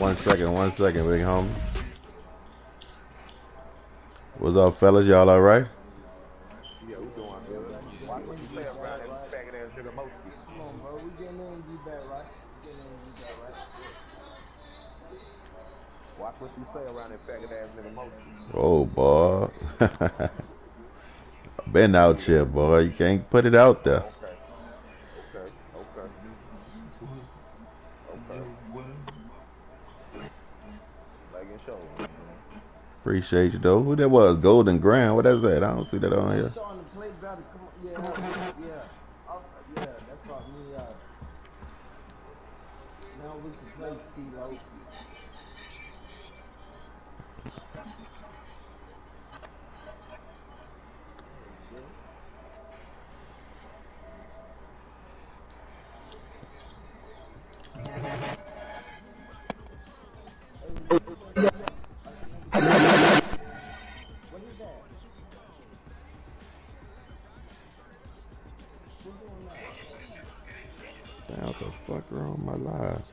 one second, big homie. What's up, fellas? Y'all all right? Yeah, we doing good. Watch what you say around that faggot ass nigga Moski. Come on, bro. We getting in G back, right? We getting in G back, right? Watch what you say around that faggot ass nigga Moski. Oh, boy. Been out Believe here, that. boy. You can't put it out there. Oh, okay. Okay. Okay. Okay. Making sure, man. Appreciate you, though. Who that was? Golden Grand. What is that? I don't see that on They here. starting to play better. Come on. Yeah. Yeah. Yeah, that brought me out. Now we can play T-Lo. Shit. Hey, what is that? What is that? Who's doing that? Damn, what the fuck wrong with my live?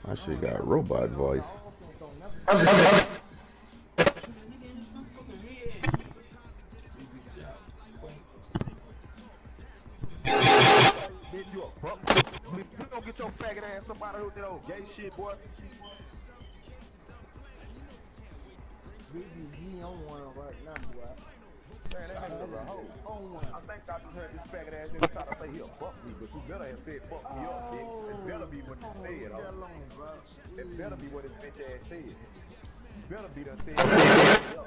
My shit got robot voice. Bitch, you a fuck. You don't get your faggot ass up out of here with that old gay shit, boy. He on one right now, boy. Man, that nigga's a hoe. I think I just heard this faggot ass nigga try to say he'll fuck me, but you better have said fuck me up, bitch. It better be what you said, ho. It better be what his bitch ass said. You better be done said fuck me up.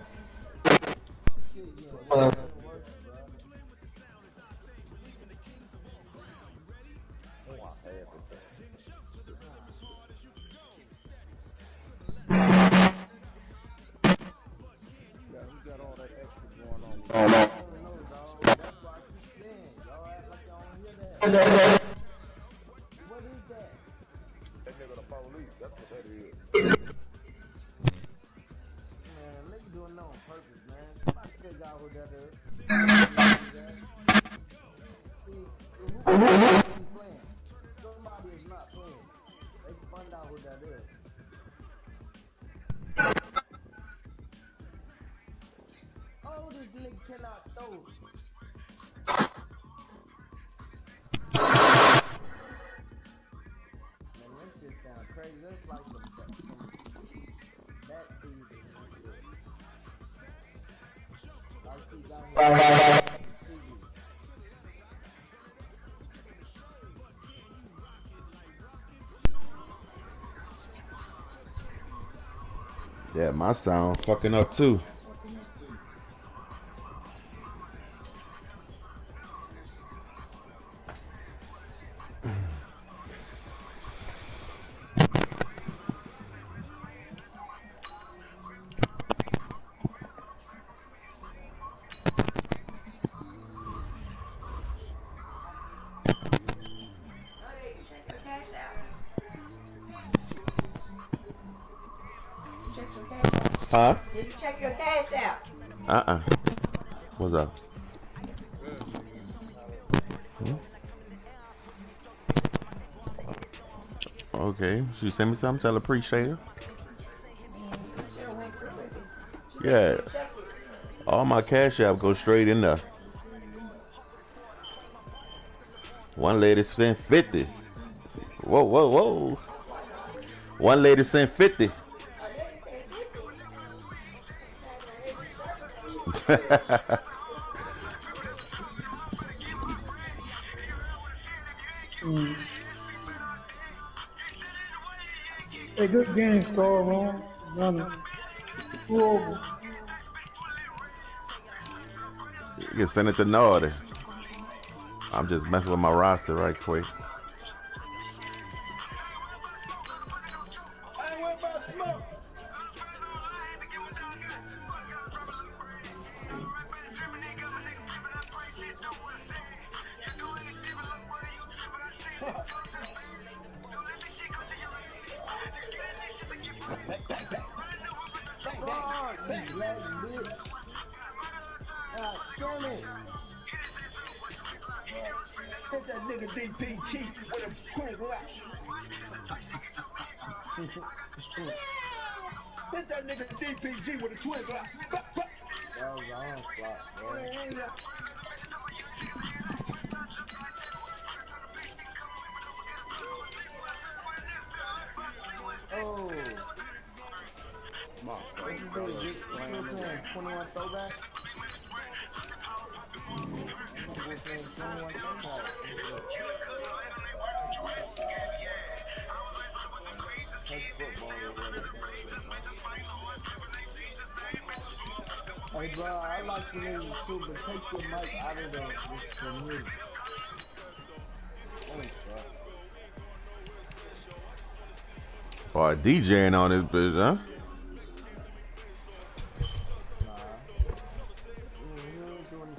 Oh, no. That's why I keep saying, y'all act like y'all don't hear that. What is that? That nigga the police, that's what that is. Man, nigga doing that on purpose, man. Somebody figure out who that is. See, who is playing? Somebody is not playing. They can find out who that is. Oh, this nigga cannot throw. Man, that shit sound crazy. That's like some back season. Like he got his Yeah, my sound fucking up too. Huh? Did you check your cash out? What's up? Okay, she sent me something. Tell her appreciate her. Yeah, all my cash app go straight in there. One lady sent 50. Whoa, whoa, whoa. One lady sent 50. A good game score, man. None. 2 over. You can send it to Naughty. I'm just messing with my roster right quick. I ain't worried about smoke. black bitch. God damn it. Hit that nigga DPG with a twin Glock. Hit that nigga DPG with a twin Glock. That was the onslaught, bro. Oh. What you do, Vic? What you playing? 21 throwback? We're playing 21 throwback. Touch football or whatever. Hey, bro, I like the music too, but take your mic out of the music. Thanks, bro. Or DJing on this bitch, huh? Nah. You ain't doing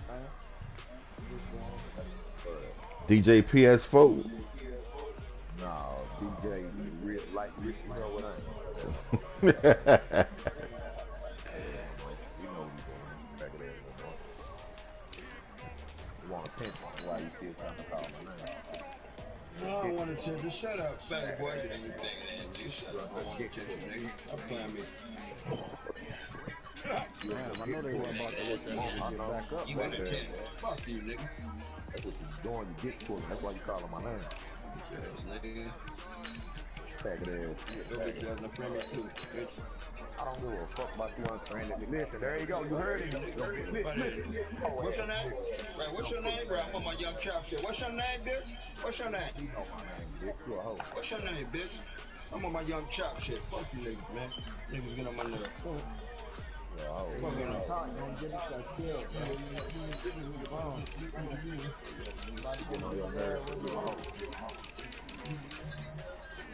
anything. DJ PS4. No, DJ, real like you know what I Yeah. You know what he's doing. Back of that no more. You want to pinch on why you still trying to call my name. No, I want to tell you, shut up, fat boy. You think you shut up. I want to tell you, nigga. I'm playing me. Damn, I know they weren't about to let that nigga get back up. You want to tell you, fuck you, nigga. That's what you're doing. You get to him. That's why you calling my name. Yes, nigga. Back of that. Your bitch ass a friend too, bitch. I don't give a fuck about you unfriended me. Listen, there you go. You heard it. What's your name? Right, what's your name, bro? I'm on my young chop shit. What's your name, bitch? What's your name? You know my name, bitch. You a hoe. What's your name, bitch? I'm on my young chop shit. Fuck you niggas, man. Niggas get on my nerve. You a hoe. Fuck you niggas. Don't get us that kill, bro. Get on your nerves. You a hoe.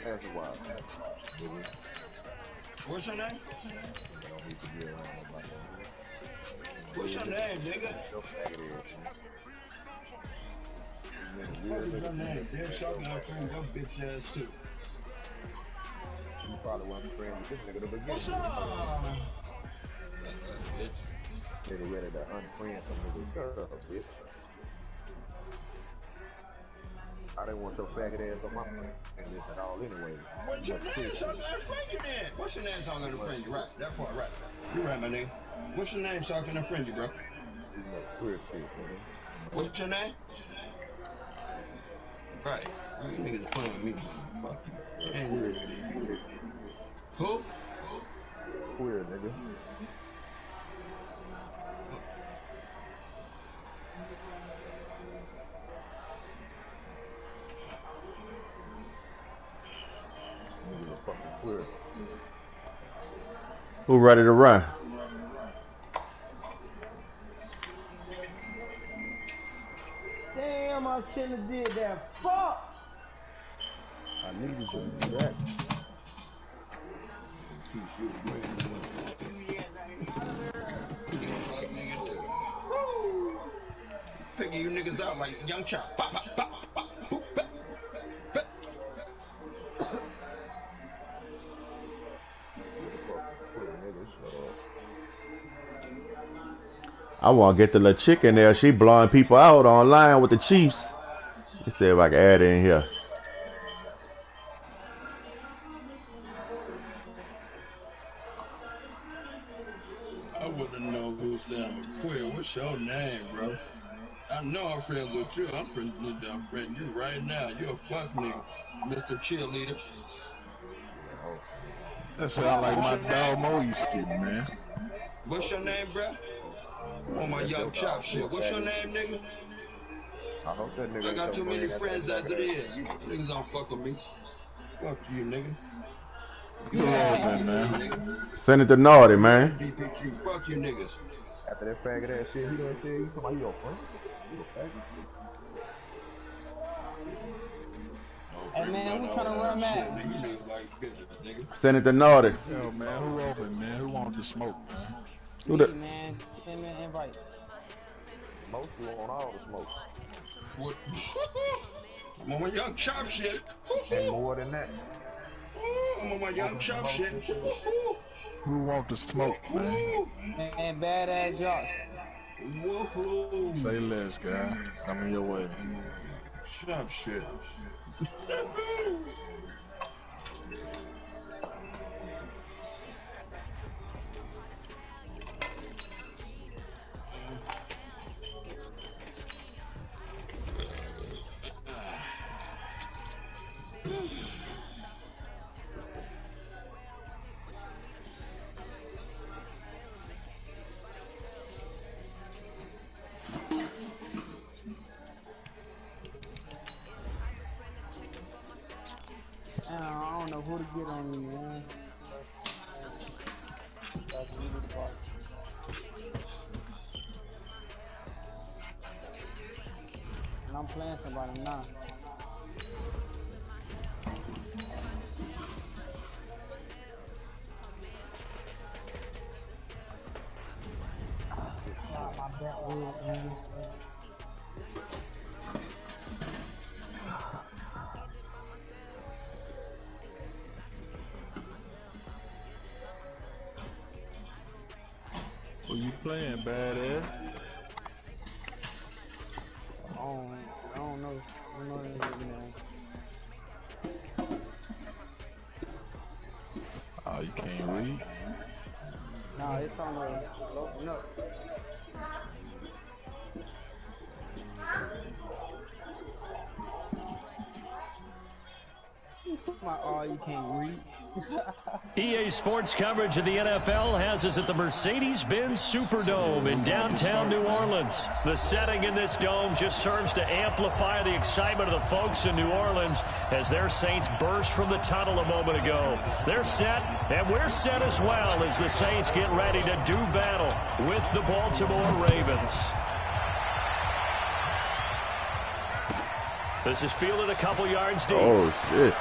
That's why. What's your name? What's your name, nigga? What is your name? They're shocking out from your bitch ass too. You probably wasn't friends with this nigga to begin What's with. up? Nigga ready to unfriend some nigga. Shut up, bitch. I didn't want your faggot ass on my friend list at all anyway. What's your name? So I'm gonna friend you then. What's your name so I'm gonna friend you? Right, that part, right. You right, my nigga. What's your name so I can friend you, bro? You know, queer shit, nigga. What's your name? Right. You niggas playing with me. Fuck you. Queer. Who? Queer, nigga. Niggas are fucking queer. Who ready to run? Damn, I shouldn't have did that. Fuck! I needed you to do that. Picking you niggas out like young chop. Pop, pop, pop, pop, boop, pop, pop. I want to get the little chick in there. She blowing people out online with the Chiefs. Let's see if I can add it in here. I wouldn't know who said I'm queer. What's your name, bro? I know I'm friends with you. I'm friends with you right now. You're a fuck nigga, Mr. Cheerleader. That sound like my dog Moisky, man. What's your name, bro? On my young chop shit. What's your name, nigga? I hope that nigga I got too many ain't friends as it is. Niggas don't fuck with me. Fuck you, nigga. Who else in, man? Send it to Naughty, man. DPG. Fuck you, niggas. After that faggot ass shit he done said, you talking about you your friend? You a faggot? Hey, man, we trying to run Madden. You niggas like bitches, nigga. Send it to Naughty. Yo, man, who open, man? Who want the smoke, man? Who the? Man, send me an invite. Most people want all the smoke. What? I'm on my young chop shit. And more than that. I'm on my young chop shit. Who want the smoke, man? And badass Josh. Woohoo. Say less, guy. Coming your way. Sharp shit. I don't know who to get on you, man. That's really the part. And I'm playing somebody now. My back wheel, man. Who you playing, badass? I don't know. I don't know anything, man. Oh, you can't read? Nah, it's on the open up. Oh, you can't read. EA Sports coverage of the NFL has us at the Mercedes-Benz Superdome in downtown New Orleans. The setting in this dome just serves to amplify the excitement of the folks in New Orleans as their Saints burst from the tunnel a moment ago. They're set, and we're set as well as the Saints get ready to do battle with the Baltimore Ravens. This is fielded a couple yards deep. Oh, shit.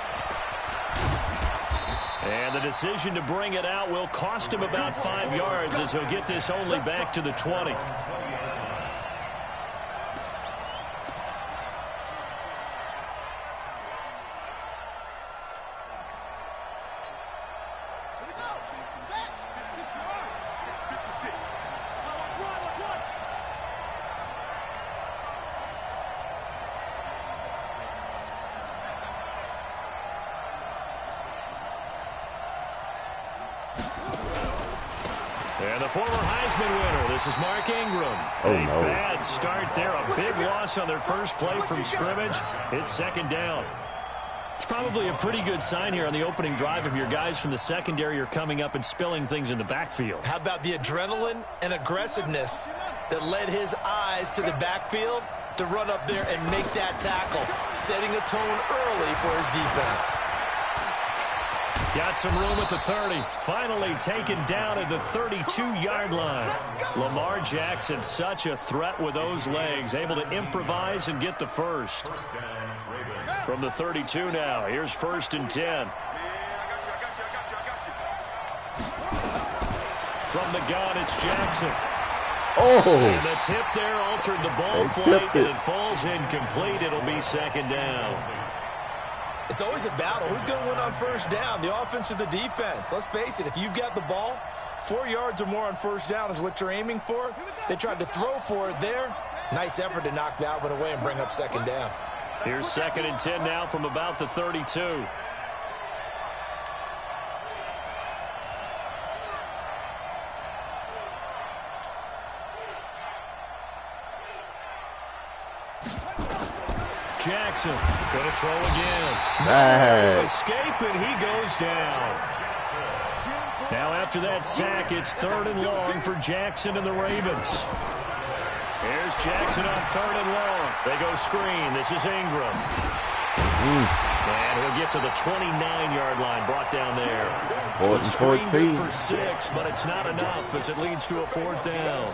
And the decision to bring it out will cost him about 5 yards as he'll get this only back to the 20. And the former Heisman winner, this is Mark Ingram. Oh, a no. bad start there, a big loss on their first play from scrimmage. It's second down. It's probably a pretty good sign here on the opening drive if your guys from the secondary are coming up and spilling things in the backfield. How about the adrenaline and aggressiveness that led his eyes to the backfield to run up there and make that tackle, setting a tone early for his defense. Got some room at the 30. Finally taken down at the 32-yard line. Lamar Jackson, such a threat with those legs, able to improvise and get the first. From the 32 now, here's 1st and 10. From the gun, it's Jackson. Oh! And the tip there altered the ball flight, and it falls incomplete. It'll be second down. It's always a battle. Who's going to win on first down, the offense or the defense? Let's face it, if you've got the ball, 4 yards or more on first down is what you're aiming for. They tried to throw for it there. Nice effort to knock that one away and bring up second down. Here's 2nd and 10 now from about the 32. Jackson going to throw again. Nice. Escape, and he goes down. Now after that sack, it's 3rd and long for Jackson and the Ravens. Here's Jackson on 3rd and long. They go screen. This is Ingram. And he'll get to the 29-yard line, brought down there. Screen good for 6, but it's not enough as it leads to a 4th down.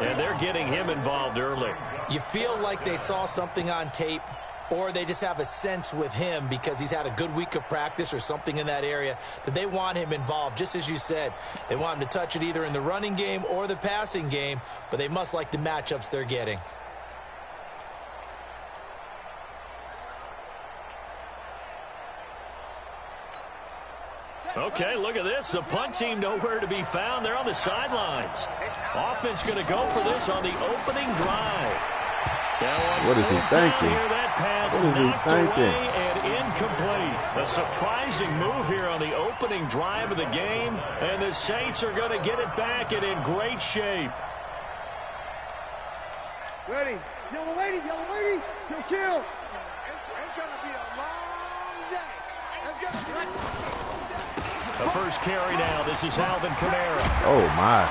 And they're getting him involved early. You feel like they saw something on tape, or they just have a sense with him because he's had a good week of practice or something in that area that they want him involved. Just as you said, they want him to touch it either in the running game or the passing game, but they must like the matchups they're getting. Okay, look at this. The punt team nowhere to be found. They're on the sidelines. Offense going to go for this on the opening drive. What is he thinking? Here, that pass knocked away and incomplete. A surprising move here on the opening drive of the game, and the Saints are going to get it back and in great shape. Ready. Yellow lady. Kill, kill. It's going to be a long day. It's going to be a long day. The first carry now. This is Alvin Kamara. Oh, my.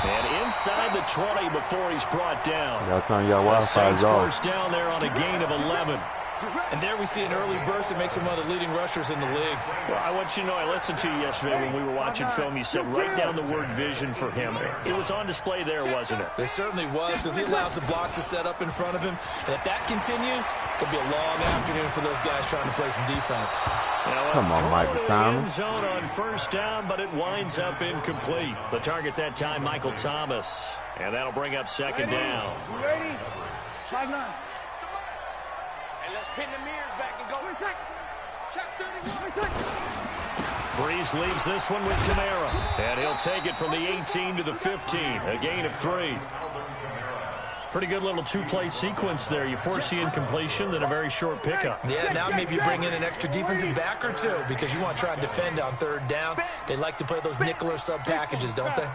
And inside the 20 before he's brought down. Y'all turn y'all Wi-Fi's off. First down there on a gain of 11. And there we see an early burst that makes him one of the leading rushers in the league. Well, I want you to know, I listened to you yesterday when we were watching film. You said write down the word vision for him. It was on display there, wasn't it? It certainly was, because he allows the blocks to set up in front of him. And if that continues, it'll be a long afternoon for those guys trying to play some defense. Come on, Michael Thomas. Zone on first down, but it winds up incomplete. The target that time, Michael Thomas. And that'll bring up second down. Ready? 5-9. Let's pin the mirrors back and go. Shot 31. Breeze leaves this one with Kamara. And he'll take it from the 18 to the 15. A gain of 3. Pretty good little two-play sequence there. You force the incompletion, then a very short pickup. Yeah, now maybe you bring in an extra defensive back or two because you want to try and defend on third down. They like to play those nickel or sub packages, don't they?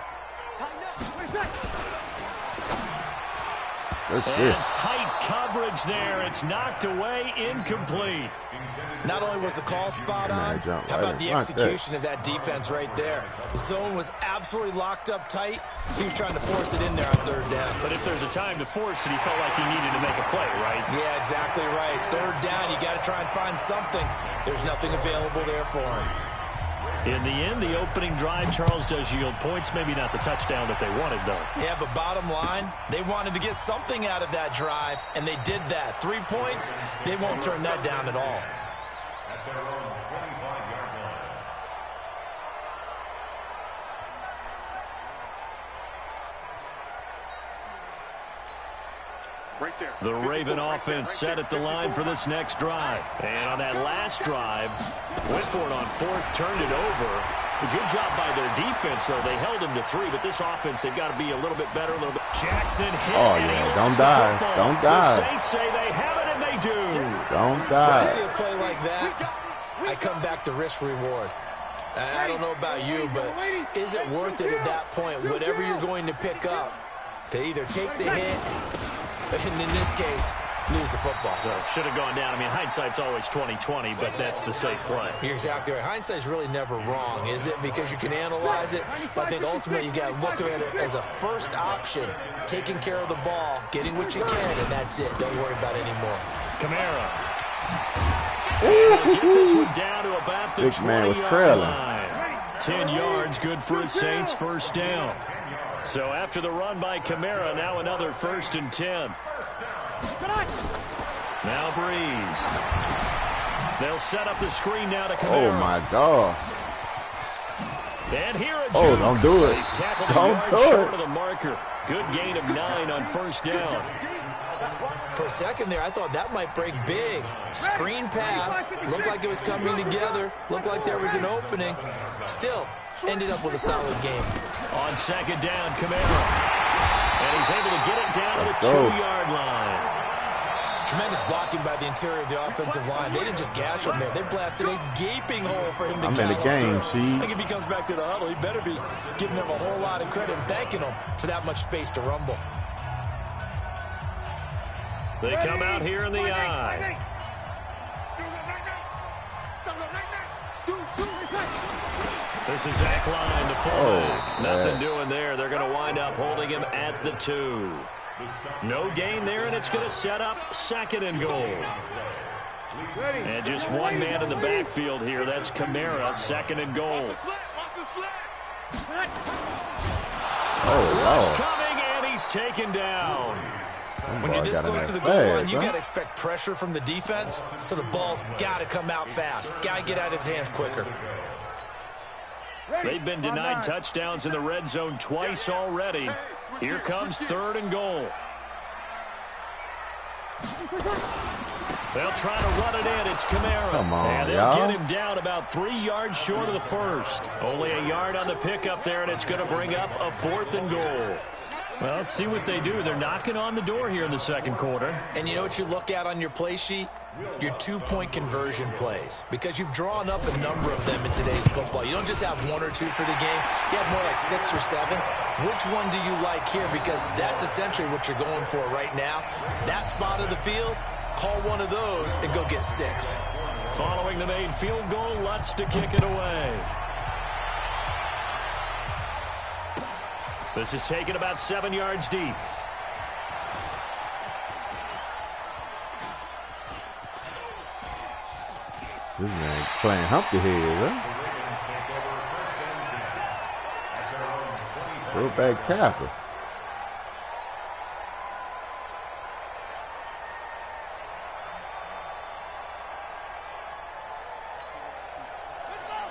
And tight coverage there. It's knocked away, incomplete. Not only was the call spot on, how about the execution of that defense right there? The zone was absolutely locked up tight. He was trying to force it in there on third down. But if there's a time to force it, he felt like he needed to make a play, right? Yeah, exactly right. Third down, you got to try and find something. There's nothing available there for him. In the end, the opening drive, Charles, does yield points. Maybe not the touchdown that they wanted, though. Yeah, but bottom line, they wanted to get something out of that drive, and they did that. 3 points, they won't turn that down at all. Right there. The Raven offense set at the line for this next drive. And on that last drive, went for it on fourth, turned it over. A good job by their defense, though. They held him to 3, but this offense, they've got to be a little bit better. A little bit. Jackson hit. Oh, yeah. Don't die. Don't die. The Saints say they have it, and they do. Don't When I die. see a play like that, I come back to risk-reward. I don't know about you, but is it worth it at that point, whatever you're going to pick up, to either take the hit, and in this case, lose the football? So should have gone down. I mean, hindsight's always 20/20, but that's the safe play. You're exactly right. Hindsight's really never wrong, is it? Because you can analyze it, but I think ultimately you got to look at it as a first option, taking care of the ball, getting what you can, and that's it. Don't worry about it anymore. Kamara. Get this one down to about the 20-yard line. 10 yards, good for a Saints first down. So after the run by Kamara, now another 1st and 10. Now Breeze. They'll set up the screen now to Kamara. Oh, my God. And here a Oh, don't do it. He's tackled Don't a do yard short it. of the marker. Good gain of 9 on first down. For a second there, I thought that might break big. Screen pass. Looked like it was coming together. Looked like there was an opening. Still, ended up with a solid game. On second down, Kamara. And he's able to get it down to the 2-yard line. Tremendous blocking by the interior of the offensive line. They didn't just gash him there. They blasted a gaping hole for him to I'm in the game, see? I think if he comes back to the huddle, he better be giving them a whole lot of credit and thanking them for that much space to rumble. They come out here in the eye. This is Zach Line, the fullback. Nothing doing there. They're going to wind up holding him at the 2. No gain there, and it's going to set up 2nd and goal. And just one man in the backfield here. That's Kamara, 2nd and goal. Oh, Rush wow. coming, and he's taken down. When you're this close to the goal line, you got to expect pressure from the defense, so the ball's got to come out fast. Got to get out of his hands quicker. They've been denied touchdowns in the red zone twice already. Here comes 3rd and goal. They'll try to run it in. It's Kamara. Come on, and they'll y'all. get him down about 3 yards short of the first. Only a yard on the pickup there, and it's going to bring up a 4th and goal. Well, let's see what they do. They're knocking on the door here in the second quarter. And you know what you look at on your play sheet? Your two-point conversion plays. Because you've drawn up a number of them in today's football. You don't just have one or two for the game. You have more like 6 or 7. Which one do you like here? Because that's essentially what you're going for right now. That spot of the field, call one of those and go get 6. Following the made field goal, Lutz to kick it away. This is taken about 7 yards deep. This man playing Humpty Head, huh? Throwback tackle.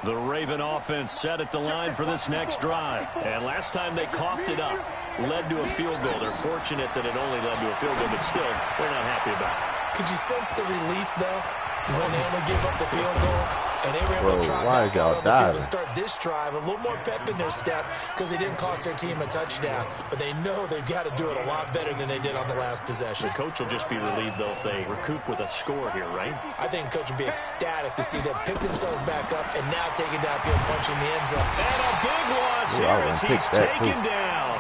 The Raven offense set at the line for this next drive. And last time they coughed it up, led to a field goal. They're fortunate that it only led to a field goal, but still, they're not happy about it. Could you sense the relief, though, when they only gave up the field goal? And they were able to try back out on the field and start this drive. A little more pep in their step because they didn't cost their team a touchdown. But they know they've got to do it a lot better than they did on the last possession. The coach will just be relieved, though, if they recoup with a score here, right? I think the coach will be ecstatic to see them pick themselves back up and now take it downfield, punching the end zone. And a big loss here as he's taken down.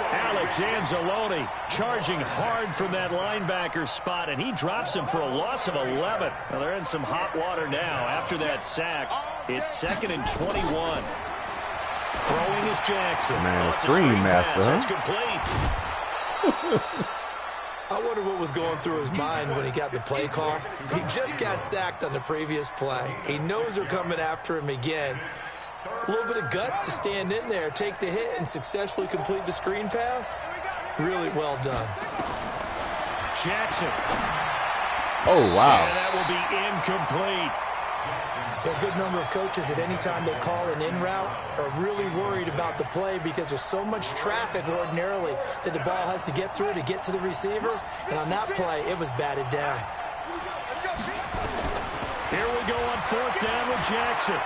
Alex Anzalone charging hard from that linebacker spot, and he drops him for a loss of 11. Well, they're in some hot water now after that sack. It's 2nd and 21. Throwing is Jackson. Man, a screen master, huh? It's complete. I wonder what was going through his mind when he got the play call. He just got sacked on the previous play. He knows they're coming after him again. A little bit of guts to stand in there, take the hit, and successfully complete the screen pass. Really well done. Jackson. Oh, wow. And that will be incomplete. A good number of coaches at any time they call an in route are really worried about the play because there's so much traffic ordinarily that the ball has to get through to get to the receiver. And on that play, it was batted down. Here we go on 4th down with Jackson.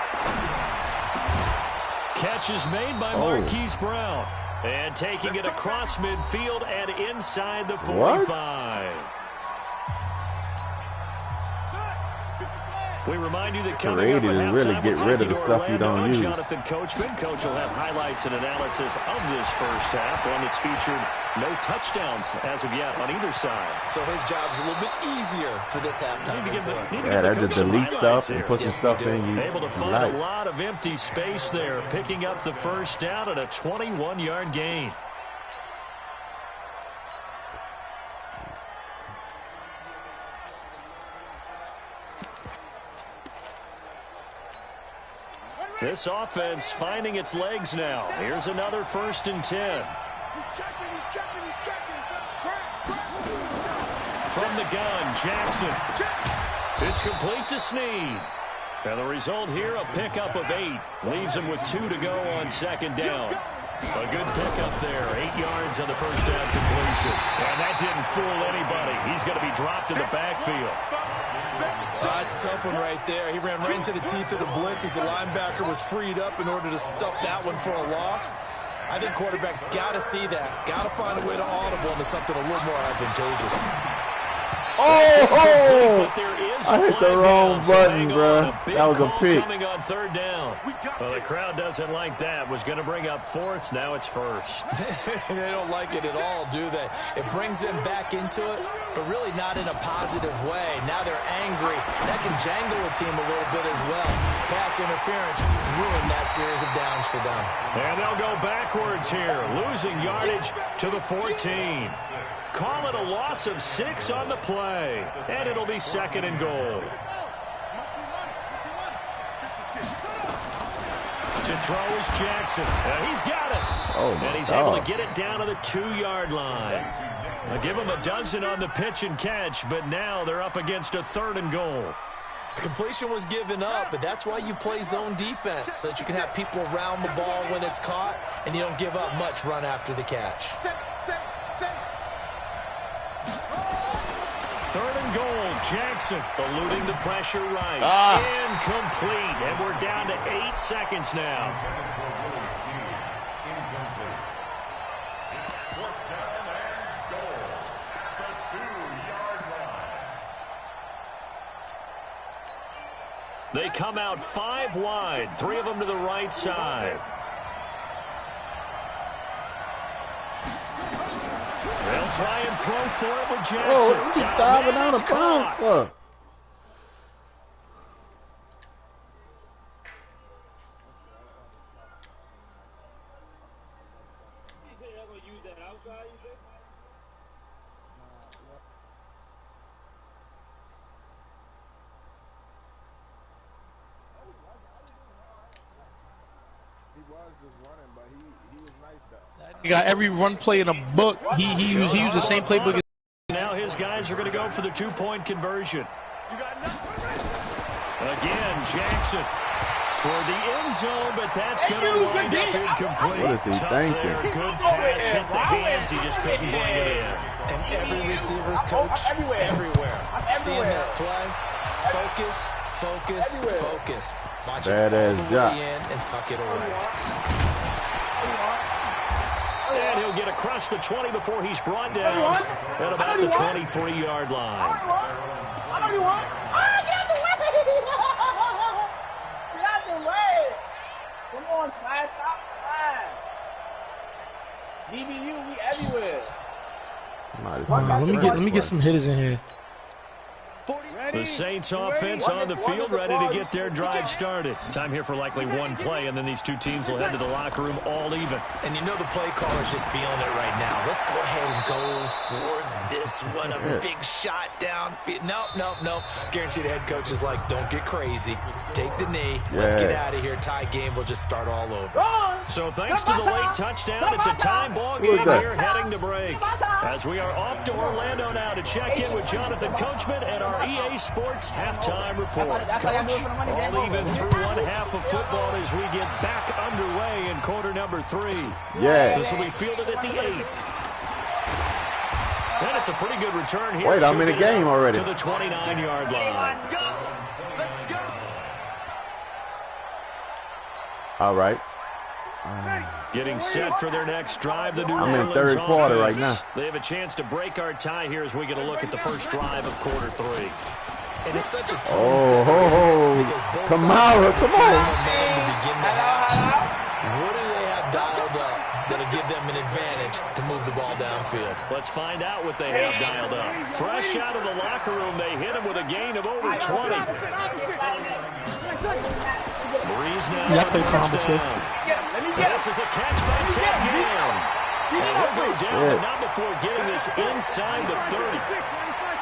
Catch is made by Marquise Brown. And taking it across midfield and inside the 45. We remind you that coming up at halftime, really get rid of the stuff you don't use. Jonathan Coachman. Coach will have highlights and analysis of this first half, one that's featured no touchdowns as of yet on either side. So his job's a little bit easier for this halftime. That's just delete stuff and put some stuff in you. Able to find a lot of empty space there, picking up the first down at a 21-yard gain. This offense finding its legs now. Here's another 1st and 10. He's checking. From the gun, Jackson. It's complete to Snead. And the result here, a pickup of 8. Leaves him with 2 to go on 2nd down. A good pickup there. 8 yards on the first down completion. And that didn't fool anybody. He's going to be dropped in the backfield. That's a tough one right there. He ran right into the teeth of the blitz as the linebacker was freed up in order to stuff that one for a loss. I think quarterbacks got to see that. Got to find a way to audible into something a little more advantageous. Oh! I hit the wrong button, bro. That was a pick. Coming on 3rd down. Well, the crowd doesn't like that. Was going to bring up 4th. Now it's 1st. They don't like it at all, do they? It brings them back into it, but really not in a positive way. Now they're angry. That can jangle a team a little bit as well. Pass interference ruined that series of downs for them. And they'll go backwards here, losing yardage to the 14. Call it a loss of 6 on the play. And it'll be 2nd and goal. To throw is Jackson. He's got it. And he's able to get it down to the 2-yard line. I'll give him a dozen on the pitch and catch, but now they're up against a 3rd and goal. Completion was given up, but that's why you play zone defense, so that you can have people around the ball when it's caught, and you don't give up much run after the catch. 3rd and goal. Jackson eluding the pressure right. Incomplete. And we're down to 8 seconds now. They come out 5 wide, 3 of them to the right side. They'll try and throw for it with Jackson. Oh, he's diving out of bounds. He got every run play in a book. He used the same playbook. Now his guys are going to go for the 2-point conversion. Again, Jackson toward the end zone, but that's going to wind up incomplete. What is he thinking? Good pass, hit the hands. He just couldn't bring it in. And every receiver's coach everywhere. Seeing that play, focus, watch it all the way in and tuck it away. And he'll get across the 20 before he's brought down at about the 23-yard line. Come on, Smash, stop playing. DBU, we everywhere. Let me get some hitters in here. The Saints offense on the field, ready to get their drive started. Time here for likely one play, and then these two teams will head to the locker room all even. And you know the play caller's just feeling it right now. Let's go ahead and go for this one. A big shot downfield. Nope. Guarantee the head coach is like, don't get crazy. Take the knee. Let's get out of here. Tie game. We'll just start all over. So thanks to the late touchdown, it's a time ball game here heading to break. As we are off to Orlando now to check in with Jonathan Coachman and our EA Sports halftime report. Coach, all even through one half of football as we get back underway in quarter number 3. Yeah. This will be fielded at the 8. And it's a pretty good return here. Wait, I'm in the game already. To the 29-yard line. All right. Getting set for their next drive, the New I'm Orleans in third quarter right offense. now. They have a chance to break our tie here as we get a look at the first drive of quarter 3. And it's such a tone Kamara, come on. What do they have dialed up that'll give them an advantage to move the ball downfield? Let's find out what they have dialed up. Fresh out of the locker room, they hit him with a gain of over 20. Breeze now with a touchdown. This is a catch by Ted Ginn. And he'll go down, but not before getting this inside the 30.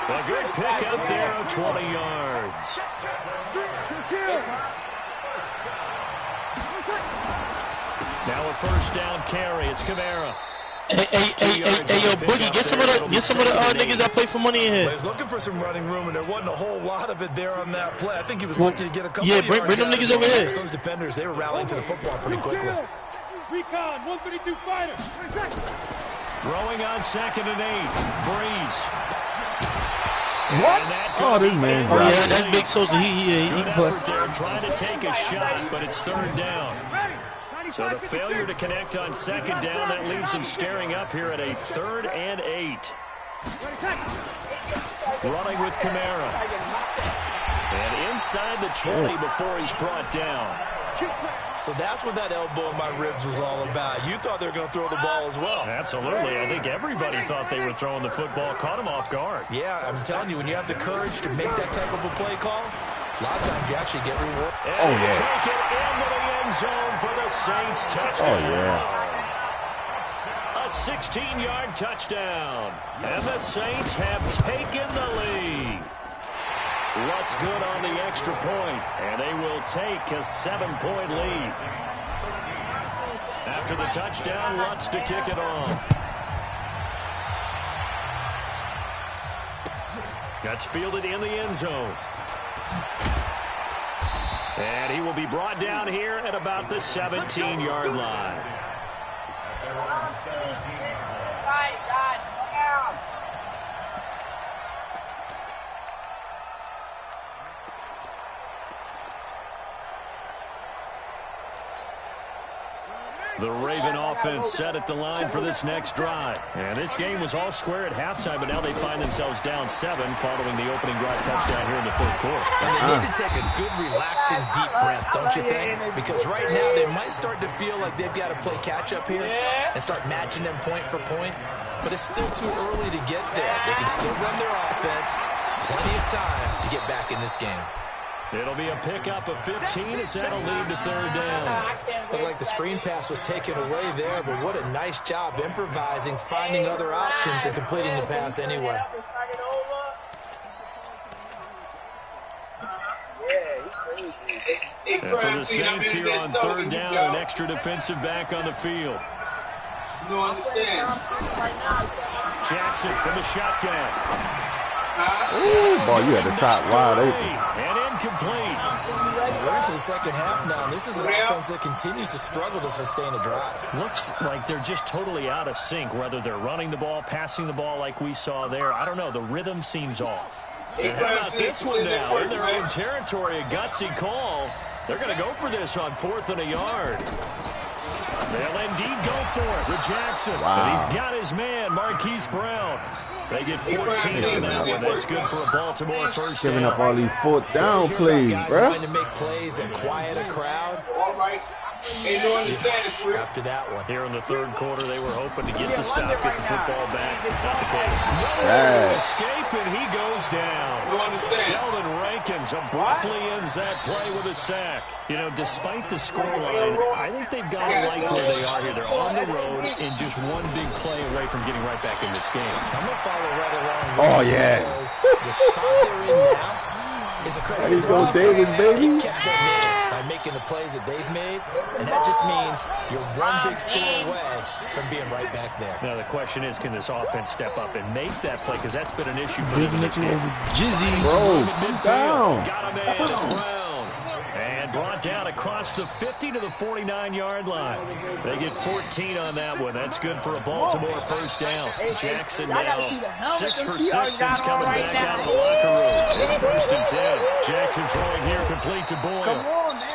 A good pick up there of 20 yards. Now a first down carry. It's Kamara. Hey, yo, Boogie, get some of the niggas that play for money in here. He was looking for some running room, and there wasn't a whole lot of it there on that play. I think he was lucky to get a couple of yards. Bring them niggas over here. Those defenders, they were rallying to the football pretty quickly. Recon, 132 fighter. Throwing on 2nd and 8. Breeze. What? Oh, this man. Oh, yeah, that's Big Sosa. He Good can play. effort there, trying to take a shot, but it's 3rd down. So the failure to connect on 2nd down, that leaves him staring up here at a 3rd and 8. Running with Kamara. And inside the 20 before he's brought down. So that's what that elbow in my ribs was all about. You thought they were going to throw the ball as well. Absolutely. I think everybody thought they were throwing the football, caught him off guard. Yeah, I'm telling you, when you have the courage to make that type of a play call, a lot of times you actually get rewarded. And take it into the end zone for the Saints touchdown. Oh, yeah. A 16-yard touchdown. And the Saints have taken the lead. Lutz good on the extra point, and they will take a 7-point lead. After the touchdown, Lutz to kick it off. That's fielded in the end zone. And he will be brought down here at about the 17-yard line. The Raven offense set at the line for this next drive. And this game was all square at halftime, but now they find themselves down 7 following the opening drive touchdown here in the third quarter. And they need to take a good, relaxing, deep breath, don't you think? Because right now they might start to feel like they've got to play catch-up here and start matching them point for point. But it's still too early to get there. They can still run their offense. Plenty of time to get back in this game. It'll be a pickup of 15 as that'll lead to third down. Looked like the screen pass was taken away there, but what a nice job improvising, finding other options, and completing the pass anyway. And for the Saints here on third down, an extra defensive back on the field. You don't understand. Jackson from the shotgun. Ooh, boy, you had the top wide open. And incomplete. We're into the second half now, and this is an offense that continues to struggle to sustain a drive. Looks like they're just totally out of sync, whether they're running the ball, passing the ball like we saw there. I don't know. The rhythm seems off. And how about this one now? In their own territory, a gutsy call. They're going to go for this on 4th and a yard. They'll indeed go for it with Jackson. Wow. And he's got his man, Marquise Brown. They get 14 on that one. That's good for a Baltimore first down. Giving up all these fourth down plays, bro. Trying to make plays that quiet a crowd. All right. Ain't no understanding, Swift. After that one. Here in the third quarter, they were hoping to get the stop, get the football back. Not the case. Right. Escape, and he goes down. You understand? Sheldon Rankins abruptly ends that play with a sack. You know, despite the scoreline, I think they've got to like where they are here. They're on the road and just one big play away from getting right back in this game. I'm going to follow right along with Oh, you yeah. because the spot they're in now is a credit to There you go, their Davis, defense. baby. They've kept them in it by making the plays that they've made, and that just means you're one big score away from being right back there. Now, the question is, can this offense step up and make that play? Because that's been an issue for them in this game. Jizzy. Bro, Midfield. down. Got a man. It's Brown. And brought down across the 50 to the 49-yard line. They get 14 on that one. That's good for a Baltimore first down. Jackson now 6 for 6 since coming back out of the locker room. It's 1st and 10. Jackson throwing here complete to Boyle.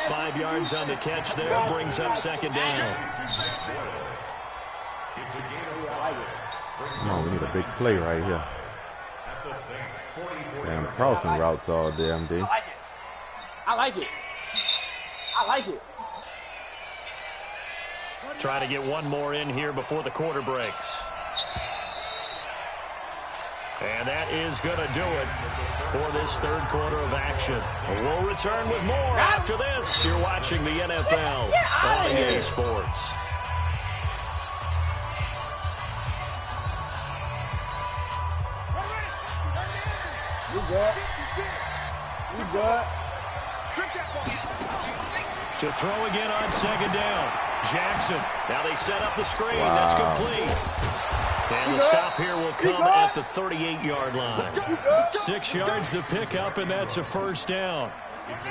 5 yards on the catch there. Brings up second down. Come on, we need a big play right here. Damn, crossing routes all damn day. I like it. I like it. Try to get one more in here before the quarter breaks. And that is going to do it for this third quarter of action. We'll return with more after this. You're watching the NFL on EA Sports. We good. We good. To throw again on second down. Jackson. Now they set up the screen. Wow. That's complete. And the stop here will come at the 38-yard line. 6 yards the pickup, and that's a first down.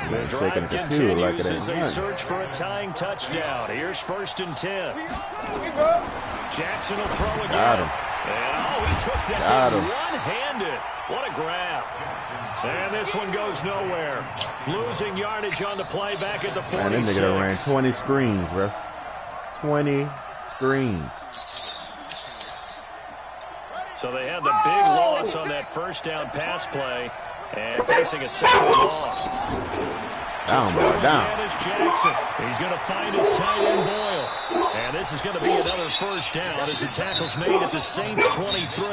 The drive continues as they search for a tying touchdown. Here's 1st and 10. Jackson will throw again. Got him. And he took that one-handed. What a grab. And this one goes nowhere. Losing yardage on the play back at the 46. Man, this nigga ran 20 screens, bro. 20 screens. So they had the big loss on that first down pass play and facing a second long. Down, boy, down. Is Jackson. He's going to find his tight end Boyle. And this is going to be another first down as the tackle's made at the Saints 23.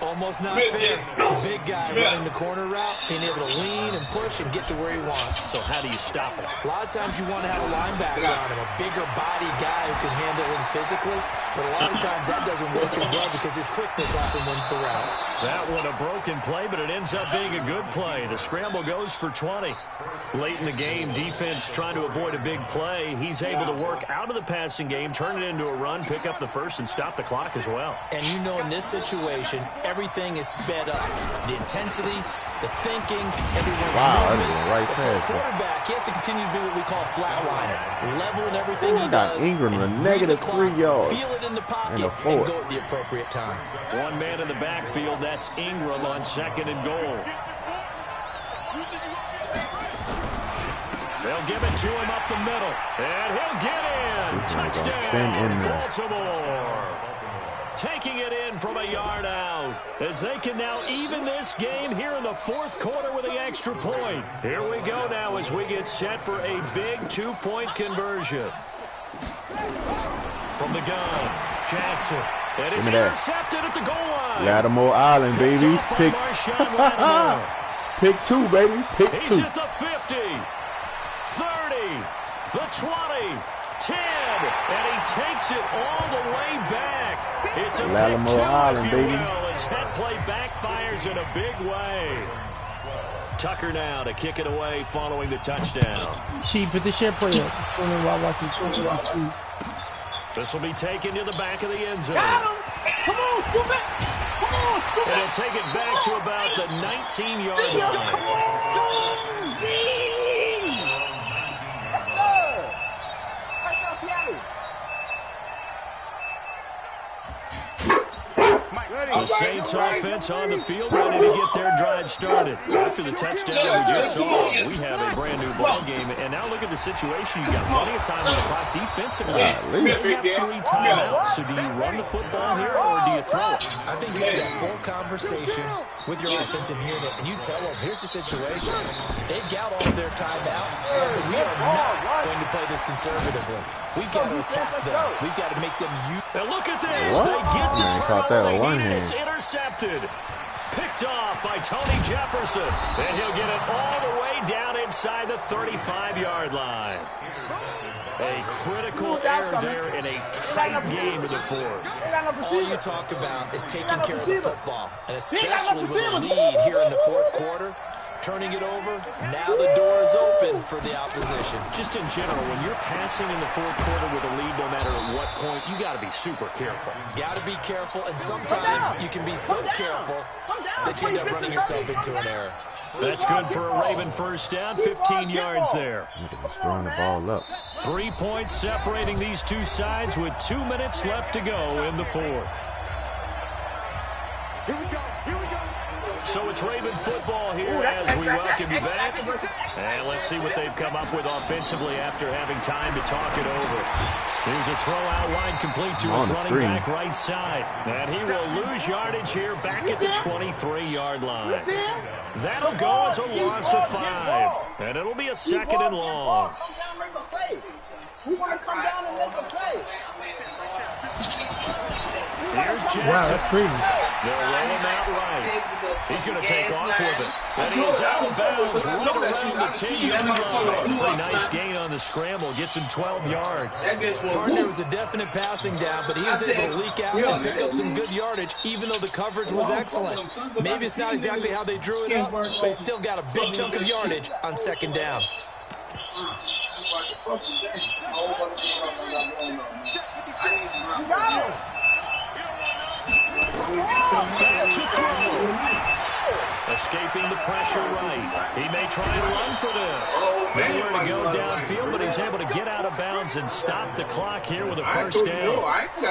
Almost not fair. The big guy running the corner route, being able to lean and push and get to where he wants. So how do you stop it? A lot of times you want to have a linebacker on him, a bigger body guy who can handle him physically. But a lot of times that doesn't work as well because his quickness often wins the route. That one a broken play, but it ends up being a good play. The scramble goes for 20. Late in the game, defense trying to avoid a big play. He's able to work out of the passing game, turn it into a run, pick up the first, and stop the clock as well. And you know in this situation, everything is sped up. The intensity, the thinking, everyone's movements. Right but for a quarterback, he has to continue to do what we call flatliner. Level in everything he does. Ingram in a negative 3 yards. Feel it in the pocket and go at the appropriate time. One man in the backfield, that's Ingram on 2nd and goal. They'll give it to him up the middle. And he'll get in. Touchdown, Baltimore. Taking it in from a yard out as they can now even this game here in the fourth quarter with the extra point. Here we go now as we get set for a big 2-point conversion. From the gun, Jackson. And it's intercepted at the goal line. Lattimore Island, baby. Pick 2, baby. Pick 2. He's at the 50, 30, the 20, 10, and he takes it all the way back. It's a Lattimore pick 2, Island, if you baby. will, as that play backfires in a big way. Tucker now to kick it away following the touchdown. She put the share play up. This will be taken to the back of the end zone. Got him! Come on, scoop it! Come on, scoop it! And he'll take it back to about the 19-yard line. Come on! Yes, sir! Touchdown, Seattle! The Saints offense on the field, ready to get their drive started. After the touchdown we just saw, we have a brand new ball game. And now look at the situation. You got plenty of time on the clock defensively. They have 3 timeouts. So do you run the football here or do you throw it? I think you have that full conversation with your offensive unit, and you tell them, here's the situation. They've got all of their timeouts, so we are not going to play this conservatively. We've got to attack them. We've got to make them use. And look at this. What? They get the Caught that with one turnover. hand. It's intercepted. Picked off by Tony Jefferson. And he'll get it all the way down inside the 35-yard line. A critical error there in a tight game in the fourth. All you talk about is taking care of the football, and especially with a lead here in the fourth quarter. Turning it over, now the door is open for the opposition. Just in general, when you're passing in the fourth quarter with a lead, no matter at what point, you got to be super careful. Got to be careful, and sometimes you can be so careful that you end up running yourself into an error. That's good for a Raven first down, 15 yards there. Throwing the ball up. 3 points separating these two sides with 2 minutes left to go in the fourth. Here we go. So it's Raven football here as we welcome you back. And let's see what they've come up with offensively after having time to talk it over. Here's a throw out line complete to his running back right side. And he will lose yardage here back at the 23-yard line. That'll go as a loss of 5. And it'll be a 2nd and long. We want to come down and make a play. Here's Jackson. Wow, that's crazy. They'll roll him out right. He's going to take off with it. And he is out of bounds right around the 10-yard line. Pretty nice gain on the scramble. Gets him 12 yards. Partner was a definite passing down, but he was able to leak out and pick up some good yardage, even though the coverage was excellent. Maybe it's not exactly how they drew it up, but he still got a big chunk of yardage on 2nd down. Back to throw. Escaping the pressure right. He may try and run for this. Nowhere to go downfield, but he's able to get out of bounds and stop the clock here with a first down.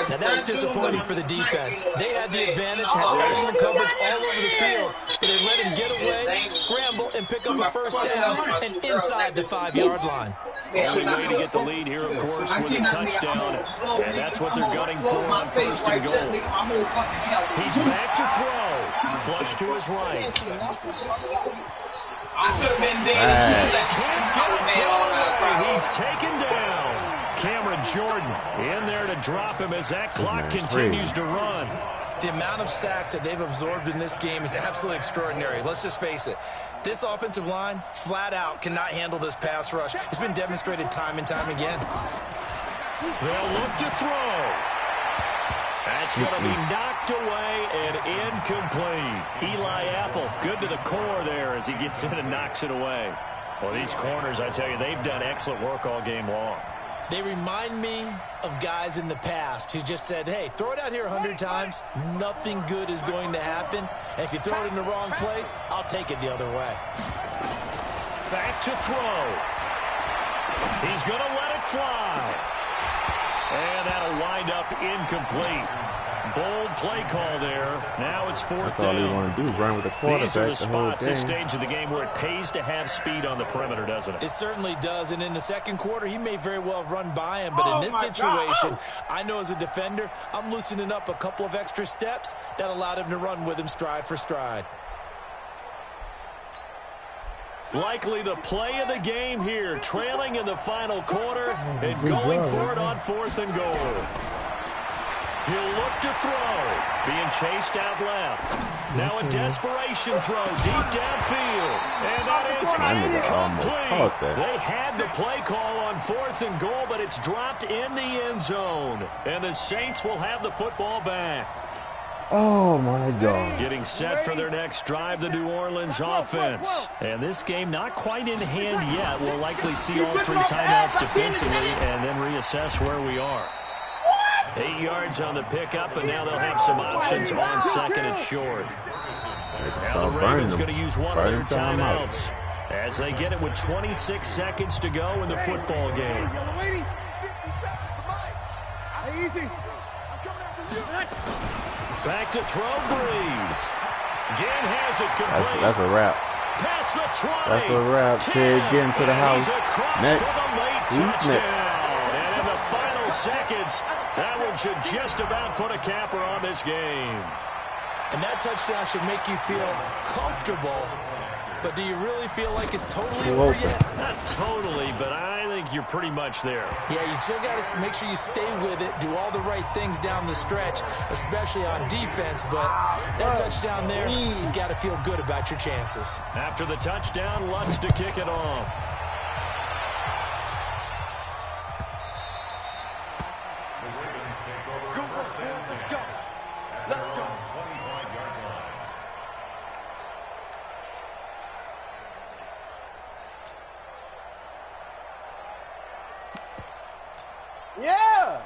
Now that's disappointing for the defense. They had the advantage, had excellent coverage all over the field, but they let him get away, scramble, and pick up a first down and inside the 5-yard line. Only way to get the lead here, of course, with a touchdown, and that's what they're gunning for on 1st and goal. He's back to throw. Flush to his right. He's taken down. Cameron Jordan in there to drop him as that clock continues to run. The amount of sacks that they've absorbed in this game is absolutely extraordinary. Let's just face it. This offensive line, flat out, cannot handle this pass rush. It's been demonstrated time and time again. They'll look to throw. That's going to be knocked away and incomplete. Eli Apple, good to the core there as he gets in and knocks it away. Well, these corners, I tell you, they've done excellent work all game long. They remind me of guys in the past who just said, hey, throw it out here 100 times, nothing good is going to happen. And if you throw it in the wrong place, I'll take it the other way. Back to throw. He's going to let it fly. And that'll wind up incomplete. Bold play call there. Now it's fourth That's all down. they want to do is run with the quarterback. These are the spots, whole this game. stage of the game, where it pays to have speed on the perimeter, doesn't it? It certainly does, and in the second quarter, he may very well have run by him, but in this situation, I know as a defender, I'm loosening up a couple of extra steps that allowed him to run with him stride for stride. Likely the play of the game here, trailing in the final quarter and going for it on 4th and goal. He'll look to throw, being chased out left. Now a desperation throw deep downfield, and that is incomplete. They had the play call on 4th and goal, but it's dropped in the end zone, and the Saints will have the football back. Oh, my God. Getting set for their next drive, the New Orleans offense. And this game not quite in hand yet. We'll likely see all 3 timeouts defensively and then reassess where we are. 8 yards on the pickup, and now they'll have some options on second and short. Now the Ravens going to use one of their timeouts as they get it with 26 seconds to go in the football game. Back to throw, Breeze. Again has it complete. That's a wrap. Past the 20. That's a wrap. Kid getting to the house. Next. For the late touchdown. And in the final seconds, that one should just about put a capper on this game. And that touchdown should make you feel comfortable. But do you really feel like it's totally over yet? Not totally, but I think you're pretty much there. Yeah, you still got to make sure you stay with it, do all the right things down the stretch, especially on defense. But that touchdown there, you've got to feel good about your chances. After the touchdown, Lutz to kick it off. Yeah!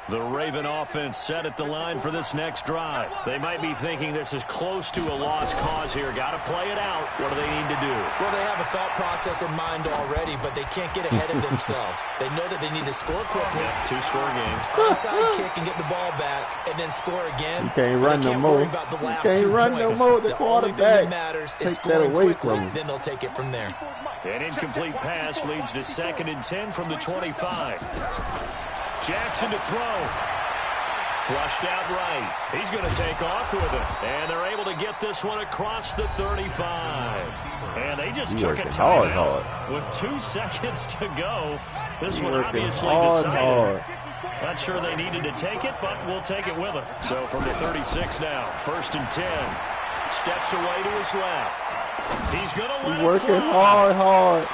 The Raven offense set at the line for this next drive. They might be thinking this is close to a lost cause here. Got to play it out. What do they need to do? Well, they have a thought process in mind already, but they can't get ahead of themselves. They know that they need to score quickly. Yeah, 2-score game. Onside kick and get the ball back, and then score again. You can't run no more. About the last you can't run no more. The only thing that matters is scoring quickly. Then they'll take it from there. An incomplete pass leads to 2nd and 10 from the 25. Jackson to throw. Flushed out right. He's going to take off with it. And they're able to get this one across the 35. And they just took a timeout with 2 seconds to go. This one obviously decided. Not sure they needed to take it, but we'll take it with them. So from the 36 now, 1st and 10. Steps away to his left. He's going to let it working fly. hard.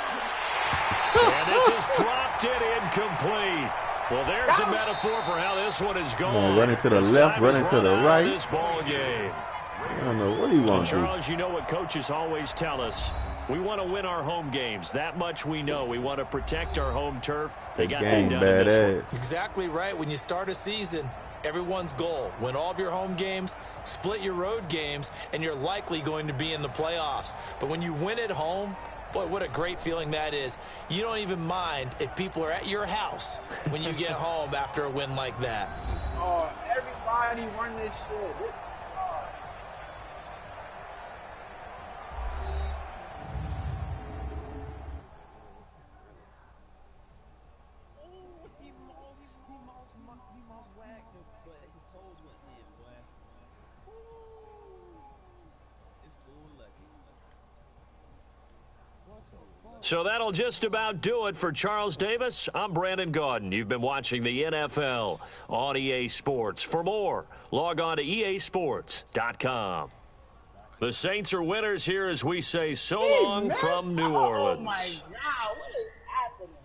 And this is dropped it incomplete. Well, there's a metaphor for how this one is going. Running to the left, running to the right. This ball game. I don't know what he wants to do. Charles, you know what coaches always tell us. We want to win our home games. That much we know. We want to protect our home turf. They got that done in this one. Exactly right. When you start a season, everyone's goal, win all of your home games, split your road games, and you're likely going to be in the playoffs. But when you win at home, boy, what a great feeling that is. You don't even mind if people are at your house when you get home after a win like that. Oh, everybody run this shit. So that'll just about do it for Charles Davis. I'm Brandon Gaudin. You've been watching the NFL on EA Sports. For more, log on to easports.com. The Saints are winners here as we say so long from New Orleans. Oh, my God. What is happening?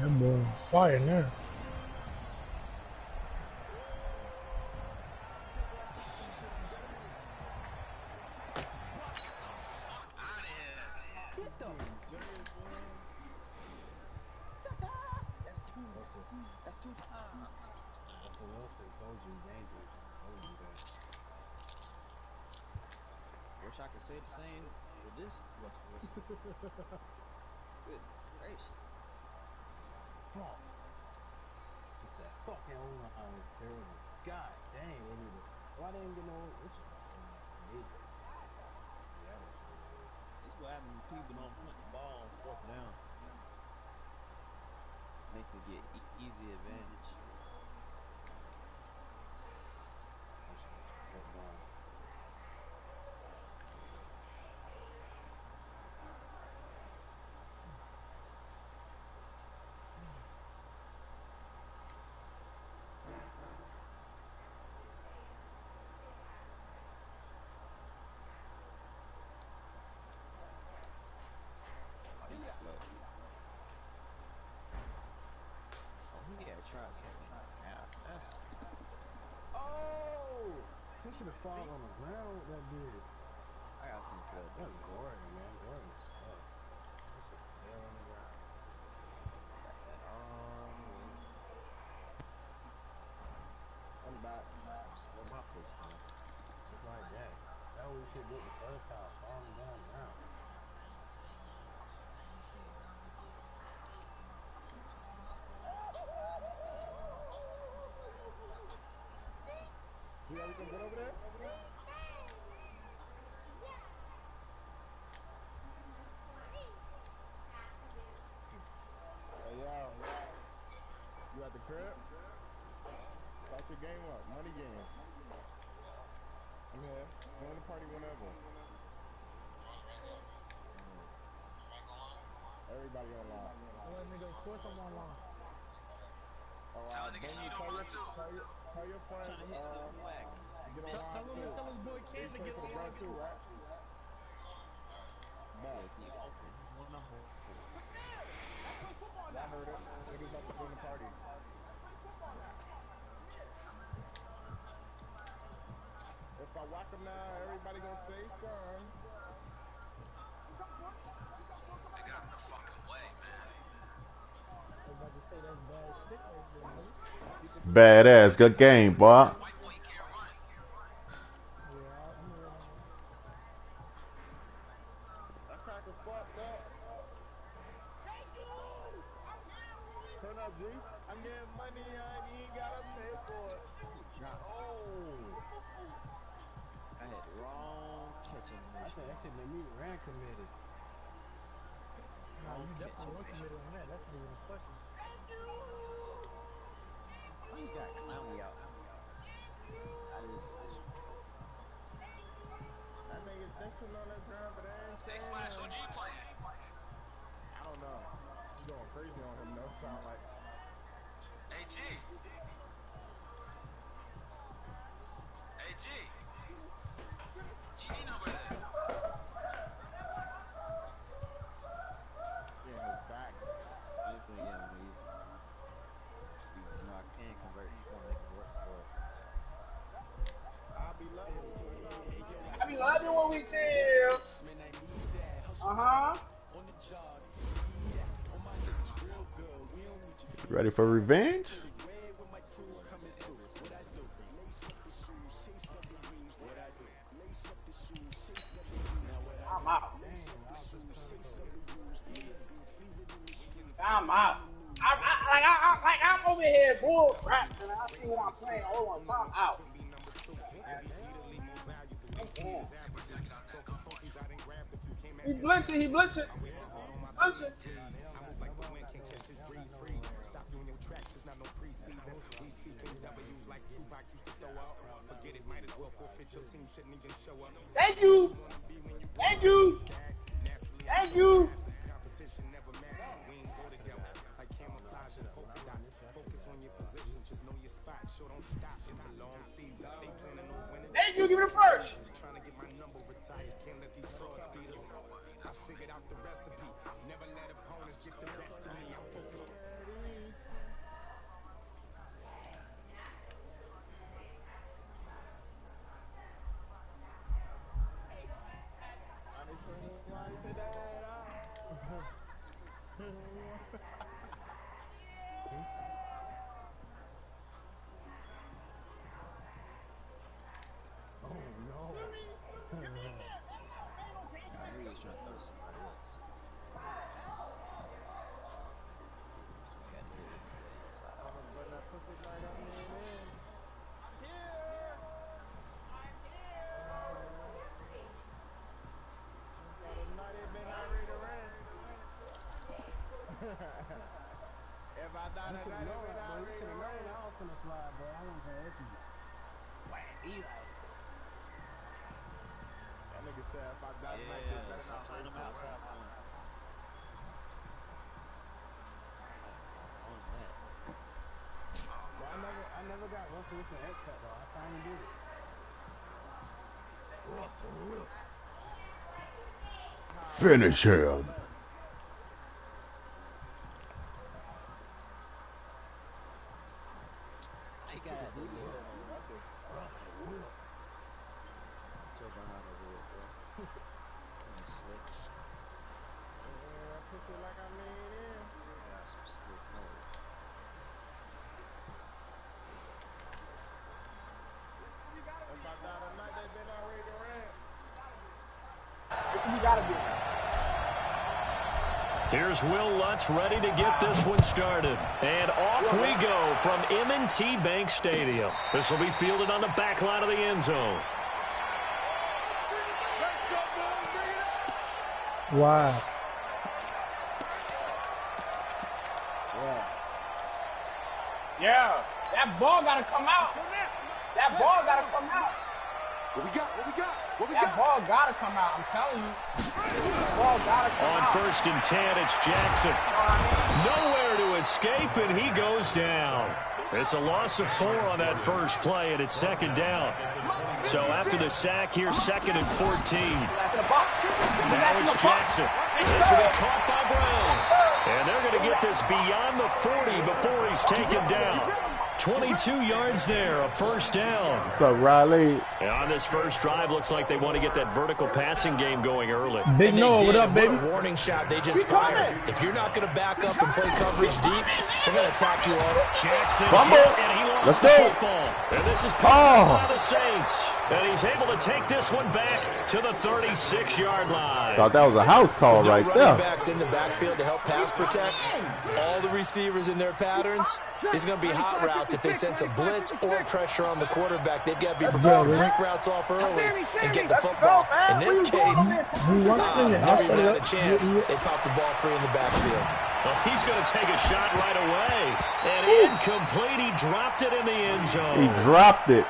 That boy fire now. Get the Russell Wilson told you dangerous. Told you that. Wish I could say the same with this Russell Wilson. Goodness gracious. Fuck. Just that fucking O-line was terrible. God dang, they need to. Why they didn't get no? This was amazing. Seattle should have won. This is what happened when people don't punt the ball on 4th down. Makes me get easy advantage. Fourth down. Oh, he's slow. Oh, he had tried 2nd and a half. That's Oh! He should have fallen on the ground with that dude. I got some field That goal. was Gordon, man. Gordon sucks. He should have fell on the ground. Got that all the way. I'm back. Slow my pace down. Just like that. That's what we should do the first time. Falling down the ground. See everything good over there? Hey, yo. You at the crib? Start your game up. Money game. I'm here. Join the party whenever. Everybody online. Well, nigga, of course I'm online. Oh, Tell a nigga she don't want to. Tell your friends, Trying to hit the wagon. get online too. Tell his boy They Cam to play get for the online brand too, too. right? Bet. Look, he open. He wanna hold. I heard it. Niggas about to join the party. If I whack them now, everybody gonna say son. They got in the fucking way, man. I was about to say that's bad shit right there, nigga. Badass. Good game, boy. White boy can't run. Yeah, I'm ready. That cracker fucked up. Turn up, G. I'm getting money, I ain't gotta pay for it. He dropped. Oh. I had the wrong catch I animation think that on. shit made me ran committed. Nah, Wrong you catch definitely were animation. committed on that. That's not even a question. Why he got Clowney out of his position? That nigga dissing on that ground, but I ain't Hey, saying Splash, who nothing. G playing? I don't know. You going crazy on him though, sound like. Hey, G. Hey, G. GD number there. Getting his back. I ain't finna get on these. You know I can convert. Gonna make it work for it. I'll be loving when we start I be loving when we chill. Uh-huh. Ready for revenge? I'm out. I'm out. I'm over here bull crap, and I see what I'm playing. Hold on, time out. Damn. He blitzing. Blitzing. Thank you. Give me the first. If I thought You that should night, know it been it, bro. You already should have known ran. I was gonna slide, bro. I wasn't gonna let you. Wham, Eli. That nigga said if I thought Mike did Yeah, better than stop playing already them been outside ran. points. On that. Bro, I never got Russell Wilson X Factor. I finally did it. Russell Wilson. Finish him. He got it. Russell Wilson. Joe behind over here, bro. Slick. Yeah, I put it like I made in. Got some slick mode. If I thought that night, they been already ran. You gotta be. Here's Will Lutz ready to get this one started. And off we go from M&T Bank Stadium. This will be fielded on the back line of the end zone. Wow. Yeah, that ball gotta come out. That ball gotta come out. What we got? What we got? What we That got? ball gotta come out. I'm telling you. That ball gotta come On out. 1st and 10, it's Jackson. Nowhere to escape, and he goes down. It's a loss of 4 on that first play, and it's 2nd down. So after the sack, here's 2nd and 14. Now it's Jackson. This will be caught by Brown. And they're going to get this beyond the 40 before he's taken down. 22 yards there, a 1st down. What's up, Riley? And on this first drive, looks like they want to get that vertical passing game going early. Big Noah, what up, baby? What a warning shot they just fired. If you're not going to back up and play coverage deep, they're going to attack you all. Jackson Fumble. hit, and he lost Let's the go. football. And this is picked up by the Saints. And he's able to take this one back to the 36-yard line. Thought that was a house call No right running there. backs in the backfield to help pass protect. All the receivers in their patterns. It's going to be hot routes if they sense a blitz or pressure on the quarterback. They've got to be prepared to break routes off early and get the football. In this case, never even had a chance. They popped the ball free in the backfield. Well, he's going to take a shot right away. And incomplete. He dropped it in the end zone. He dropped it.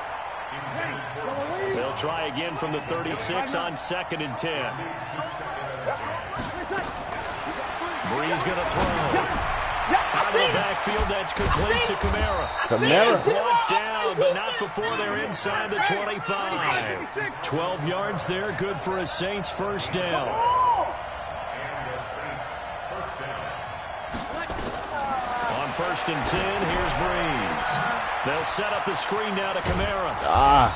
They'll try again from the 36 on 2nd and 10. Bree's going to throw. Out of the backfield, that's complete to Kamara. Kamara. Brought down, but not before they're inside the 25. 12 yards there, good for a Saints 1st down. On 1st and 10, here's Breeze. They'll set up the screen now to Kamara.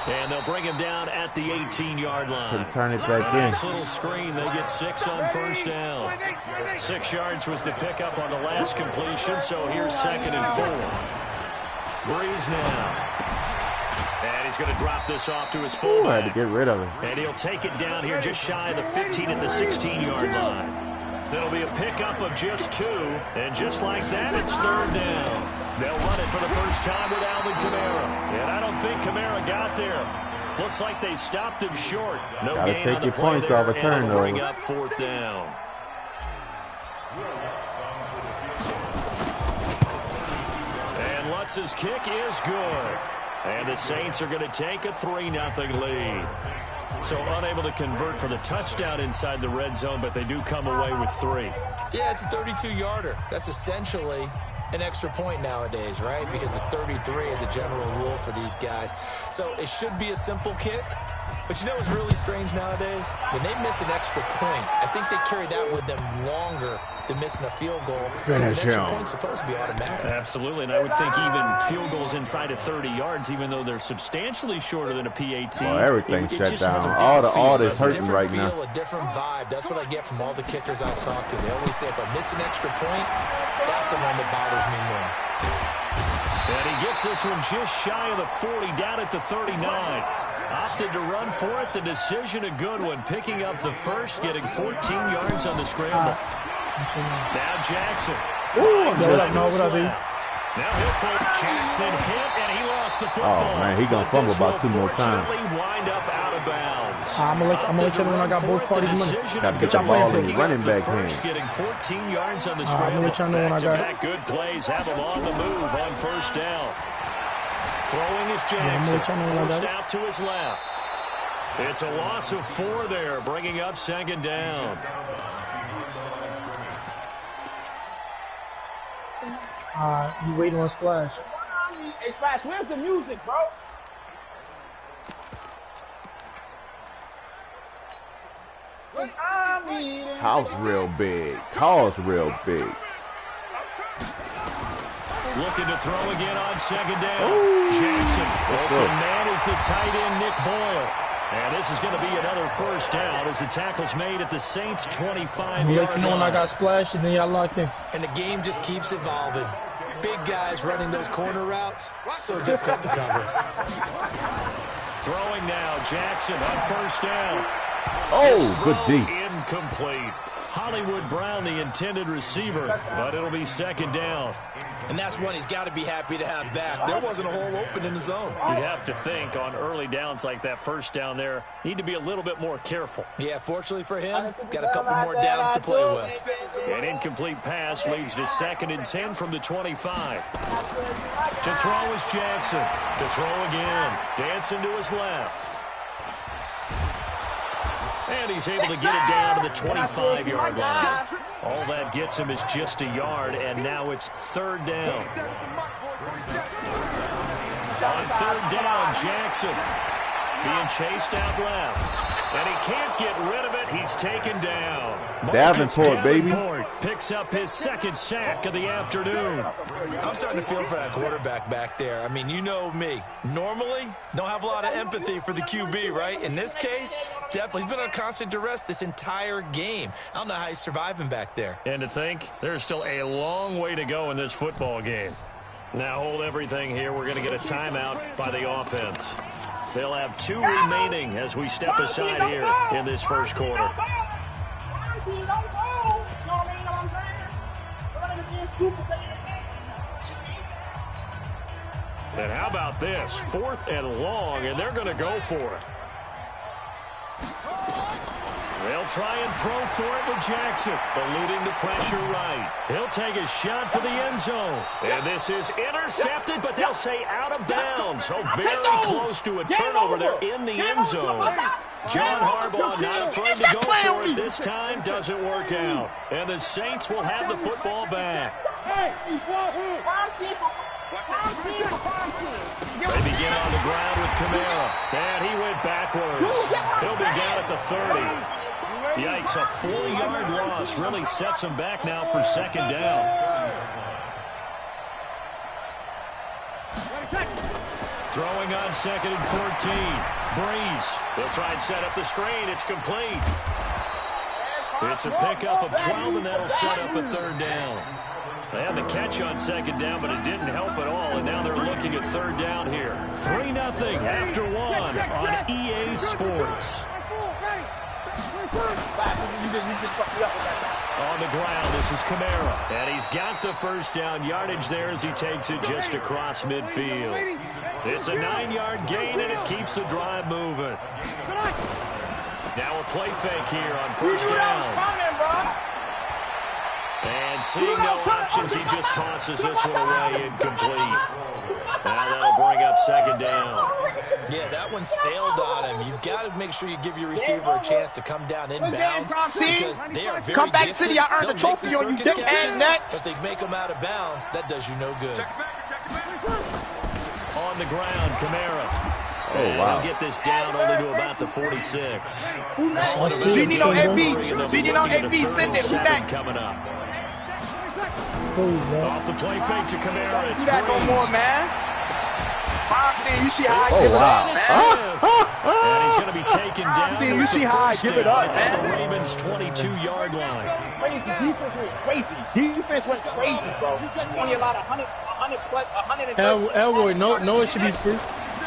And they'll bring him down at the 18-yard line. Can turn it back in. Nice little screen. They get 6 on 1st down. 6 yards was the pickup on the last completion, so here's 2nd and 4. Breeze now. And he's going to drop this off to his Ooh, I had fullback. to get rid of it. And he'll take it down here just shy of the 15 at the 16-yard line. That'll be a pickup of just 2. And just like that, it's 3rd down. They'll run it for the first time with Alvin Kamara. And I don't think Kamara got there. Looks like they stopped him short. No Gotta gain take on the your play points there, off a and they'll turnover. bring up 4th down. And Lutz's kick is good. And the Saints are going to take a 3-0 lead. So unable to convert for the touchdown inside the red zone, but they do come away with 3. Yeah, it's a 32-yarder. That's essentially an extra point nowadays, right? Because it's 33 as a general rule for these guys. So it should be a simple kick. But you know what's really strange nowadays? When they miss an extra point, I think they carry that with them longer than missing a field goal. Because an extra point's supposed to be automatic. Absolutely, and I would think even field goals inside of 30 yards, even though they're substantially shorter than a PAT. Well, everything's it shut just has a down. different All feel, this doesn't it? hurting right now. A different vibe. That's what I get from all the kickers I've talked to. They always say if I miss an extra point, that's the one that bothers me more. And he gets this one just shy of the 40, down at the 39. Opted to run for it. The decision a good one. Picking up the first, getting 14 yards on the scramble. Now Jackson. What up, E? Now he'll pull Jackson hit, and he lost the football. Oh, man, he going to fumble about 2 more times. Wind up out of bounds. I'm gonna let you know when I got both parties money. Got to get the ball in the running back First, hand. getting 14 yards on the I'm gonna let y'all know when I got back-to-back good plays have him on the move on first down. Throwing is Jackson. Forced out to his left. It's a loss of 4 there, bringing up second down. You waiting on Splash? Hey, Splash, where's the music, bro? House real big. Cars real big. Looking to throw again on second down. Jackson. Open man is the tight end, Nick Boyle. And this is going to be another first down as the tackle's made at the Saints' 25-yard line. Let you know when I got Splash, and then y'all locked in. And the game just keeps evolving. Big guys running those corner routes, so difficult to cover. Throwing now, Jackson on first down. Oh, good D. Incomplete. Hollywood Brown, the intended receiver, but it'll be second down. And that's one he's got to be happy to have back. There wasn't a hole open in the zone. You'd have to think on early downs like that first down there, need to be a little bit more careful. Yeah, fortunately for him, got a couple more downs to play with. An incomplete pass leads to 2nd and 10 from the 25. To throw is Jackson. To throw again. Dancing to his left. And he's able to get it down to the 25-yard line. All that gets him is just a yard, and now it's third down. On third down, Jackson being chased out left. And he can't get rid of it. He's taken down. Davenport, baby. Picks up his 2nd sack of the afternoon. I'm starting to feel for that quarterback back there. I mean, you know me. Normally, don't have a lot of empathy for the QB, right? In this case, definitely. He's been on constant duress this entire game. I don't know how he's surviving back there. And to think, there's still a long way to go in this football game. Now hold everything here. We're going to get a timeout by the offense. They'll have 2 remaining as we step aside here in this first quarter. And how about this? 4th and long, and they're going to go for it. They'll try and throw for it with Jackson, eluding the pressure right. He'll take a shot for the end zone. And this is intercepted, but they'll say out of bounds. So very close to a turnover there in the end zone. John Harbaugh not afraid to go for it this time. Doesn't work out. And the Saints will have the football back. They begin on the ground with Kamara. And he went backwards. He'll be down at the 30. Yikes, a 4-yard loss really sets him back now for second down. Throwing on 2nd and 14. Breeze. They'll try and set up the screen. It's complete. It's a pickup of 12, and that'll set up a third down. They had the catch on second down, but it didn't help at all, and now they're looking at third down here. 3-0 after 1 on EA Sports. On the ground, this is Kamara. And he's got the first down yardage there as he takes it just across midfield. It's a 9-yard gain, and it keeps the drive moving. Now a play fake here on first down. And seeing no options, he just tosses this one away incomplete. Now that'll bring up second down. Yeah, that one sailed on him. You've got to make sure you give your receiver a chance to come down inbounds because they are very Come back, gifted. City. I earned the trophy on you. And next. If they make them out of bounds, that does you no good. On the ground, Kamara. Oh, wow. He'll get this down only to about the 46. Gino FB. Gino FB, send it. Who next? Coming up. Off the play fake to Kamara. It's do that no more, man. You see how I give it up, man. And he's going to be taken down. You see how I give it up, man. The Ravens' 22-yard line. Crazy. Defense went crazy. Defense went crazy, bro. Only allowed 100 Elroy, no, it should be free.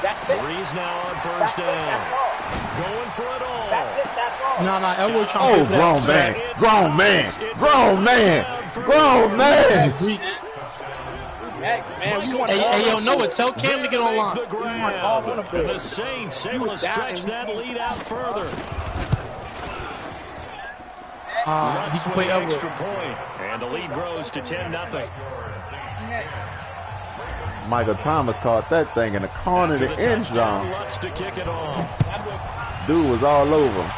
That's it. Breeze now on first down. Going for it all. That's all. Nah, Elroy trying to grown man. Max, man, we want Hey, yo, Noah, tell Cam to get online. The grab. And the Saints able to stretch that lead out further. He can play extra point, and the lead grows to 10-0. Michael Thomas caught that thing in the corner of the end zone. Lutz to kick it off. Dude was all over him.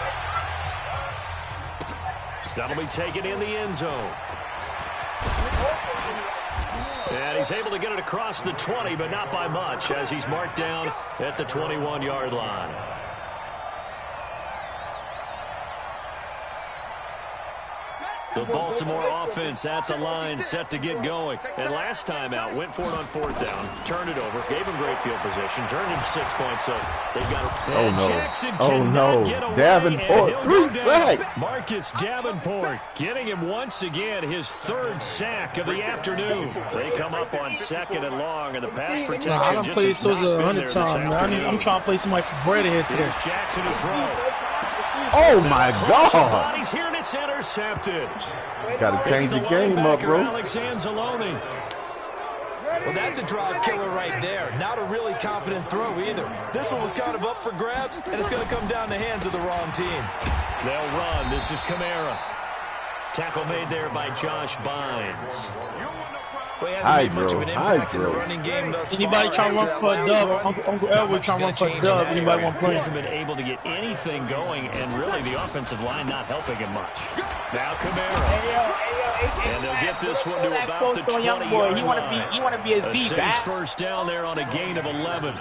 That'll be taken in the end zone. And he's able to get it across the 20, but not by much, as he's marked down at the 21-yard line. The Baltimore offense at the line, set to get going. And last time out, went for it on 4th down, turned it over, gave him great field position, turned it 6 points, so they've got to... Oh, no. Jackson Oh, no. Davenport, 3 sacks. Marcus Davenport getting him once again his 3rd sack of the afternoon. They come up on 2nd and long, and the pass protection I done played those 100 times, man. I'm trying to play somebody for bread ahead today. Here's Jackson to throw. Oh, my God. Bodies here, and it's intercepted. Got to change the game up, bro. Alex Anzalone. Well, that's a drive killer right there. Not a really confident throw either. This one was kind of up for grabs, and it's going to come down the hands of the wrong team. They'll run. This is Kamara. Tackle made there by Josh Bynes. Well, he hasn't made much of an impact in the running game thus far. Anybody trying to run for a dub? Uncle Elwood trying to run for a dub. Anybody want to play? He hasn't been able to get anything going, and really the offensive line not helping him much. Now Kamara. And they'll get this one to about the 20-yard line. He want to be a Z back. Saints first down there on a gain of 11.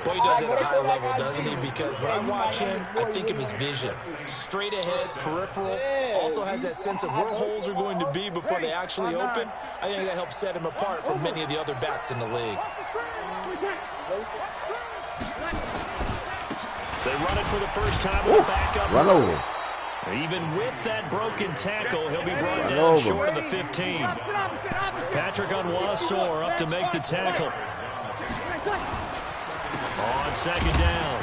Boy, he does it at a high level, doesn't he? Because when I watch him, I think of his vision. Straight ahead, peripheral. Also has that sense of where holes are going to be before they actually open. I think that helps set him apart from many of the other backs in the league. They run it for the first time with a backup. Run over. Even with that broken tackle, he'll be brought down short of the 15. Patrick Onwuasor up to make the tackle. On 2nd down,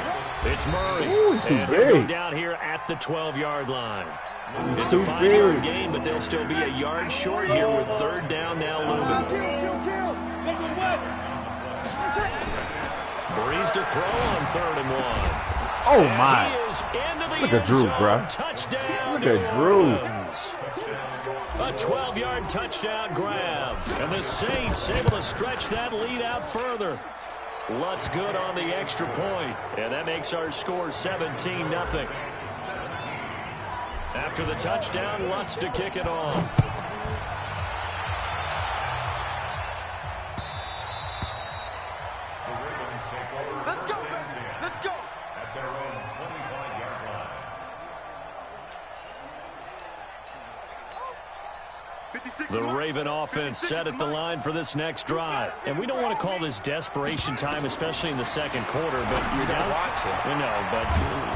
it's Murray. Ooh, and he'll go down here at the 12-yard line. It's a 5-yard gain, but they'll still be a yard short here with 3rd down now looming. Breeze to throw on 3rd and 1. Oh, my. Look at Drew, bro. Touchdown. Look at Drew. A 12-yard touchdown grab. And the Saints able to stretch that lead out further. Lutz good on the extra point. And that makes our score 17-0. After the touchdown, Lutz to kick it off. Let's go, let's go. At their own 25-yard line. 56 The Raven offense set at the line for this next drive. And we don't want to call this desperation time, especially in the 2nd quarter, but you're down. We know, but...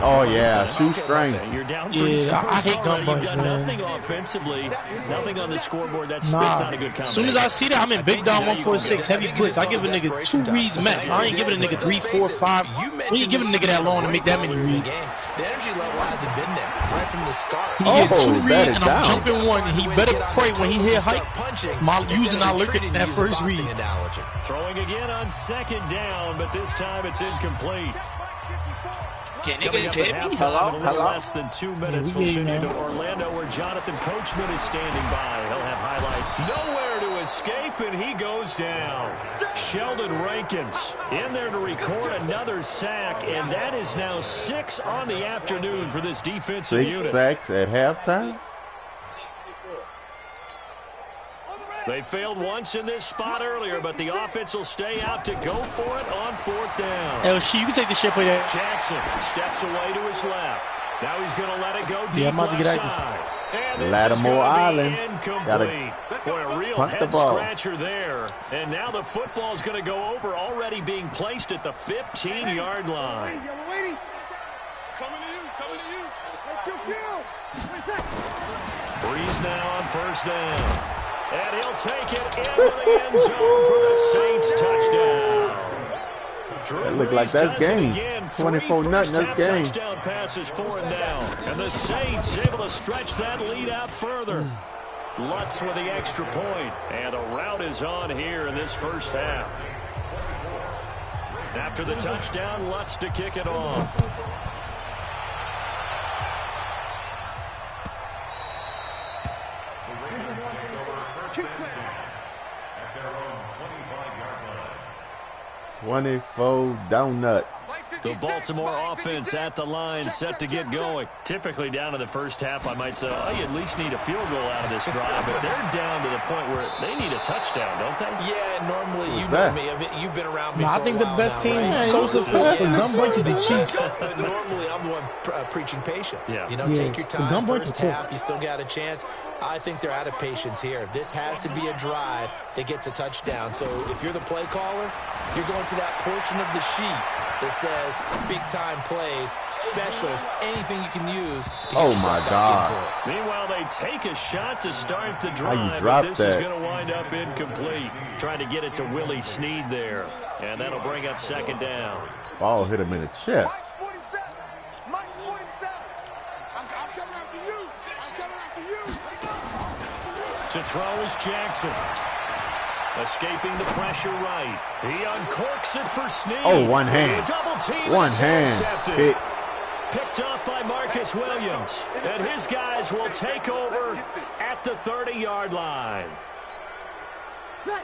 Oh, yeah, shoestring. You're down 3 scores I hate already. gun You've got man. nothing offensively, nothing on the scoreboard. That's not a good combination. As soon as I see that, I'm in big down 146, heavy blitz. I give a nigga 2 reads max. I ain't giving a nigga 3, 4, 5. We ain't giving a nigga that long to make that many reads. The energy level hasn't been there right from the start. He get 2 reads and I'm jumping 1. And he better pray when he hit height. Using our look at that first read. Throwing again on 2nd down, but this time it's incomplete. Coming up at halftime in a little less than 2 minutes, we'll send you to Orlando where Jonathan Coachman is standing by. He'll have highlights. Nowhere to escape, and he goes down. Sheldon Rankins in there to record another sack, and that is now 6 on the afternoon for this defensive unit. 6 sacks at halftime? They failed once in this spot earlier, but the offense will stay out to go for it on 4th down. LC, you can take the shit play there. Jackson steps away to his left. Now he's going to let it go deep I'm about to get left out. side. Lattimore Island. Incomplete. Boy, a real head-scratcher there. And now the football is going to go over, already being placed at the 15-yard line. Breeze now on 1st down. And he'll take it into the end zone for the Saints touchdown. That looked like that game. 24-0, that game. Touchdown passes 4th down. And the Saints able to stretch that lead out further. Lutz with the extra point. And a rout is on here in this first half. After the touchdown, Lutz to kick it off. At their own 25-yard line. 24 donut. The Baltimore offense at the line, set to get going. Typically down in the first half, I might say, oh, you at least need a field goal out of this drive, but they're down to the point where they need a touchdown, don't they? Yeah, normally you know me. I mean, you've been around me for a while. I think the best team, right? Sosa for gun bunches the Chiefs. But normally I'm the one preaching patience. Yeah. You know, take your time. First half, you still got a chance. I think they're out of patience here. This has to be a drive that gets a touchdown. So if you're the play caller, you're going to that portion of the sheet that says big-time plays, specials, anything you can use to get yourself back into it. Meanwhile, they take a shot to start the drive, but this is going to wind up incomplete. Trying to get it to Willie Snead there, and that'll bring up second down. Ball hit him in the chest. Mike's 47. I'm coming after you. I'm coming after you. To throw is Jackson. Escaping the pressure right. He uncorks it for Snead. Oh, one hand. Double team. One hand. Pick. Picked up by Marcus Williams. And his guys will take over at the 30-yard line.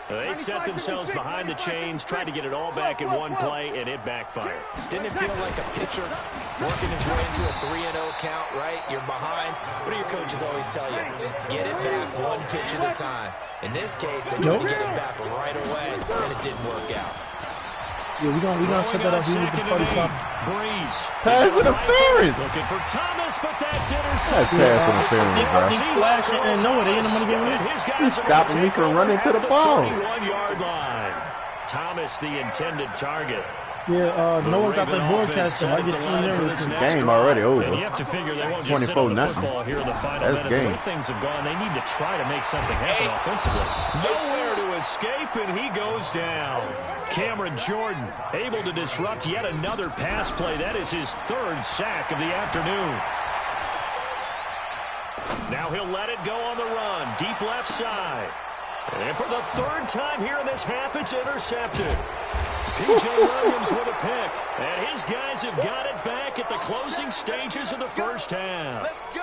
They set themselves behind the chains, tried to get it all back in one play, and it backfired. Didn't it feel like a pitcher working his way into a 3-0 count, right? You're behind. What do your coaches always tell you? Get it back one pitch at a time. In this case, they tried to get it back right away, and it didn't work out. Yeah, we're gonna set that up here with the 45. Breeze. Pass interference. Looking for Thomas, but that's intercepted. That's pass interference, bro. He's flashing and no, they ain't no money getting He's stopping me from running to the ball. 31-yard line. Thomas, the intended target. Yeah, Noah got that broadcast, so I get game already over. And you have to figure they won't just sit on the football here in the final minute. The way things have gone, they need to try to make something happen offensively. Nowhere to escape, and he goes down. Cameron Jordan able to disrupt yet another pass play. That is his third sack of the afternoon. Now he'll let it go on the run. Deep left side. And for the third time here in this half, it's intercepted. P.J. Williams with a pick. And his guys have got it back at the closing stages of the first half. Let's go.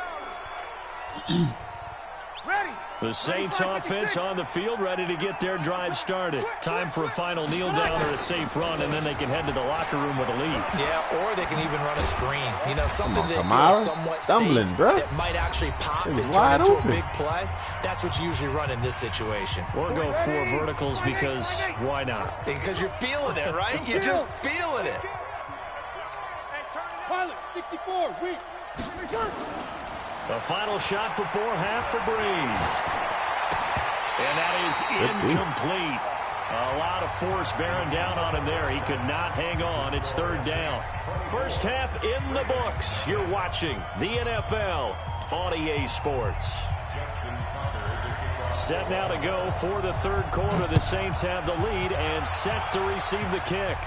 Ready. The Saints offense on the field, ready to get their drive started. Time for a final kneel down or a safe run, and then they can head to the locker room with a lead. Yeah, or they can even run a screen. You know, something that feels somewhat safe, that might actually pop and turn into a big play. That's what you usually run in this situation. Or go 4 verticals because why not? Because you're feeling it, right? You're just feeling it. Pilot, 64, weak. The final shot before half for Breeze. And that is incomplete. A lot of force bearing down on him there. He could not hang on. It's third down. First half in the books. You're watching the NFL on EA Sports. Set now to go for the third quarter. The Saints have the lead and set to receive the kick.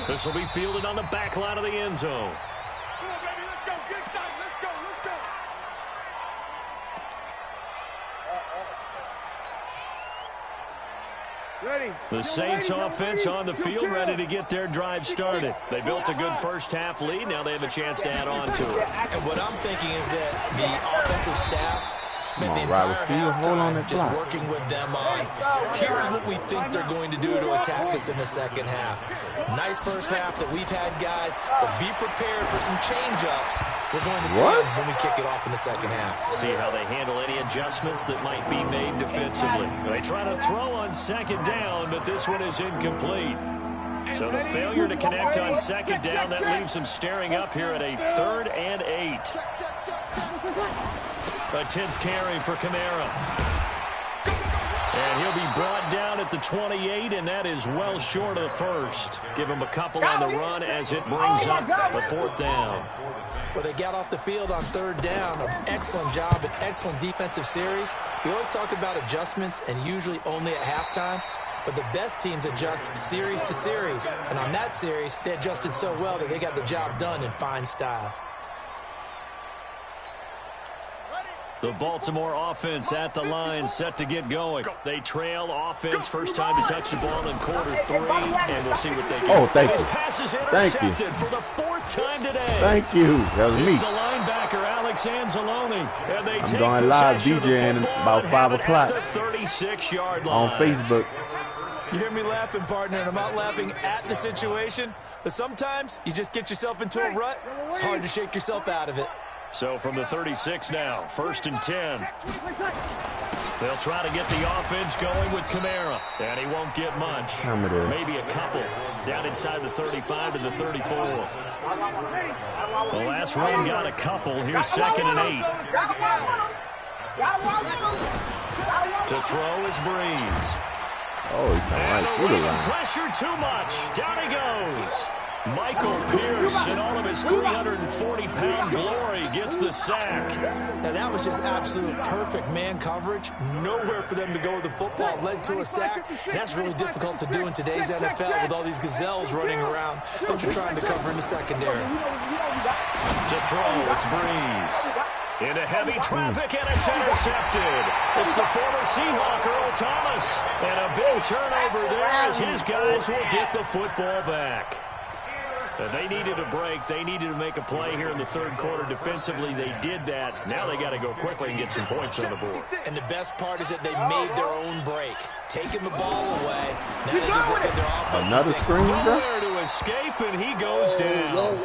This will be fielded on the back line of the end zone. The Saints offense on the field, ready to get their drive started. They built a good first half lead. Now they have a chance to add on to it. And what I'm thinking is that the offensive staff spent the entire halftime just working with them on, here's what we think they're going to do to attack us in the second half. Nice first half that we've had, guys, but be prepared for some change-ups. We're going to see them when we kick it off in the second half. See how they handle any adjustments that might be made defensively. They try to throw on second down, but this one is incomplete. So the failure to connect on second down, that leaves them staring up here at a 3rd and 8. A 10th carry for Kamara. And he'll be brought down at the 28, and that is well short of the first. Give him a couple on the run as it brings up the 4th down. Well, they got off the field on 3rd down. An excellent job, an excellent defensive series. We always talk about adjustments, and usually only at halftime. But the best teams adjust series to series. And on that series, they adjusted so well that they got the job done in fine style. The Baltimore offense at the line, set to get going. They trail offense, first time to touch the ball in quarter 3, and we'll see what they do. Oh, thank you. His pass is intercepted for the 4th time today. Thank you. That was me. It's the linebacker, Alex Anzalone. And they take going live DJing about 5 o'clock the 36-yard line. on Facebook. You hear me laughing, partner, and I'm not laughing at the situation, but sometimes you just get yourself into a rut. It's hard to shake yourself out of it. So from the 36 now, 1st and 10. They'll try to get the offense going with Kamara, and he won't get much. Maybe a couple down inside the 35 to the 34. The last run got a couple. Here's 2nd and 8. To throw is Breeze. Oh, he's right through the line. Pressure too much. Down he goes. Michael Pierce, in all of his 340-pound glory, gets the sack. Now, that was just absolute perfect man coverage. Nowhere for them to go with the football. Led to a sack. That's really difficult to do in today's NFL with all these gazelles running around that you're trying to cover in the secondary. To throw, it's Breeze. Into heavy traffic, and it's intercepted. It's the former Seahawk, Earl Thomas. And a big turnover there as his guys will get the football back. They needed a break. They needed to make a play here in the 3rd quarter. Defensively, they did that. Now they got to go quickly and get some points on the board. And the best part is that they made their own break. Taking the ball away. Now they just look at their offense. Another screen, nowhere to escape, and he goes down.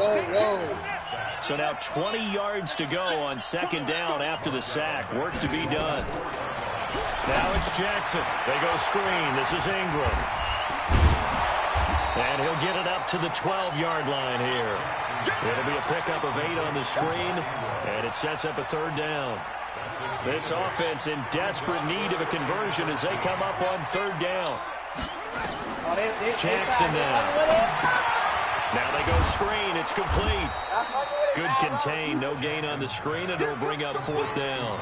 So now 20 yards to go on 2nd down after the sack. Work to be done. Now it's Jackson. They go screen. This is Ingram. And he'll get it up to the 12-yard line here. It'll be a pickup of 8 on the screen, and it sets up a 3rd down. This offense in desperate need of a conversion as they come up on 3rd down. Jackson now. Now they go screen. It's complete. Good contain. No gain on the screen, and it'll bring up 4th down.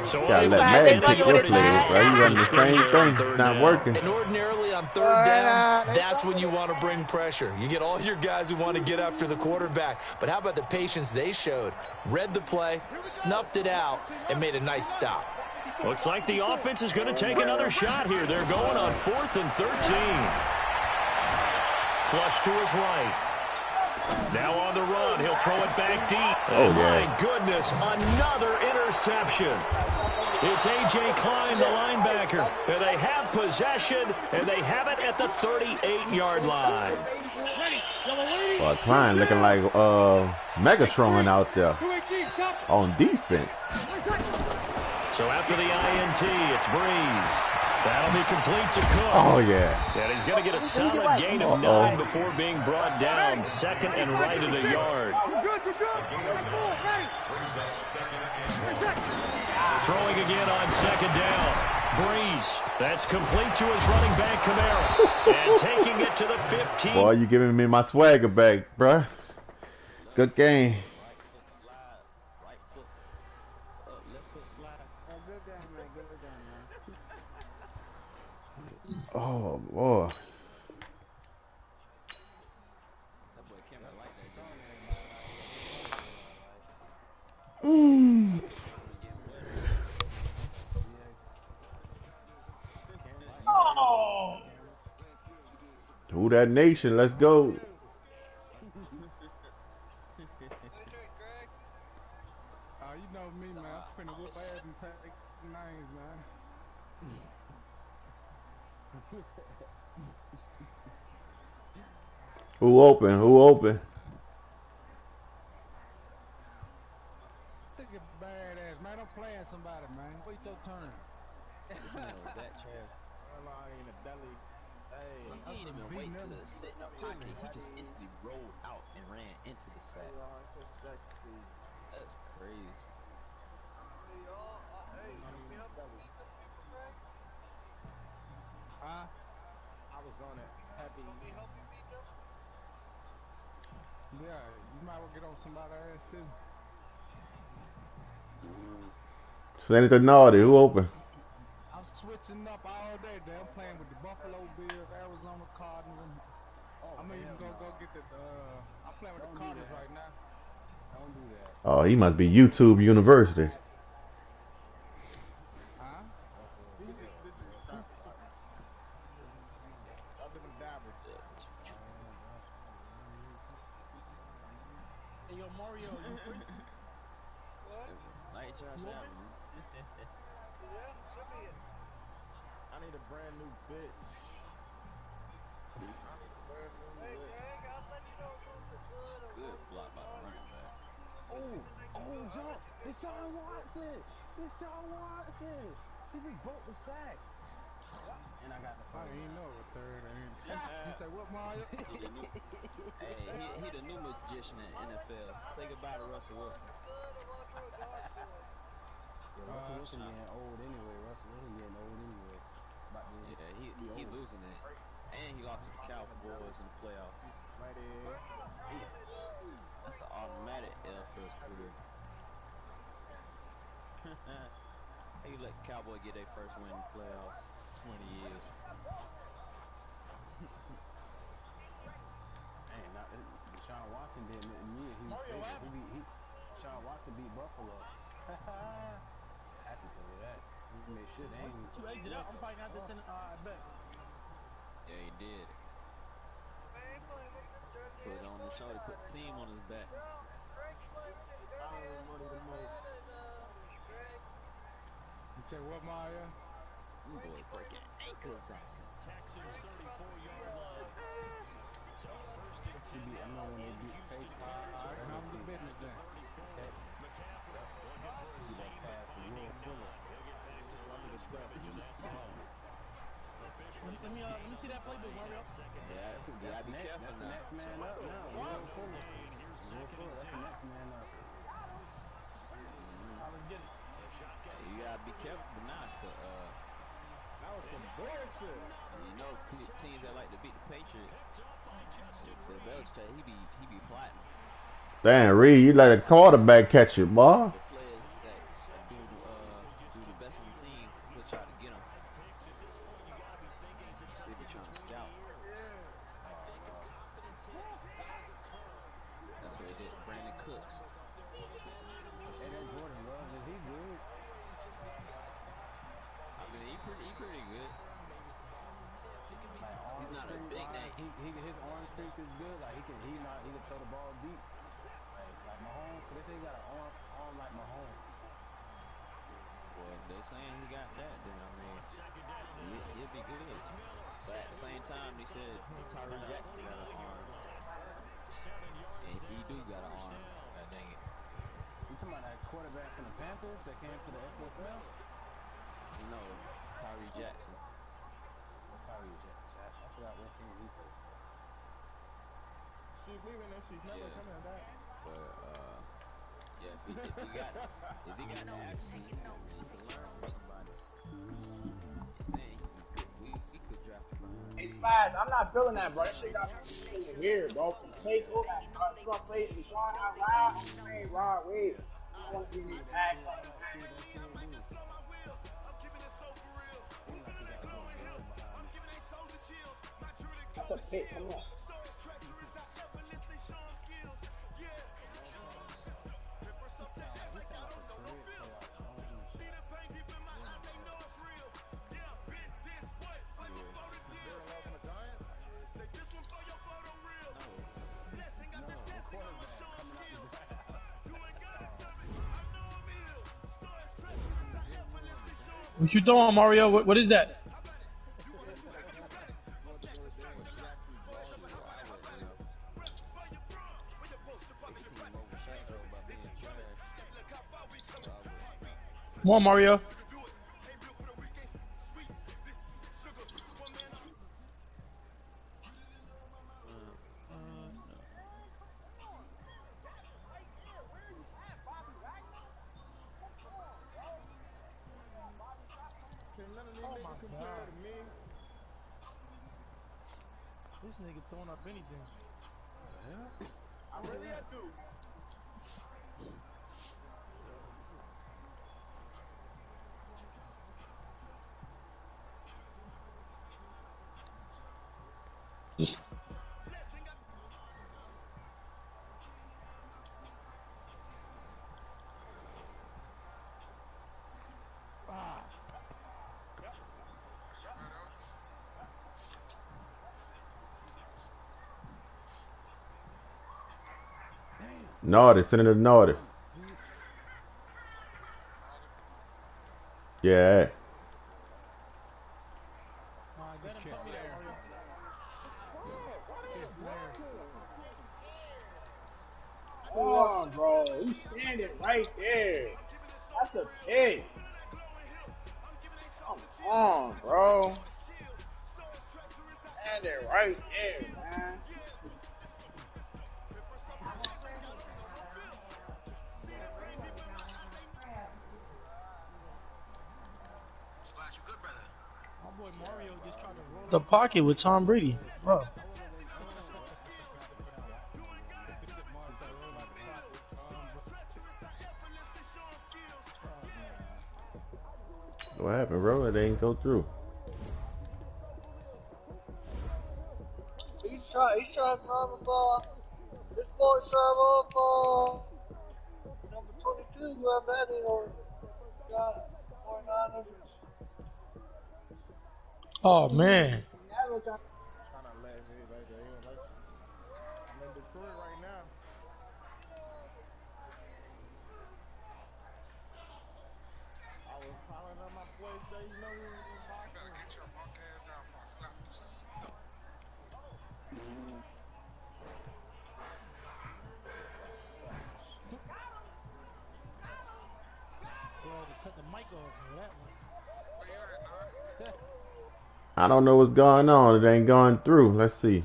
So gotta let Madden take your plays, bro. You running the same thing. It's not working. And ordinarily on 3rd down, that's when you want to bring pressure. You get all your guys who want to get after the quarterback. But how about the patience they showed? Read the play, snuffed it out, and made a nice stop. Looks like the offense is going to take another shot here. They're going on 4th and 13. Flush to his right. Now on the run, he'll throw it back deep. Oh, my goodness, another interception. It's A.J. Klein, the linebacker. And they have possession, and they have it at the 38-yard line. Well, Klein looking like Megatron out there on defense. So after the INT, it's Breeze. That'll be complete to Cook. Oh, yeah. And he's going to get a solid gain of 9 before being brought down. 2nd and right at a yard. Throwing again on 2nd down. Breeze. That's complete to his running back, Kamara. And taking it to the 15. Boy, you giving me my swagger back, bruh. Good game. Oh, boy. Oh! Who that nation? Let's go. You know me, man. I'm finna whoop ass and take names, man. Who open? Who open? Think it's badass, man. I'm playing somebody, man. Wait your turn. This man was that trash. In the belly. Hey, he didn't even wait to sit in a pocket. He just instantly rolled out and ran into the sack. That's crazy. Huh? I was on it heavy. Yeah, you might well get on somebody's ass too. Senator Naughty, who open? I'm switching up all day, man. I'm playing with the Buffalo Bills, Arizona Cardinals. I'm even gonna go get the. I'm playing with the Cardinals right now. Don't do that. Oh, he must be YouTube University. Hey, yo, Mario, you free? What? Night Josh You open? Allen. Yeah, should be it. I need a brand new bitch. I need a brand new Hey, bitch. Greg, I'll let you know if ones are good or Good ones block are by the garbage. running back. Just Oh, because they come oh, good, I'll John, let you it's know. Sean Watson. It's Sean Watson. He just broke the sack. And I got the I first ain't down. know a third ain't. You say what, Mario? He the new, hey, Hey, I'll he let the you new know. magician in I'll let you NFL. know. I'll Say let you goodbye to know which Russell ones Wilson. are good and which ones aren't good. Yeah, Russell Wilson Sean, getting old anyway. Russell Wilson getting old anyway. About to yeah, be he old. losing it, and he lost to the Cowboys in the playoffs. First of all, it's That's spring an ball. automatic L for his career. How you let Cowboy get their first win in the playoffs? 20 years. Man, not, Deshaun Watson didn't admit he was Mario, what favored. happened? Deshaun Watson beat Buffalo. Happy for that. He made sure they Once ain't you exit out, I'm probably gonna have to send. I bet. Yeah, he did. Man, he playing with the dirty Put it ass on his shoulder, put the 49ers, team on y'all. his back. Yeah, Greg's playing with the dirty Follow ass money to money. 49ers, Greg. You say what, Mario? Them boy Greg's playing breaking with ankles out here. Texans Greg's about to be 34-yard line. So first and 10 I now remember when they in beat the Houston Patriots. All right, territory. how's the Season. business At the then? 34, Texas. McCaffrey looking for a Get that seam, but pass from finding Will none. Fuller. He'll get back to the line of scrimmage, and that's it. Officially Let no me gain see on the that playbook, play. Mario. Now second Yeah, down. you gotta be careful That's the now. next man So up after now. a What? Will 3-yard Fuller. gain, here's Will second and Fuller. That's the 10. next man up. All right, let's get it. The shotgun Hey, you snap gotta be for the careful now, offense. 'cause That was some bullshit. you know teams that like to beat the Patriots. Picked up by Justin Bill Reed. Belichick, he be plotting. Damn, Reed, you let a quarterback catch it, boy. The players that do the best on the team, he'll try to get them. At this point, you got to be thinking, is it They be something trying to between scout. the ears? I think a confidence hit does occur. That's what they Just did. start Brandon getting those Cooks. numbers up there a little bit. Hey, that Jordan Love, is he good? He's just one guy, Scott. I mean, he pretty good. Maybe some balls were tipped. It can be Like He's arm not a strength big wise, name. his arm strength is good. Like he can throw the ball deep. Like Mahomes, cause they say he got an arm like Mahomes. Well, if they're saying he got that, then I mean, he'll be good. But at the same time, they said Tyree Jackson got an arm, 7 yards and he there do on got an first arm. down. God dang it. You talking about that quarterback from the Panthers that came to the XFL? No, Tyree Jackson. Or Tyree Jackson? I forgot what team he played for. She's leaving and she's never Yeah, coming back. but yeah, if he got the accuracy, then he can learn from somebody. He's saying we could draft him behind. Hey, Spies, I'm not feeling that, bro. That shit got me feeling weird, bro. From Claypool, if I play Deshaun out loud, I'm playing Rod Wave. I don't want to be in these bags like that. See what that kid do. Seems like he got a good story behind him. That's a pick. Come on. He sound like a career player off the Dolphins. No, the quarterback coming out the draft. What you doing, Mario? What is that? Come on, Mario. Can none of these Oh my niggas compare God. to me? This nigga throwing up anything. Yeah. I really do. Ah. Yep. Damn. Naughty, send it to Naughty. Yeah. Let him put me there, Mario. Come on, bro. He's standing right there. That's a pick. Come on, bro. Standing right there, man. My boy Mario just tried to roll The out the pocket with Tom Brady, bro. What happened, bro? It ain't go through. He's trying to run the ball. This boy's trying to run the ball. Number 22, you have Madden on got 49ers. Oh man. Trying to let me like that. I'm in Detroit right now. I was calling on my PlayStation. You know we was in Boston. Get your punk ass down before I slap you. Bro, to cut the mic off for that one. I don't know what's going on. It ain't going through. Let's see.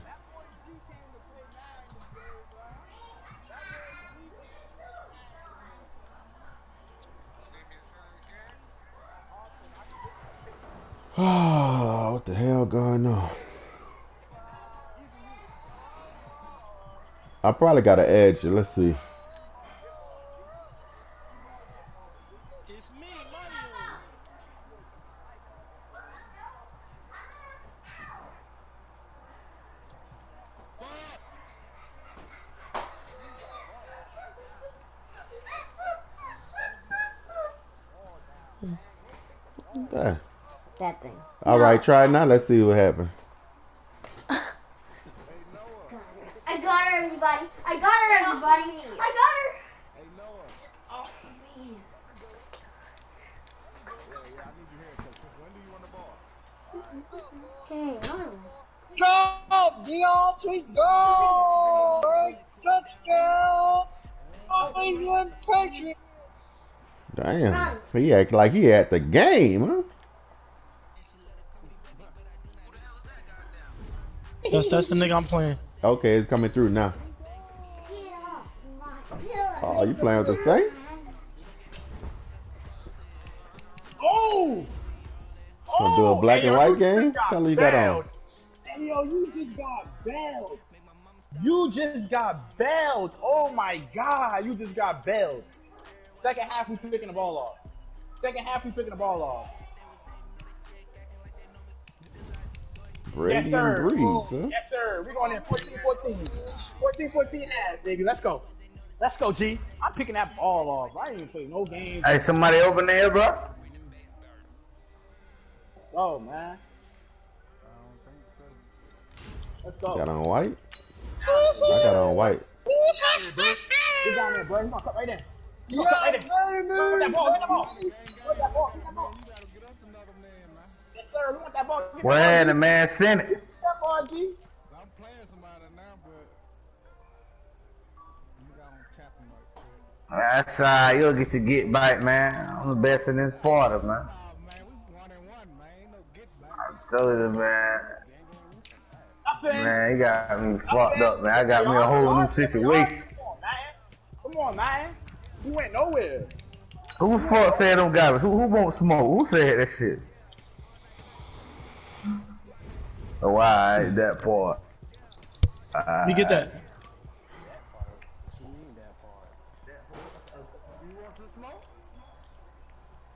What the hell going on? I probably got to edge it. Let's see. It's me, Mario. There. That thing. All right, try it now. Let's see what happens. I got her, everybody. I got her, everybody. I got her. Hey, Noah. Oh, man. Yeah, I need you here. Cause when do you want the ball? Okay, Go! DeAndre, go! Break touchdown! New England Patriots! Damn. He act like he at the game, huh? That's the nigga I'm playing. Okay, it's coming through now. Oh, you playing with the Saints? Oh! Gonna do a black and white game? Tell me you got on. Hey, yo, you just got bailed. You just got bailed. Oh, my God. You just got bailed. Second half, we picking the ball off. Second half, we picking the ball off. Brady Yes, sir. and Breeze, huh? Yes, sir. We're going in 14-14. 14-14 half, baby. Let's go. Let's go, G. I'm picking that ball off. I ain't even play no games. Hey, somebody open there, bro? Oh, man. Let's go. Got on white? I got on white. Get down there, bro. He's gonna cut right in. He's gonna cut right in. Put that ball. Get that ball. Put that ball. Get that ball. Yes, sir. We want that ball. Get Where that the ball, man sent it? Get that ball, G. I'm playing somebody now, but you got on capping like that. That's you'll get your get back, man. I'm the best in this party, man. I told you, man. Man, you got me fucked up, man. I got me a whole new situation. Come on, man. You went nowhere. Who the fuck said them guys? Who won't smoke? Who said that shit? Oh, alright, that part. You get that? You want some smoke?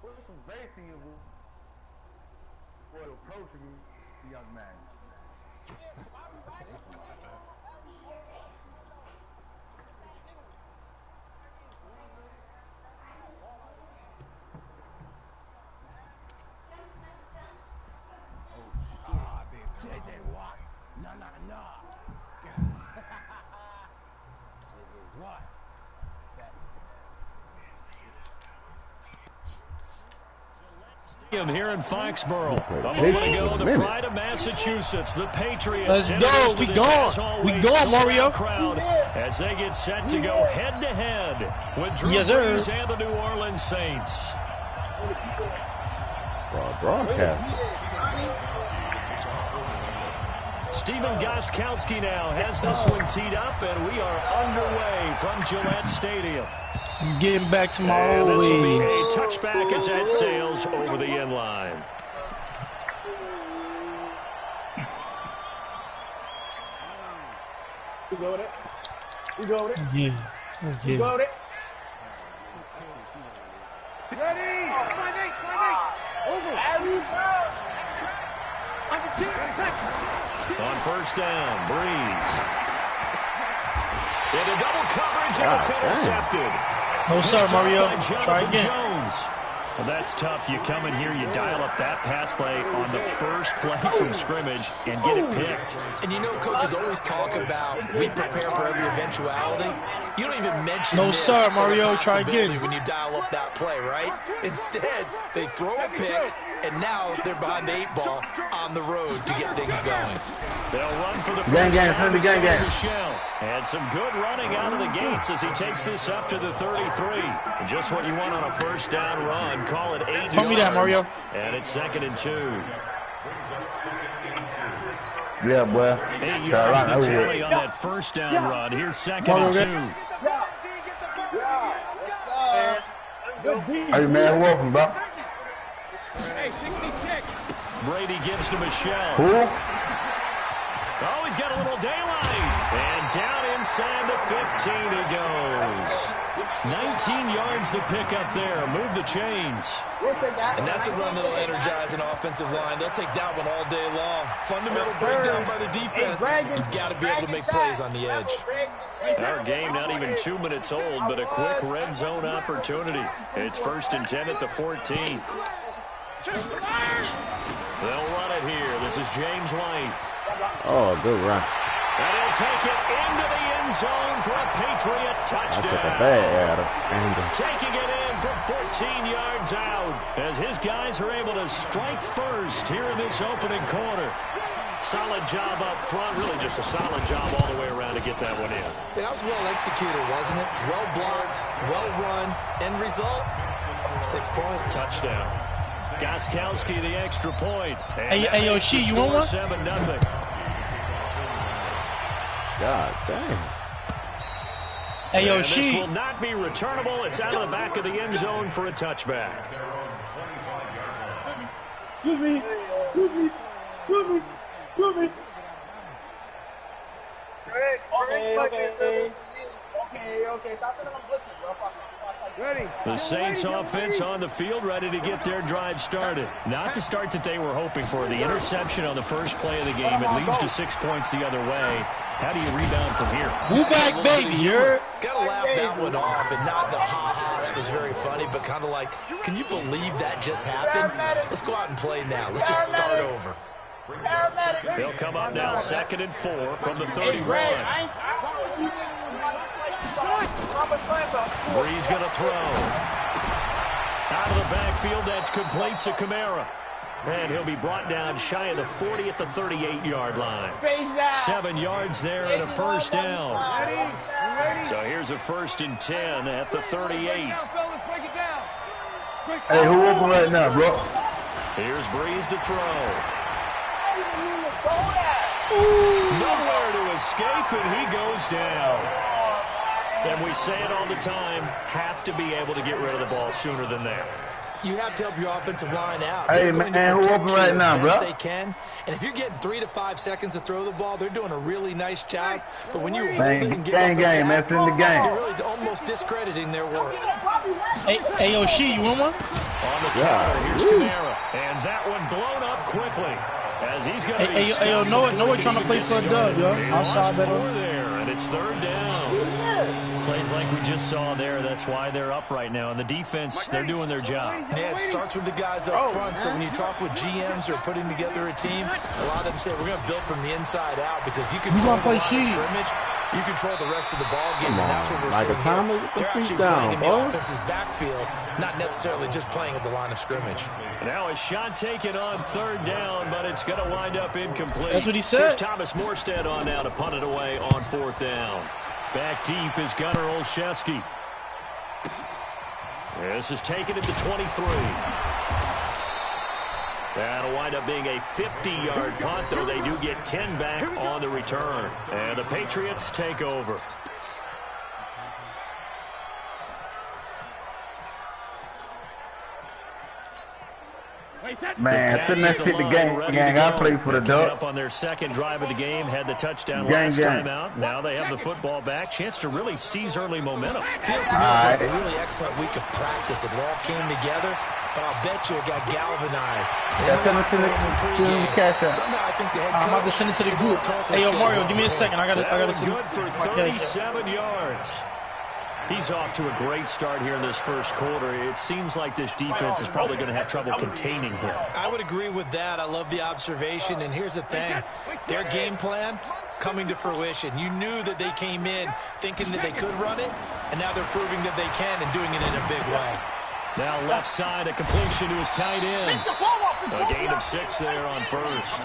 Put some bass in your boy approaching me, young man. JJ Watt. No. JJ Watt. here in Foxborough. A moment ago, the pride of Massachusetts, the Patriots. Let's go. We gone. We gone, Mario. Crowd as they get set to go head-to-head with Drew Brees and the New Orleans Saints. Broadcast. Stephen Gostkowski now has this one teed up, and we are underway from Gillette Stadium. I'm getting back to my old ways. This will be ways. a touchback as that sails over the end line. You go with it. You go with it. Yeah. You go with it. Ready? Come on, Nate. Come on, Nate. Over. On first down, Breeze. Into double coverage, and it's intercepted. No, sir, Mario. Try again. Jones. Well, that's tough. You come in here, you dial up that pass play on the first play from scrimmage and get it picked. And you know, coaches always talk about we prepare for every eventuality. You don't even mention no, sir, Mario. Try again. When you dial up that play, right? Instead, they throw a pick, and now they're behind the 8 ball on the road to get things going. They'll run for the first down. Michelle. And some good running out of the gates as he takes this up to the 33. Just what you want on a first down run. Call it 8 yards. Tell me that, Mario. And it's 2nd and 2. Yeah, boy. 8 yards the tally on that first down run. Here's 2nd and 2. Hey, man, welcome, bro. Brady gives to Michelle. Who? Oh, he's got a little daylight. And down inside the 15 he goes. 19 yards the pick up there. Move the chains. And that's a run that'll energize an offensive line. They'll take that one all day long. Fundamental breakdown by the defense. You've got to be able to make plays on the edge. Our game not even 2 minutes old, but a quick red zone opportunity. It's 1st and 10 at the 14. They'll run it here. This is James White. Oh, good run. And he'll take it into the end zone for a Patriot touchdown. I took a bad angle. Taking it in from 14 yards out as his guys are able to strike first here in this opening quarter. Solid job up front. Really just a solid job all the way around to get that one in. That was well executed, wasn't it? Well blocked, well run. End result, 6 points. Touchdown. Gostkowski the extra point. Hey, yo, She, you want one? 7-0. God damn. Hey, yo, and She. This will not be returnable. It's out of the back of the end zone for a touchback. Excuse me. Excuse me. Excuse me. Excuse me. Okay. Stop sending them blitzes, bro. Ready. The Saints offense on the field, ready to get their drive started. Not the start that they were hoping for. The interception on the first play of the game. It leads to 6 points the other way. How do you rebound from here? Move back, baby. You're gotta laugh that one off, and not the ha-ha, that was very funny, but kind of like, can you believe that just happened? Let's go out and play now. Let's just start over. They'll come up now, 2nd and 4 from the 31. Breeze going to throw. Out of the backfield, that's complete to Kamara. And he'll be brought down shy of the 40 at the 38-yard line. 7 yards there and a first down. So here's a 1st and 10 at the 38. Hey, who open right now, bro? Here's Breeze to throw. Nowhere to escape, and he goes down. And we say it all the time, have to be able to get rid of the ball sooner than that. You have to help your offensive line out. Hey, man, who open right now, bro? They can. And if you're getting 3 to 5 seconds to throw the ball, they're doing a really nice job. But when you hold it and give up a sack, man, it's in the game. you're really almost discrediting their work. Hey, yo, She, you want one? On the counter, here's Kamara. And that one blown up quickly. As he's going to Hey, yo, Noah trying to play for a dub, yo. Outside better. There, and it's 3rd down. Plays like we just saw there. That's why they're up right now. And the defense, they're doing their job. Yeah, it starts with the guys up front. So when you talk with GMs who are putting together a team, a lot of them say we're going to build from the inside out because if you control the line of scrimmage, you control the rest of the ball game, and that's what we're seeing Thomas, here. They're actually playing in the offense's backfield, not necessarily just playing at the line of scrimmage. Now a shot taken on 3rd down, but it's going to wind up incomplete. That's what he said. Here's Thomas Morstead on now to punt it away on 4th down. Back deep is Gunnar Olszewski. This is taken at the 23. That'll wind up being a 50-yard punt, though they do get 10 back on the return. And the Patriots take over. Man, sitting there sit the game, gang. I play for the Ducks. Up on their 2nd drive of the game, had the touchdown last time out. Now they have the football back. Chance to really seize early momentum. Feels to me like a really excellent week of practice. It all came together, but I'll bet you it got galvanized. Somehow I think the head I'm about to send it to the group. Hey, yo, Mario, give me a second. I gotta send good for 37 yards. He's off to a great start here in this first quarter. It seems like this defense is probably going to have trouble containing him. I would agree with that. I love the observation. And here's the thing. Their game plan coming to fruition. You knew that they came in thinking that they could run it, and now they're proving that they can and doing it in a big way. Now left side, a completion to his tight end. A gain of 6 there on 1st.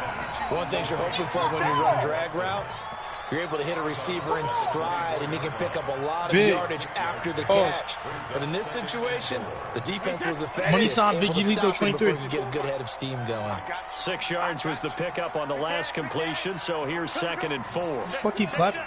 One thing you're hoping for when you run drag routes, you're able to hit a receiver in stride, and he can pick up a lot of yardage after the catch. But in this situation, the defense was effective. Money sign, Big G, 23. Before you get a good head of steam going. 6 yards was the pickup on the last completion, so here's 2nd and 4. Fuck you, clapping.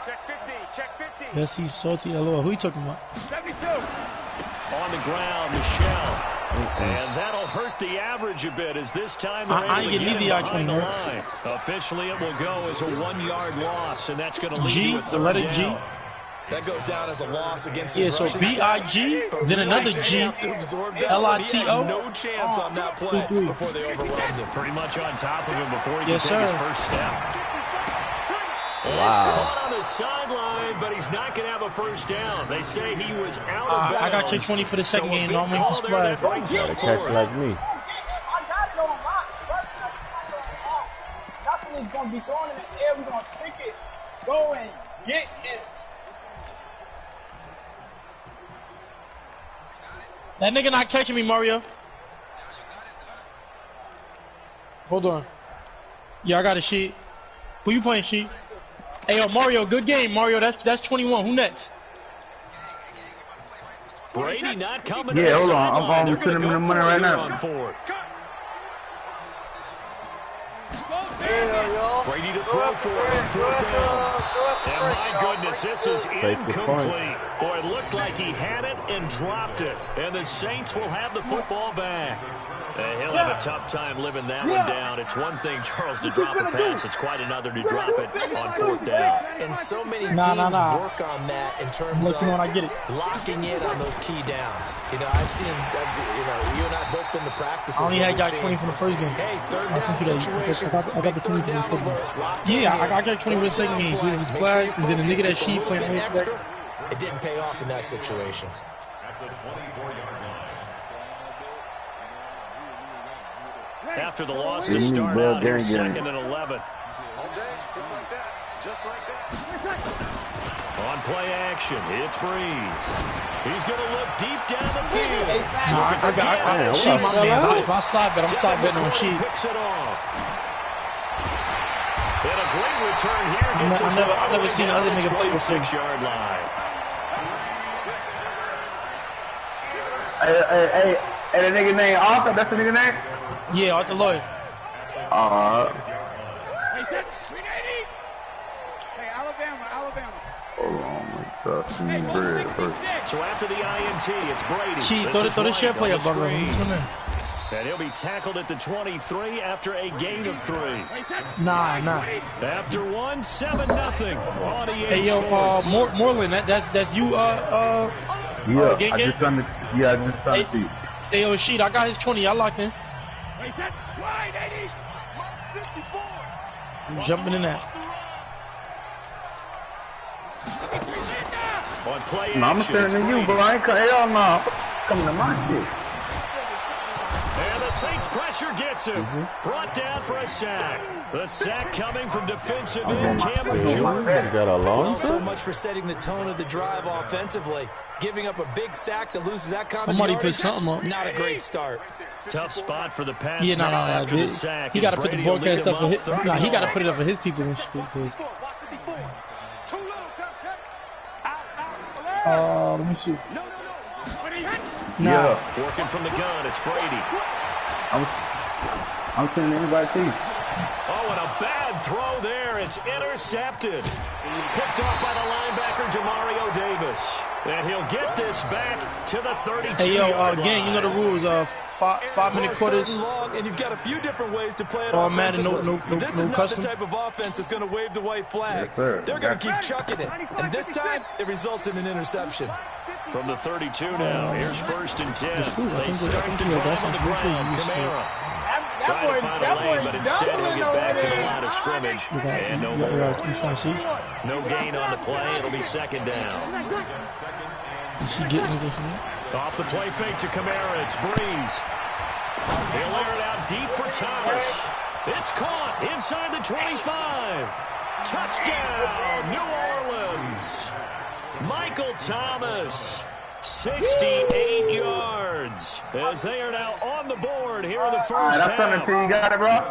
Check 50, check 50. Yes, he's salty. LOL. Who you talking about? 72. On the ground, Michelle. And that'll hurt the average a bit as this time they're able to get him behind the line. Officially, it will go as a 1-yard loss, and that's going to lead to a 3rd down. That goes down as a loss against his rushing B-I-G, then another G, L-I-T-O. No chance on that play before they overwhelmed him. Pretty much on top of him before he could take his first step. He's caught on the sideline, but he's not going to have a first down. They say he was out of bounds. I got check 20 for the second game. No, I'm waiting for squad. Catch like me. Nothing is going to be thrown in the air. We're going to pick it, go and get it. That nigga not catching me, Mario. Hold on. Yeah, I got a sheet. Who you playing, sheet? Hey, yo, Mario, good game, Mario. That's 21. Who next? Brady not coming. Yeah, hold on. I'm going to send him the money right now. Brady to throw for it. 4th down. And my goodness, this is incomplete. Boy, it looked like he had it and dropped it. And the Saints will have the football back. He'll have a tough time living that one down. It's one thing, Charles, to drop a pass. It's quite another to drop it on 4th down. And so many teams work on that in terms of locking in on those key downs. You know, I've seen, you and I both been to practices. I only had got 20 from the first game. Hey, 3rd down situation. I got the 20 from the second game. Yeah, I got 20 from the second game. We was black, and then the nigga that she playing with. It didn't pay off in that situation. After the loss to start out here, 2nd and 11. All day, just like that. Just like that. On play action, it's Breeze. He's going to look deep down the field. If I side bet, I'm side betting on Sheep. Picks it off. And a great return here. I've never seen another nigga play before. 6-yard line. Hey, the nigga named Arthur, that's the nigga name? Yeah, Arthur Lloyd. Hey, Alabama. Hold on, so after the INT, it's Brady. She throw the share play up, brother. And he'll be tackled at the 23 after a gain of 3. Nah. After 1, 7-0 on EA Hey, yo, Moreland, that's you, I just done it. Yeah, I just done it to you. Hey, yo, Sheet, I got his 20. I locked in. I'm jumping in that. On play I'm sending to you, but I ain't hell no. Coming to my shit. And the Saints pressure gets him. Brought down for a sack. The sack coming from defensive end Cameron Jordan. Well, so much for setting the tone of the drive offensively. Giving up a big sack that loses that kind of Somebody yardage, put something up. not a great start. Tough spot for the Pats. Yeah, after the sack. He got to put the broadcast stuff for his. Nah, he got to put it up for his people and shit. Let me see. Nah. Yeah. Working from the gun, it's Brady. I'm sending anybody to you. Oh, and a bad throw there. It's intercepted. Picked off by the linebacker, Demario Davis. And he'll get this back to the 32. Hey, yo, gang, you know the rules. 5-minute quarters. Long, and you've got a few different ways to play it Madden, this is not custom. the type of offense that's going to wave the white flag. Yes, they're going to keep chucking it. And this time, it results in an interception. From the 32 now, here's 1st and 10. They start to drive on the ground. Camara trying to find a lane, but instead he'll get back to the line of scrimmage. And no gain on the play. It'll be 2nd down. Off the play fake to Camara. It's Breeze. He'll air it out deep for Thomas. It's caught inside the 25. Touchdown, New Orleans. Michael Thomas, 68 yards, as they are now on the board here in the first half. That's something you got it, bro?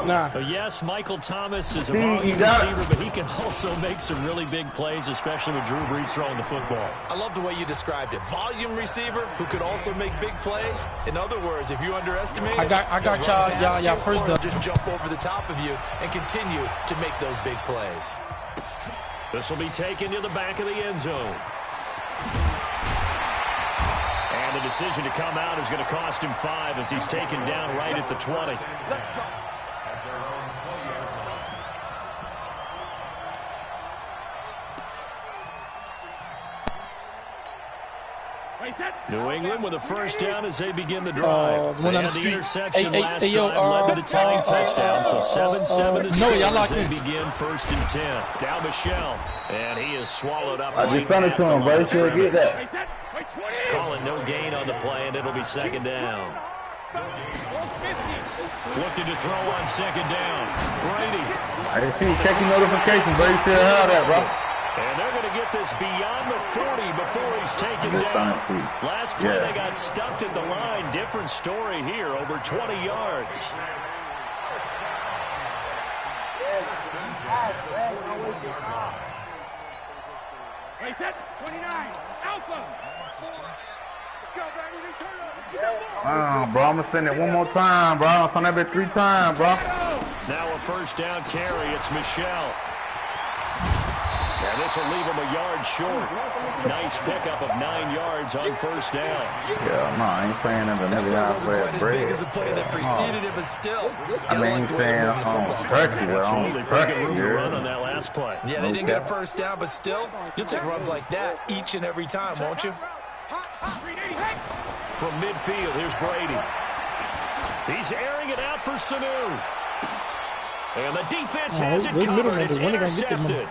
Nah. Yes, Michael Thomas is a volume receiver, but he can also make some really big plays, especially with Drew Brees throwing the football. I love the way you described it. Volume receiver who could also make big plays. In other words, if you underestimate I got y'all first down. Just jump over the top of you and continue to make those big plays. This will be taken to the back of the end zone. And the decision to come out is going to cost him 5 as he's taken down right at the 20. New England with a first down as they begin the drive. One on the the interception last time led to the tying touchdown. So 7-7 to score as they begin 1st and 10. Now Michelle, and he is swallowed up. I just sent it to him, bro. He should get that. Calling no gain on the play, and it'll be 2nd down. Looking to throw on 2nd down. Brady. I didn't see checking notifications, but he still had that, bro. And they're going to get this beyond the 40 before he's taken down. Last play they got stuffed at the line. Different story here, over 20 yards. Right set, 29, Alpha. Let's go, Brady. Turn up. Get that ball. Bro, I'm going to send it one more time, bro. I'm going to send that bit 3 times, bro. Now a first down carry. It's Michelle. And this will leave him a yard short. Nice pickup of 9 yards on first down. Yeah, no, I ain't saying that another guy play as big as the play that preceded it, but still. I mean, he's saying pressure, run on that last play. Yeah, they didn't get a first down, but still, you'll take runs like that each and every time, won't you? From midfield, here's Brady. He's airing it out for Sanu. And the defense has it covered. It's intercepted.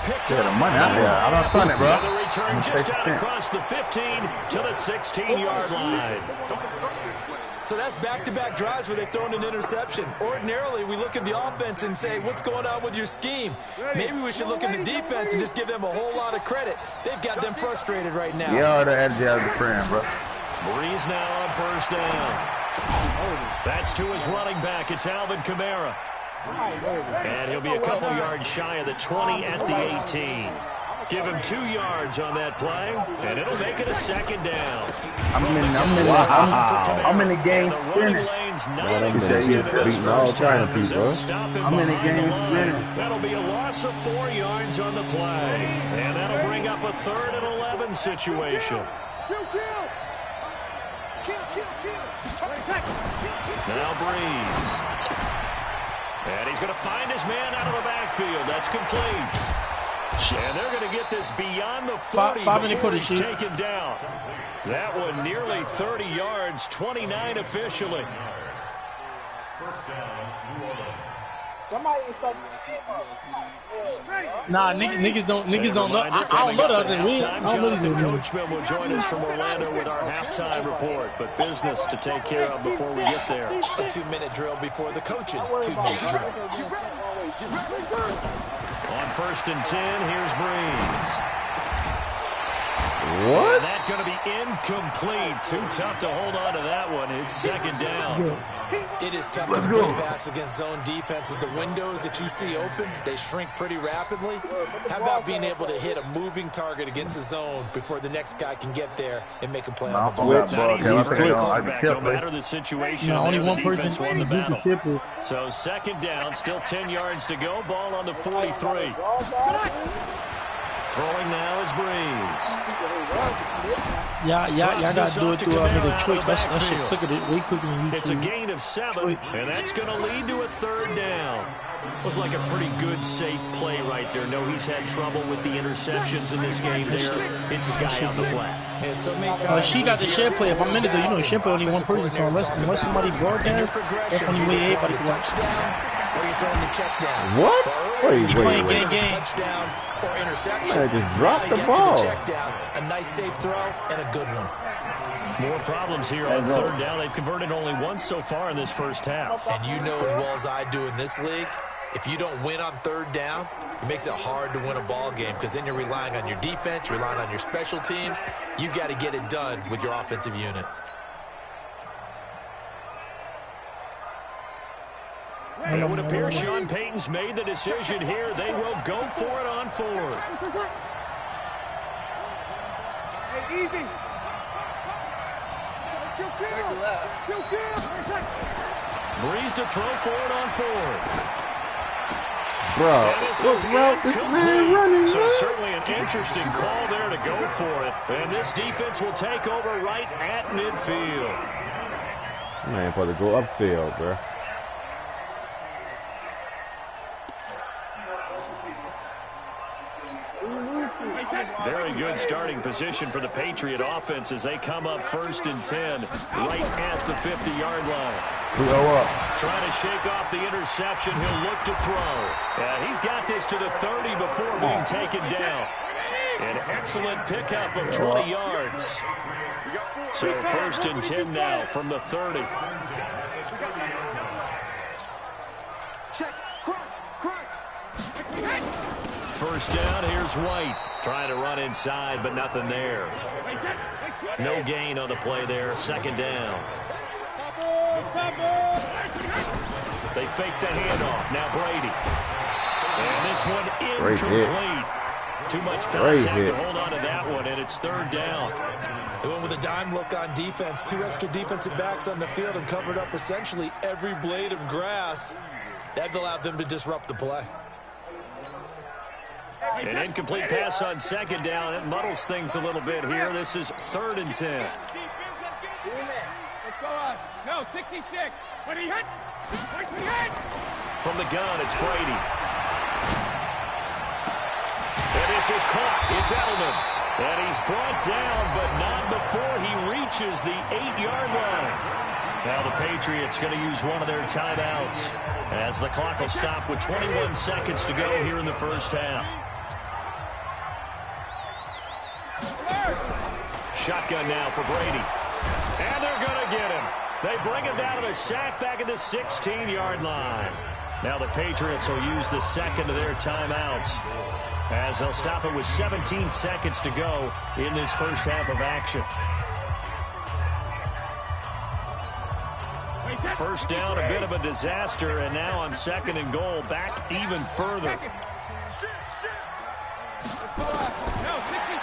Picked up. I don't fun it, bro. The return just out across the 15 to the 16-yard line. So that's back-to-back drives where they've thrown an interception. Ordinarily, we look at the offense and say, what's going on with your scheme? Maybe we should look at the defense and just give them a whole lot of credit. They've got them frustrated right now. Yeah, the edge of the friend, bro. Breeze now on first down. That's to his running back. It's Alvin Kamara. And he'll be a couple yards shy of the 20 at the 18. Give him 2 yards on that play, and it'll make it a 2nd down. I'm in the game spinning. I'm in the game spinning. That'll be a loss of 4 yards on the play, and that'll bring up a 3rd and 11 situation. Now Breeze. And he's going to find his man out of the backfield. That's complete. And they're going to get this beyond the 40 before he's taken down. That one nearly 30 yards, 29 officially. First down, New Orleans. Somebody is stuck. Nah, niggas don't know. I don't know the other thing. I don't know these Jonathan niggas. Coachman will join us from Orlando with our halftime report, but business to take care of before we get there. A 2-minute drill before the coaches' 2-minute drill. On 1st and 10, here's Breeze. What? And that's going to be incomplete. Too tough to hold on to that one. It's 2nd down. It is tough to play pass against zone defenses. The windows that you see open, they shrink pretty rapidly. How about being able to hit a moving target against a zone before the next guy can get there and make a play on the ball? Not easy for a quarterback, no matter the situation. No, only one person defense won the battle. simple. So 2nd down, still 10 yards to go. Ball on the 43. Throwing now is Breeze. Y'all gotta do it through nigga Twitch. That shit quicker way quicker than YouTube. It's a gain of 7, and that's going to lead to a 3rd down. Looked like a pretty good, safe play right there. No, he's had trouble with the interceptions in this game there. Hits his guy out the flat. Yeah, so many times She got the share play. If I'm in it, though, you know, the share play only one person. So unless somebody broadcasts, that's only way everybody can watch. Or you're throwing the check down. What? Wait. Touchdown or interception. I just dropped the Get ball. to the check down. A nice safe throw and a good one. More problems here on 3rd down. They've converted only once so far in this first half. And you know as well as I do in this league, if you don't win on 3rd down, it makes it hard to win a ball game because then you're relying on your defense, you're relying on your special teams. You've got to get it done with your offensive unit. It would appear Sean Payton's made the decision here. They will go for it on 4th. Hey, easy. Breeze to throw for it on 4th. Bro, what route this man running, So man? certainly an interesting call there to go for it. And this defense will take over right at midfield. Man, supposed to go upfield, bro. Very good starting position for the Patriot offense as they come up 1st and 10 right at the 50-yard line. Trying to shake off the interception. He'll look to throw. And he's got this to the 30 before being taken down. An excellent pickup of 20 yards. So 1st and 10 now from the 30. Check, crunch. 1st down, here's White. Trying to run inside, but nothing there. No gain on the play there. 2nd down. They fake the handoff. Now Brady. And this one incomplete. Too much contact to hold on to that one, and it's 3rd down. They went with a dime look on defense. 2 extra defensive backs on the field and covered up essentially every blade of grass. That allowed them to disrupt the play. An incomplete pass on 2nd down. It muddles things a little bit here. This is 3rd and 10. Let's go on. No, 66. What he hit? From the gun, it's Brady. And this is caught. It's Edelman. And he's brought down, but not before he reaches the 8-yard line. Now the Patriots going to use one of their timeouts as the clock will stop with 21 seconds to go here in the first half. Shotgun now for Brady. And they're going to get him. They bring him down to the sack back at the 16-yard line. Now the Patriots will use the second of their timeouts as they'll stop it with 17 seconds to go in this first half of action. 1st down, a bit of a disaster, and now on 2nd and goal, back even further.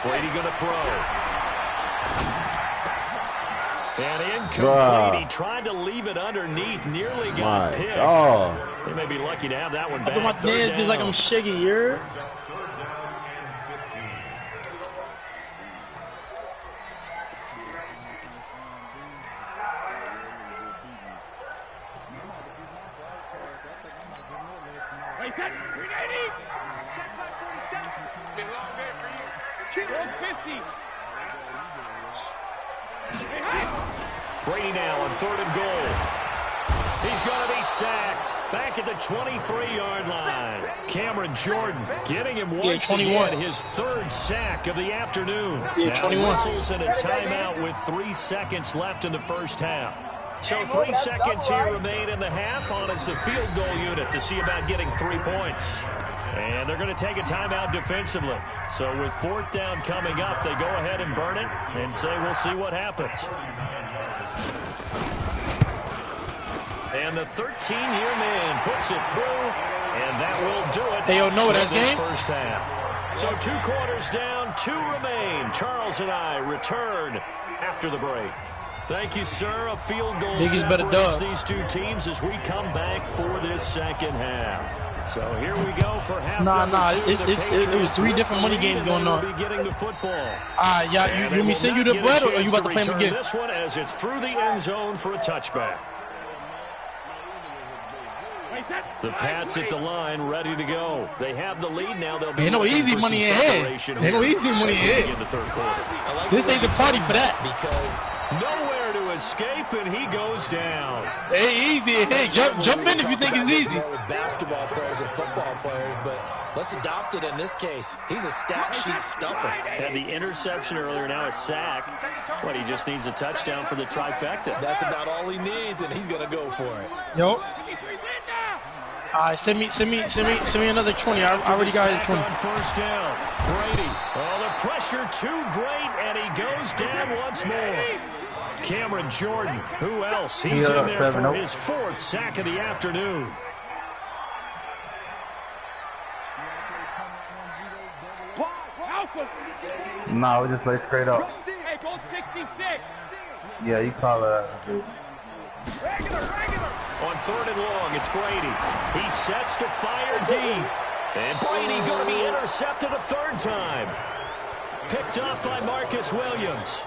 Brady going to throw. And incomplete. He tried to leave it underneath, nearly got picked. They may be lucky to have that one back. My dance feels like I'm shaking here. Brady now on 3rd and goal. He's going to be sacked. Back at the 23-yard line. Cameron Jordan getting him Yeah, once 21. again. His 3rd sack of the afternoon. Yeah, Now 21. whistles and a timeout with 3 seconds left in the first half. So 3 seconds here remain in the half on as the field goal unit to see about getting 3 points. And they're going to take a timeout defensively. So with 4th down coming up, they go ahead and burn it and say we'll see what happens. And the 13-year man puts it through, and that will do it. Hey, yo, know that game? First half. So 2 quarters down, 2 remain. Charles and I return after the break. Thank you, sir. A field goal separates these 2 teams as we come back for this second half. So here we go for half. It was 3 different money games going on. Be getting the football. You want me to send you the bread, or you about to play them again? This one as it's through the end zone for a touchback. The Pats at the line, ready to go. They have the lead now. They'll be ain't no easy money in head. Ain't no easy money in head. In the 3rd quarter. This ain't the party for that. Because nowhere to escape, and he goes down. Hey, easy. Hey, jump in if you think it's easy. With basketball players and football players, but let's adopt it in this case. He's a stat sheet stuffer. Had the interception earlier, now a sack. What, he just needs a touchdown for the trifecta. That's about all he needs, and he's going to go for it. Yo. Send me another 20. I already got his 20. First down. Brady. Oh, the pressure too great, and he goes down once more. Cameron Jordan. Who else? He's in there for his 4th sack of the afternoon. No, we just play straight up. Hey, go 66. Yeah, you call it. On 3rd and long, it's Brady. He sets to fire deep. And Brady going to be intercepted a 3rd time. Picked up by Marcus Williams.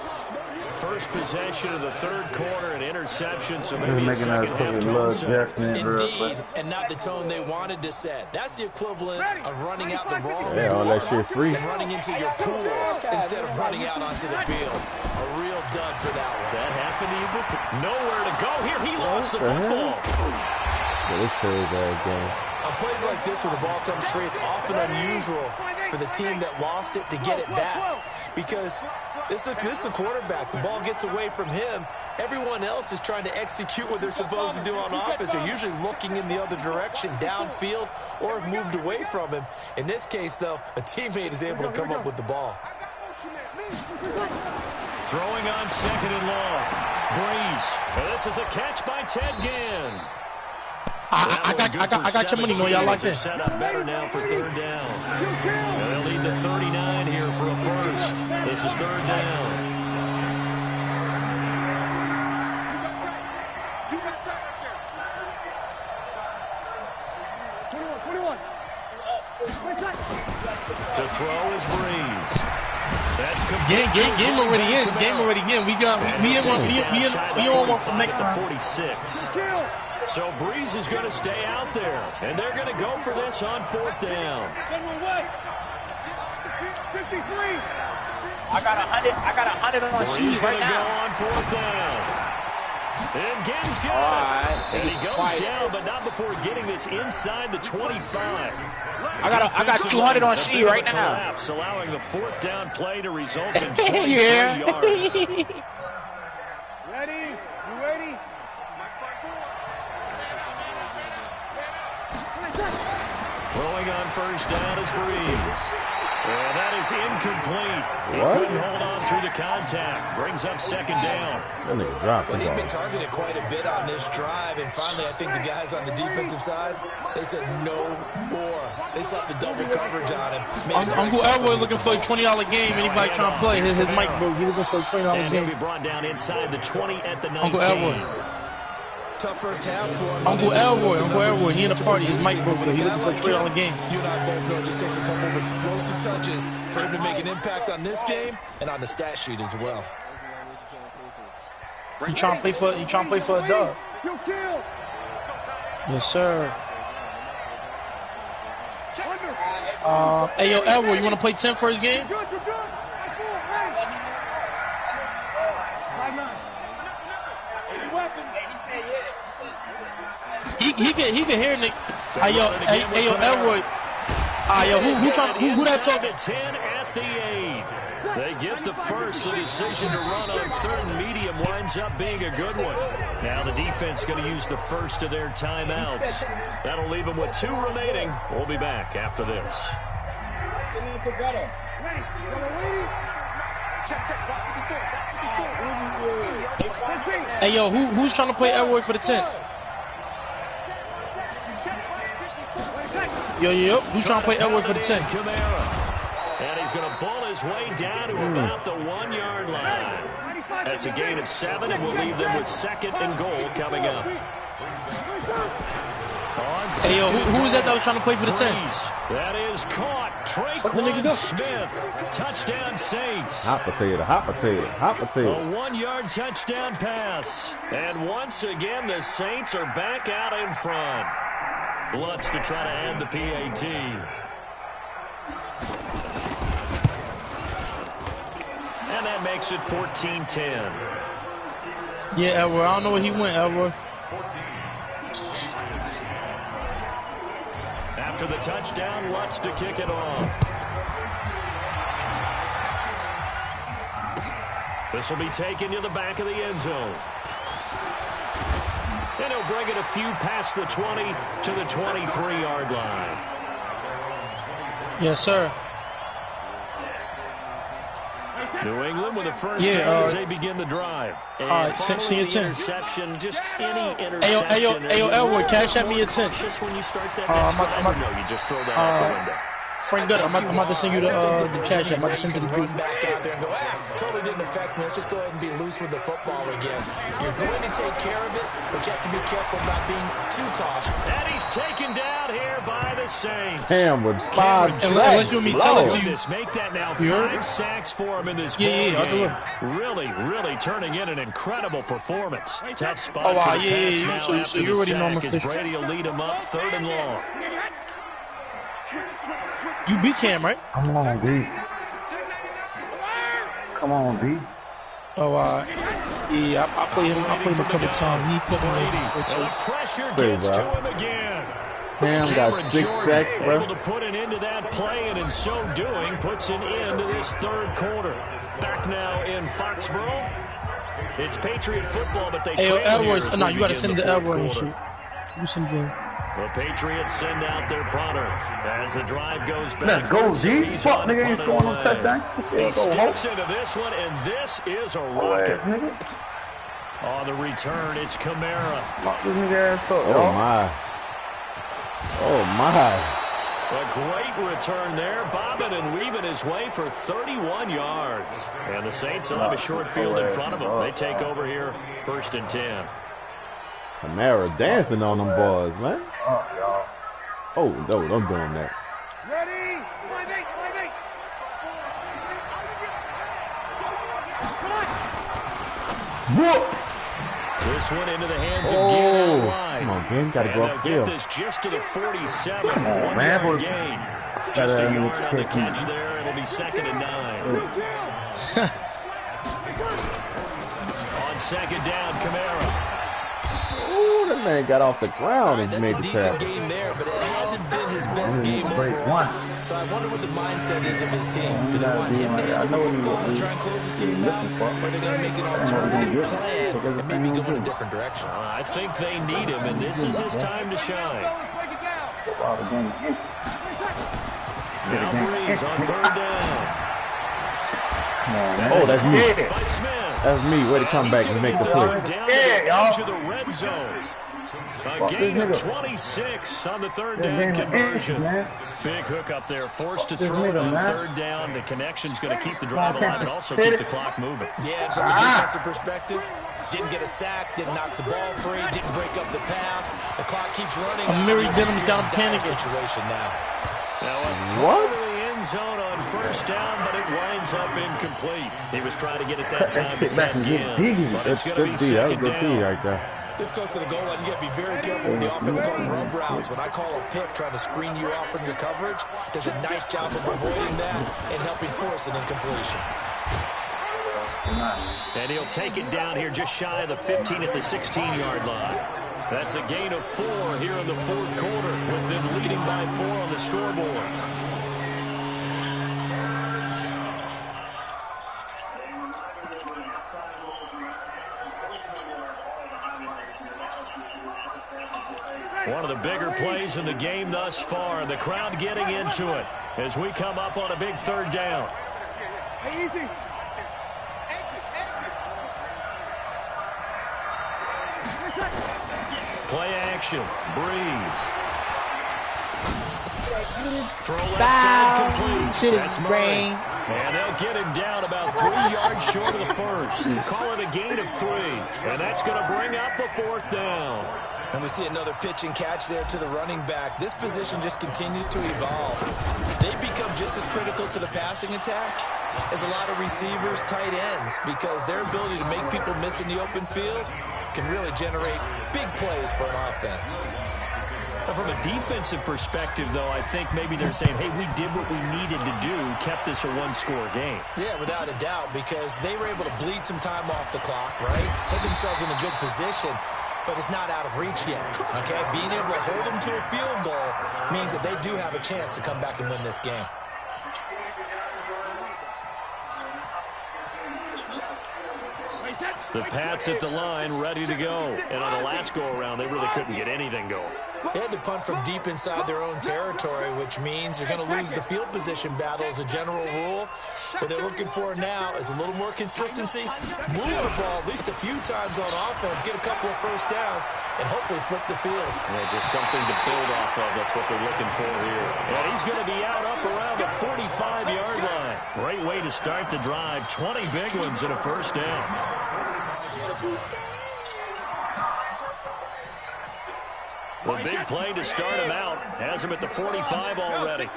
First possession of the 3rd quarter, an interception, so maybe a second half tone set. Indeed, and not the tone they wanted to set. That's the equivalent of running out the wrong Yeah, all that shit free. and running into your pool instead of running out onto the field. A real dud for that one. Has that happened to you before? Nowhere to go here. He lost the football. Yeah, this crazy ass game. On plays like this where the ball comes free, it's often unusual for the team that lost it to get it back. Because this is the quarterback. The ball gets away from him. Everyone else is trying to execute what they're supposed to do on offense. They're usually looking in the other direction, downfield, or have moved away from him. In this case, though, a teammate is able to come up with the ball. Throwing on 2nd and long. Breeze. This is a catch by Ted Ginn. I got your money, no, y'all like that. Set up better now for 3rd down. And they'll lead the 39 here for a first. This is 3rd down. To throw is Breeze. That's game already in. Game already in. We on one for next time. 46. So Breeze is going to stay out there, and they're going to go for this on 4th down. I got 100 on Breeze sheet right now. now. Go on 4th down. And Ginn's got Alright, and he this is goes quiet. down, but not before getting this inside the 25. I got 200 on sheet right now. Collapse, allowing the 4th down play to result in 23 Yeah. yards. Ready? You ready? Throwing on 1st down is Breeze. And that is incomplete. He What? couldn't hold on through the contact. Brings up 2nd down. That nigga dropped the Well, he'd ball. been targeted quite a bit on this drive, and finally I think the guys on the defensive side, they said no more. They slapped the double coverage on him. Uncle Elroy looking for a $20 game. Anybody trying to play? His mic broke. He's looking for a $20 And he'll game. be brought down inside the 20 at the 19. Uncle Elroy. Tough first half for him. Uncle Elroy. He in the party. His mic broke. He's looking for a $20 game. You and I both know it just takes a couple of explosive touches for him to make an impact on this game and on the stat sheet as well. He trying to play for a dub. Yes, sir. Hey, yo, Elroy, you want to play 10 for his game? He can hear Nick. Hey yo, Elroy. Yo, who that talking? 10 at the 8. They get the first. The decision to run on third and medium winds up being a good one. Now the defense going to use the first of their timeouts. That'll leave them with 2 remaining. We'll be back after this. Hey yo, who's trying to play Elroy for the 10? Yo, who's trying to play Elroy for the 10? And he's going to bull his way down to about the 1-yard line. That's a gain of 7, and we'll leave them with 2nd and goal coming up. Hey, yo, who was that was trying to play for the 10? That is caught. Traquan Smith. Touchdown, Saints. Hot potato. A 1-yard touchdown pass. And once again, the Saints are back out in front. Lutz to try to add the PAT. And that makes it 14-10. Yeah, Elroy. I don't know where he went, Elroy. After the touchdown, Lutz to kick it off. This will be taken to the back of the end zone. And he'll bring it a few past the 20 to the 23-yard line. Yes, sir. New England with a first down as they begin the drive. All right, send your 10. Interception, just any interception. Hey, yo, Elroy, cash at me your 10. Just when you start that next drive, no, you just throw that out the window. Frank Gutter, I'm about to send you the cash. I'm about to send you the group. Back out there and go, totally didn't affect me. Let's just go ahead and be loose with the football again. You're going to take care of it, but you have to be careful about being too cautious. And he's taken down here by the Saints. Damn, with 5 sacks. Unless you tell it to you. Make that now 5 sacks for him in this ball game. Really turning in an incredible performance. Tough spot for the Pats now after the sack as Brady will lead him up 3rd and long. You beat Cam, right? Come on, D. Oh, yeah, I played him a couple times. He put me in. Pressure gets to him again. Cam got 6 sacks, bro. Able to put an end to that play, and in so doing, puts an end to this 3rd quarter. Back now in Foxborough. It's Patriot football, but they trail here. No, you got to send the Elroy and shit. You send the. The Patriots send out their punter as the drive goes back. Let's go, G. Fuck, nigga, ain't scoring no touchdown. He steps into this one, and this is a rocket. On the return, it's Kamara. Oh, my. A great return there, bobbing and weaving his way for 31 yards. And the Saints will have a short field in front of them. They take over here, 1st and 10. Kamara dancing on them boys, man. Oh, no, don't do that. Ready? This one into the hands of Gannon wide. Come on, Gannon, gotta go upfield. Get this just to the 47. One-yard gain. Just a yard on the catch there. It'll be 2nd and 9. On 2nd down, Kamara. Ooh, that man got off the ground and made the tackle. Game there, but it hasn't been his best game overall. So I wonder what the mindset is of his team. Do they want him to handle the football and try and close this game out? Or are they going to make an alternative plan and maybe go in a different direction? I think they need him, and this is his time to shine. Now Breeze on 3rd down. Oh, that's me. That's me. Way to come back and make the play. Down to the red zone. A gain of 26 on the 3rd down conversion. Big hook up there, forced to throw it on 3rd down. The connection's going to keep the drive alive and also keep the clock moving. Yeah, and from a defensive perspective, didn't get a sack, didn't knock the ball free, didn't break up the pass. The clock keeps running. Mary Denham's down panicking. Situation now. What? Zone on 1st down, but it winds up incomplete. He was trying to get it that time to tap in, but it's going to be 2nd down. Right there. This goes to the goal line. You got to be very careful when the offense calls rub routes. When I call a pick trying to screen you off from your coverage, does a nice job of avoiding that and helping force an incompletion. And he'll take it down here just shy of the 15 at the 16-yard line. That's a gain of 4 here in the fourth quarter, with them leading by 4 on the scoreboard. One of the bigger plays in the game thus far, and the crowd getting into it as we come up on a big third down. Easy. Play action. Breeze. Throw left Foul. side complete. Shit is That's Murray. brain. And they'll get him down about 3 yards short of the first. Call it a gain of 3. And that's going to bring up a fourth down. And we see another pitch and catch there to the running back. This position just continues to evolve. They become just as critical to the passing attack as a lot of receivers, tight ends, because their ability to make people miss in the open field can really generate big plays for an offense. From a defensive perspective, though, I think maybe they're saying, hey, we did what we needed to do, kept this a one-score game. Yeah, without a doubt, because they were able to bleed some time off the clock, right? Put themselves in a good position, but it's not out of reach yet, okay? Being able to hold them to a field goal means that they do have a chance to come back and win this game. The Pats at the line, ready to go. And on the last go-around, they really couldn't get anything going. They had to punt from deep inside their own territory, which means you're going to lose the field position battle as a general rule. What they're looking for now is a little more consistency, move the ball at least a few times on offense, get a couple of first downs, and hopefully flip the field. Yeah, just something to build off of. That's what they're looking for here. And he's going to be out up around the 45-yard line. Great way to start the drive. 20 big ones and a first down. The big play to start him out. Has him at the 45 already.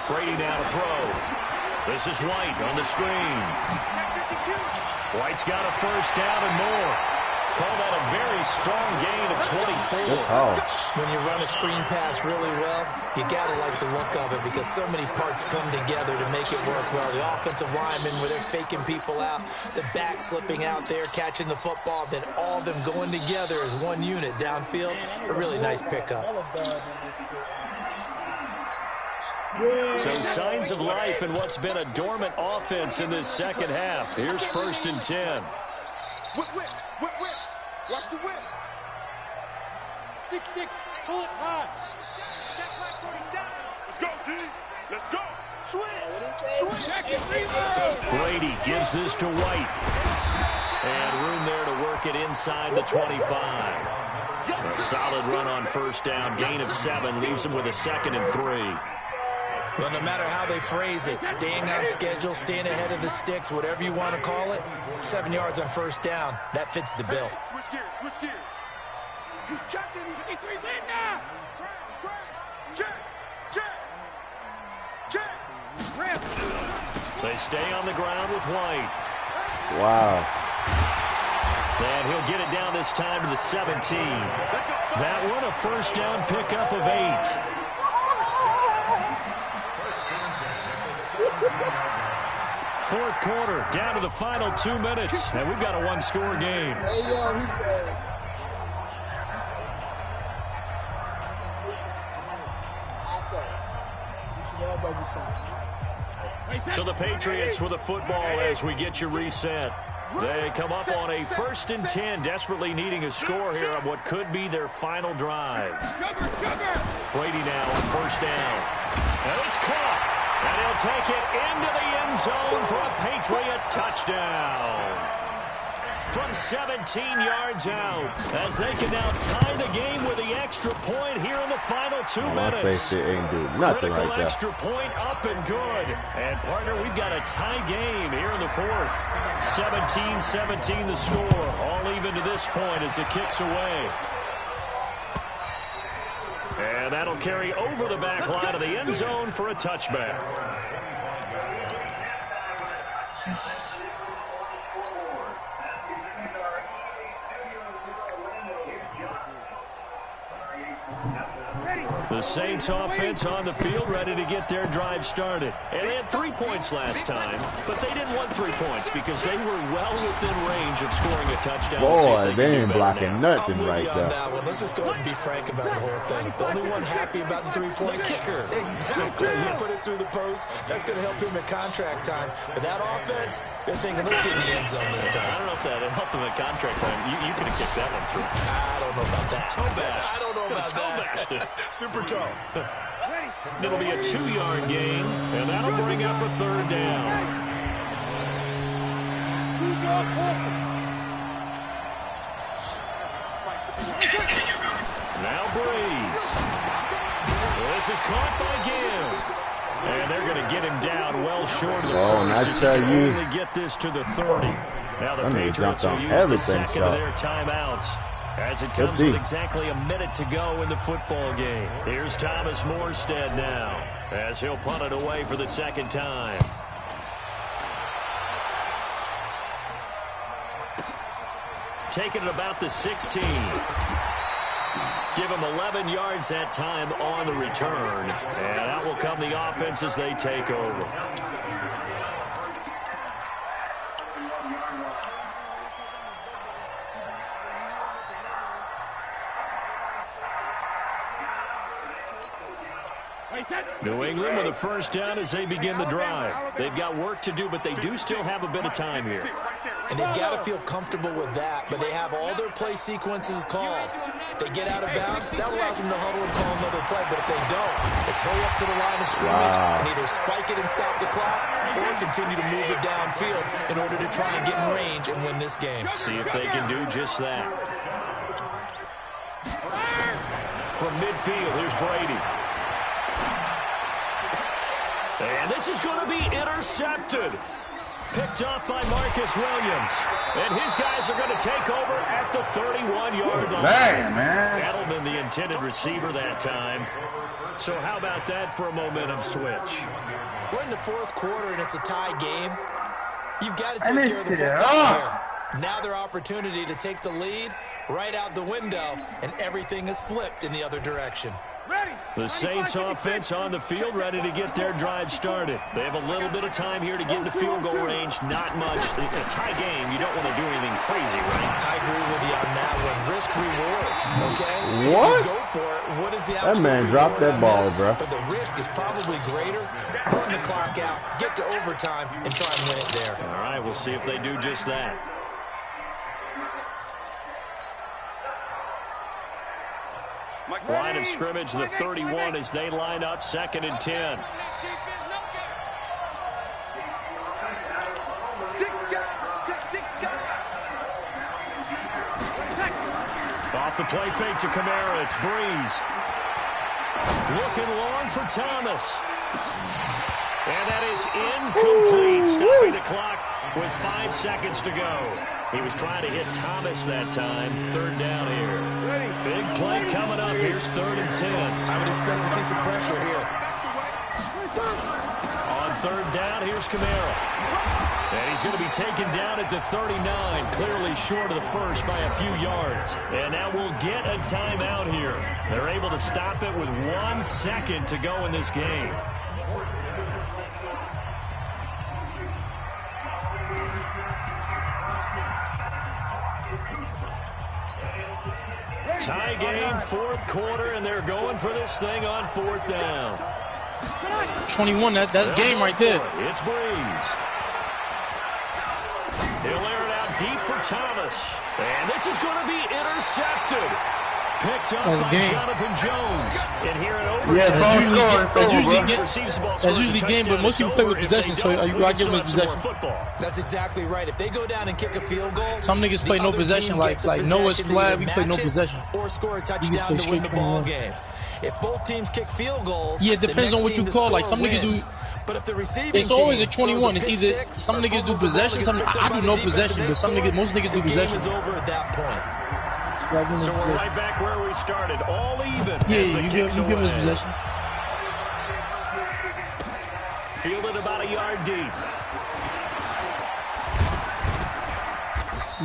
Brady now to throw. This is White on the screen. White's got a first down and more. Call that a very strong gain of 24. When you run a screen pass really well, you got to like the look of it because so many parts come together to make it work well. The offensive linemen, where they're faking people out, the back slipping out there, catching the football, then all of them going together as one unit downfield. A really nice pickup. So signs of life in what's been a dormant offense in this second half. Here's 1st and 10. Whip. Watch the whip. 6-6. Pull it high. Let's go, D. Let's go. Switch. Brady gives this to White. And room there to work it inside the 25. A solid run on first down. Gain of 7 leaves him with a 2nd and 3. Well, no matter how they phrase it, staying on schedule, staying ahead of the sticks, whatever you want to call it, 7 yards on first down, that fits the bill. Switch gears. He's checking. He's 3 men now. Crash. Check. Ramp. They stay on the ground with White. Wow. And he'll get it down this time to the 17. That one a first down pickup of 8. Fourth quarter, down to the final 2 minutes, and we've got a one-score game. Hey, yo, he said. So the Patriots with the football as we get you reset. They come up on a 1st and 10, desperately needing a score here on what could be their final drive. Brady now on first down. And it's caught. And he'll take it into the end zone for a Patriot touchdown. From 17 yards out, as they can now tie the game with the extra point here in the final 2 minutes. My face ain't do nothing Critical like that. extra point up and good. And, partner, we've got a tie game here in the fourth. 17-17 the score. All even to this point as it kicks away. And that'll carry over the back line of the end zone for a touchback. Ready. The Saints offense on the field, ready to get their drive started. And they had 3 points last time, but they didn't want 3 points because they were well within range of scoring a touchdown. Boy, they ain't blocking nothing right on there. that one. Let's just go ahead and be frank about the whole thing. The only one happy about the three-point kicker. Exactly. He put it through the post. That's going to help him at contract time. But that offense, they're thinking, let's get in the end zone this time. I don't know if that helped him at contract time. You could have kicked that one through. I don't know about that. Toe bash. I don't know about that. Super toe. It'll be a 2-yard gain, and that'll bring up a 3rd down. Now Breeze. This is caught by Gill. And they're going to get him down well short of the first. I tell you, only get this to the 30. Now the Patriots will use the second of their timeouts as it comes with exactly a minute to go in the football game. Here's Thomas Morstead now as he'll punt it away for the 2nd time. Taking it about the 16. Give him 11 yards that time on the return. And out will come the offense as they take over. New England with a 1st down as they begin the drive. They've got work to do, but they do still have a bit of time here. And they've got to feel comfortable with that, but they have all their play sequences called. If they get out of bounds, that allows them to huddle and call another play, but if they don't, it's hurry up to the line of scrimmage and either spike it and stop the clock or continue to move it downfield in order to try and get in range and win this game. See if they can do just that. From midfield, here's Brady. And this is going to be intercepted. Picked up by Marcus Williams. And his guys are going to take over at the 31-yard line. Man. Edelman, the intended receiver that time. So how about that for a momentum switch? We're in the 4th quarter, and it's a tie game. You've got to take care of the football here. Now their opportunity to take the lead right out the window, and everything is flipped in the other direction. The Saints offense on the field, ready to get their drive started. They have a little bit of time here to get into field goal range. Not much. In a tie game, you don't want to do anything crazy, right? I agree with you on that one. Risk reward, okay? What? Go for it. What is the that man dropped that ball, bro. But the risk is probably greater. Run the clock out, get to overtime, and try and win it there. All right, we'll see if they do just that. Line of scrimmage, the 31 as they line up 2nd and 10. Off the play fake to Kamara, it's Breeze. Looking long for Thomas. And that is incomplete, stopping the clock with 5 seconds to go. He was trying to hit Thomas that time. 3rd down here. Big play coming up. Here's 3rd and 10. I would expect to see some pressure here. On 3rd down, here's Kamara. And he's going to be taken down at the 39, clearly short of the first by a few yards. And now we'll get a timeout here. They're able to stop it with 1 second to go in this game. Tie game, 4th quarter, and they're going for this thing on 4th down. 21, that's game right there. It's Breeze. He'll air it out deep for Thomas. And this is going to be intercepted. Picked up by Jonathan Jones. And here in overtime, that's usually game, but most people play with possession, so I give them possession. That's exactly right. If they go down and kick a field goal, some niggas play no possession, like Noah Splab, we play no possession. Or score a touchdown to win the ball game. If both teams kick field goals, yeah, it depends on what you call. Like some niggas do. But if the receiving it's always a 21. It's either some niggas do possession, I do no possession, but most niggas do possession. The game is over at that point. So we're right back where we started, all even. Yeah, you give us possession. Fielded about a yard deep.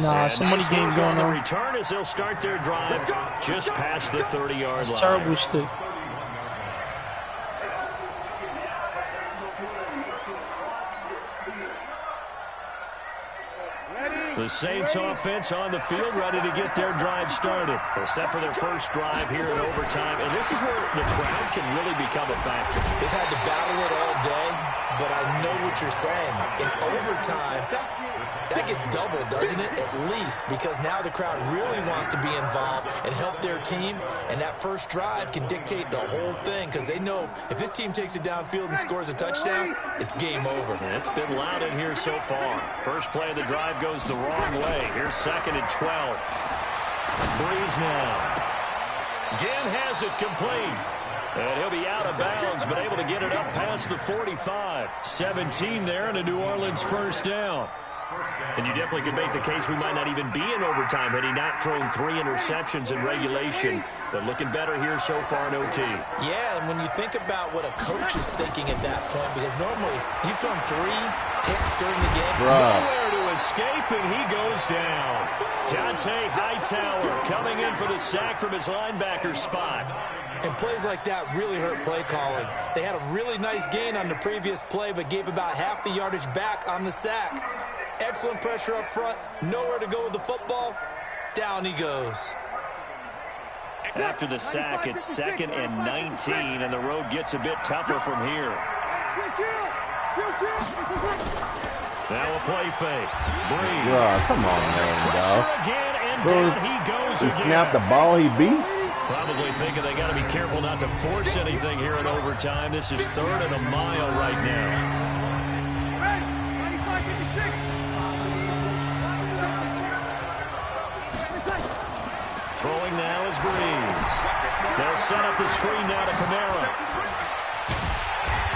Nah, some money game going on. The return as they'll start their drive just past the 30-yard line. Terrible stick. The Saints offense on the field, ready to get their drive started. Well, set for their first drive here in overtime, and this is where the crowd can really become a factor. They've had to battle it all day, but I know what you're saying. In overtime, that gets doubled, doesn't it? At least, because now the crowd really wants to be involved and help their team, and that first drive can dictate the whole thing, because they know if this team takes it downfield and scores a touchdown, it's game over. It's been loud in here so far. First play of the drive goes the wrong way. Here's 2nd and 12. Breeze now. Again has it complete. And he'll be out of bounds, but able to get it up past the 45. 17 there and a New Orleans first down. And you definitely could make the case we might not even be in overtime had he not thrown 3 interceptions in regulation. But looking better here so far in OT. Yeah, and when you think about what a coach is thinking at that point, because normally you've thrown 3 picks during the game. Nowhere to escape, and he goes down. Dante Hightower coming in for the sack from his linebacker spot. And plays like that really hurt play calling. They had a really nice gain on the previous play, but gave about half the yardage back on the sack. Excellent pressure up front. Nowhere to go with the football. Down he goes. After the sack, it's 2nd and 19, and the road gets a bit tougher from here. Now a play fake. Breeze. Yeah, come on, man, dog. Again, and down he goes He again. snapped the ball he beat. Probably thinking they got to be careful not to force anything here in overtime. This is 3rd and a mile right now. Throwing now is Breeze. They'll set up the screen now to Kamara.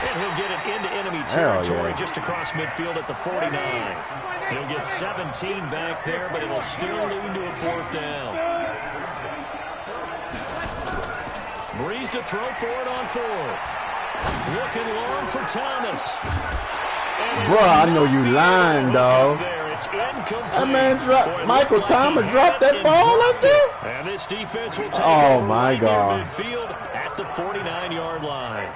And he'll get it into enemy territory just across midfield at the 49. He'll get 17 back there, but it'll still lead to a 4th down. Breeze to throw for it on 4th. Looking long for Thomas. Bro, I know you lying, dog. That man dropped, Michael Thomas dropped that ball like that? And this defense will take Oh, my God. midfield at the 49-yard line.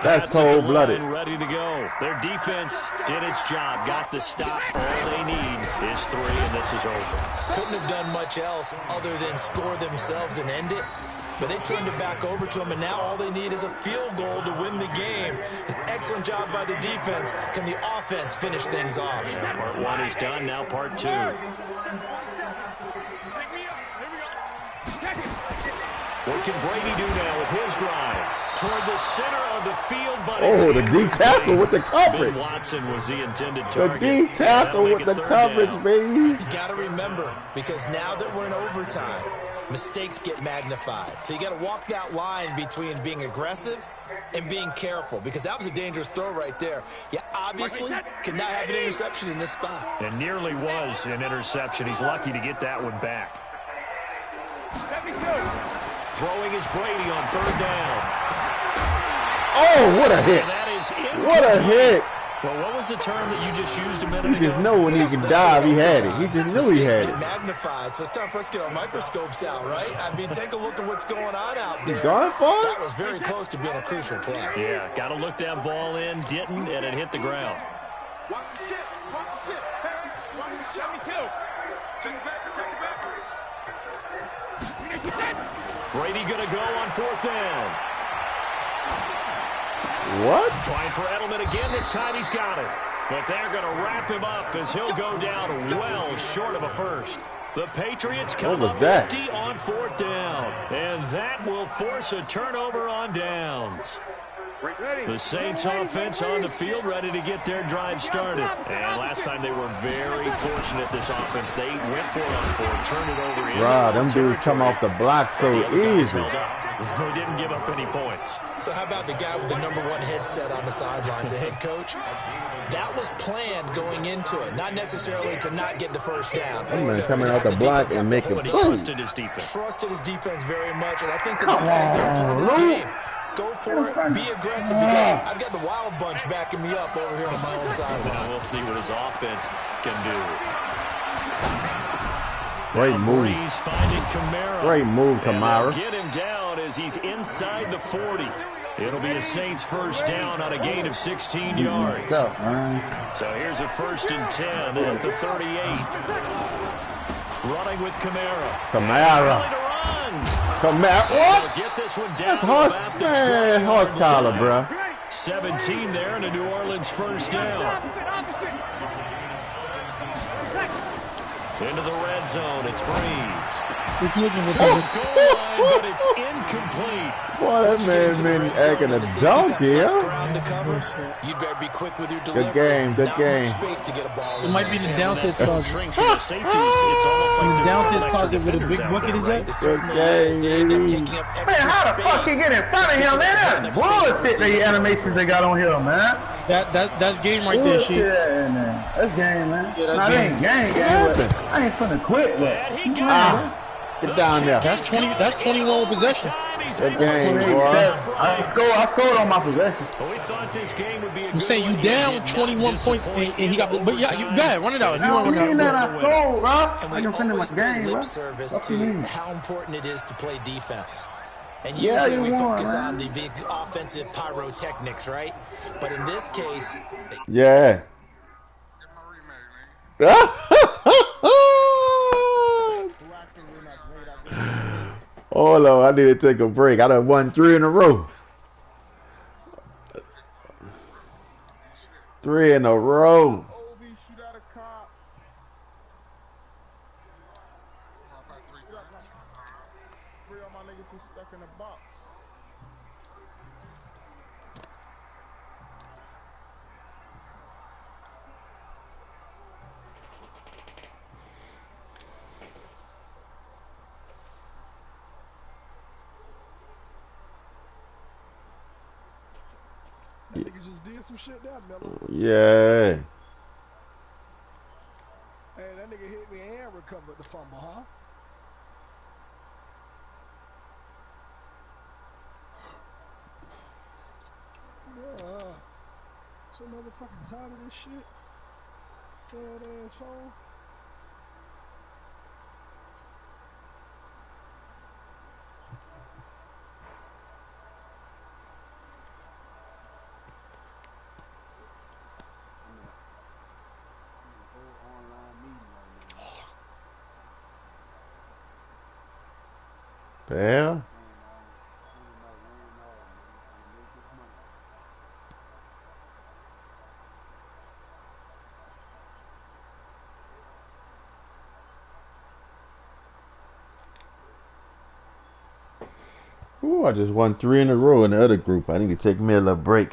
That's cold-blooded. Ready to go. Their defense did its job, got the stop. All they need is 3, and this is over. Couldn't have done much else other than score themselves and end it. But they turned it back over to them, and now all they need is a field goal to win the game. An excellent job by the defense. Can the offense finish things off? Yeah, part 1 is done, now part 2. What can Brady do now with his drive? Toward the center of the field, but the D tackle with the coverage. Ben Watson was the intended The target. D tackle with the coverage, down. baby. You got to remember, because now that we're in overtime, mistakes get magnified. So you got to walk that line between being aggressive and being careful, because that was a dangerous throw right there. You obviously cannot have an interception in this spot. And nearly was an interception. He's lucky to get that one back. Throwing is Brady on 3rd down. Oh, what a hit. What a hit. Well, what was the term that you just used a minute ago? He just know when he can dive, he had it. He just knew he had it. Magnified, so it's time for us to get our microscopes out, right? I mean, take a look at what's going on out there. Going for it? That was very close to being a crucial play. Yeah, got to look that ball in, didn't, and it hit the ground. Watch the shit. Watch the shit. Hey, watch the shit. Me too. Take it back. Take it back. Brady going to go on 4th down. What? Trying for Edelman again. This time he's got it. But they're going to wrap him up as he'll go down well short of a first. The Patriots come up empty on 4th down. And that will force a turnover on downs. The Saints offense on the field ready to get their drive started. And last time they were very fortunate, this offense. They went for it on 4th, turned it over. Wow, them dudes come off the block so easy. They didn't give up any points. So how about the guy with the #1 headset on the sidelines, the head coach? That was planned going into it, not necessarily to not get the first down. That man coming out the block and making But he plays. trusted his defense. Trusted his defense very much, and I think that that's how he's going to play this game. Go for it, be aggressive, because I've got the Wild Bunch backing me up over here on my own sideline. Now we'll see what his offense can do. Great move. Breeze finding Kamara. Great move, And Kamara. they'll get him down as he's inside the 40. It'll be a Saints first down on a gain of 16 yards. So here's a 1st and 10 at the 38. Running with Kamara. Kamara. What? Get this one That's down. horse collar, bro. 17 there and a New Orleans first down. Into the red zone, it's Breeze. He's looking for Goal line, but it's incomplete. Boy, that man's been acting a donkey, huh? You'd better be quick with your delivery. Good game, good game. Space to get a ball It might be the downstairs closet. It's almost like The downstairs closet with a big bucket is that? Good game, Man, how the fuck he get in front of him, man? That's bullshit, the animations they got on here, man. That's game right there, shit. That's game, man. Yeah, that's nah, game. That ain't game, but I ain't finna quit, but. Get down there. That's 21 possession. Good game, boy. I scored on my possession. We thought this game would be a I'm saying you down 21 points and he got, but yeah, you got it. Run it out. You want to run it out? I scored, bro. And I we can finish my always pay game, bro. lip service to how important it is to play defense. And Yeah, usually we you won, focus man. on the big offensive pyrotechnics, right? But in this case, Yeah. Hold on, I need to take a break. I done won 3 in a row. 3 in a row. That nigga just did some shit there, Miller. Yeah. Hey, that nigga hit me and recovered the fumble, huh? Bruh. So motherfucking tired of this shit. Sad ass phone. The hell? Ooh, I just won 3 in a row in the other group. I need to take me a little break.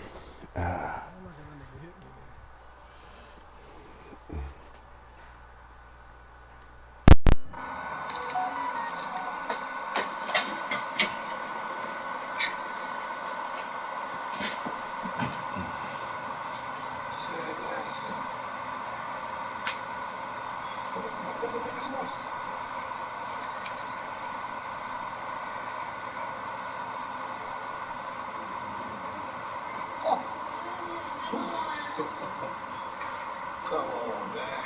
Come on, man.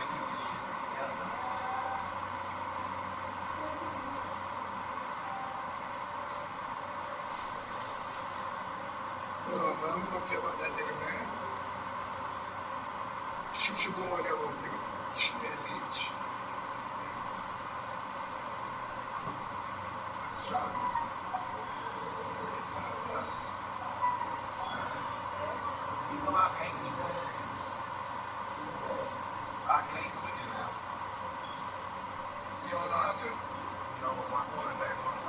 Oh, man, we don't care about that nigga, man. Shoot your boy in that room, nigga. Shoot that bitch. You know I can't do that. I can't fix it. You don't know how to? You know what my quarterback wants.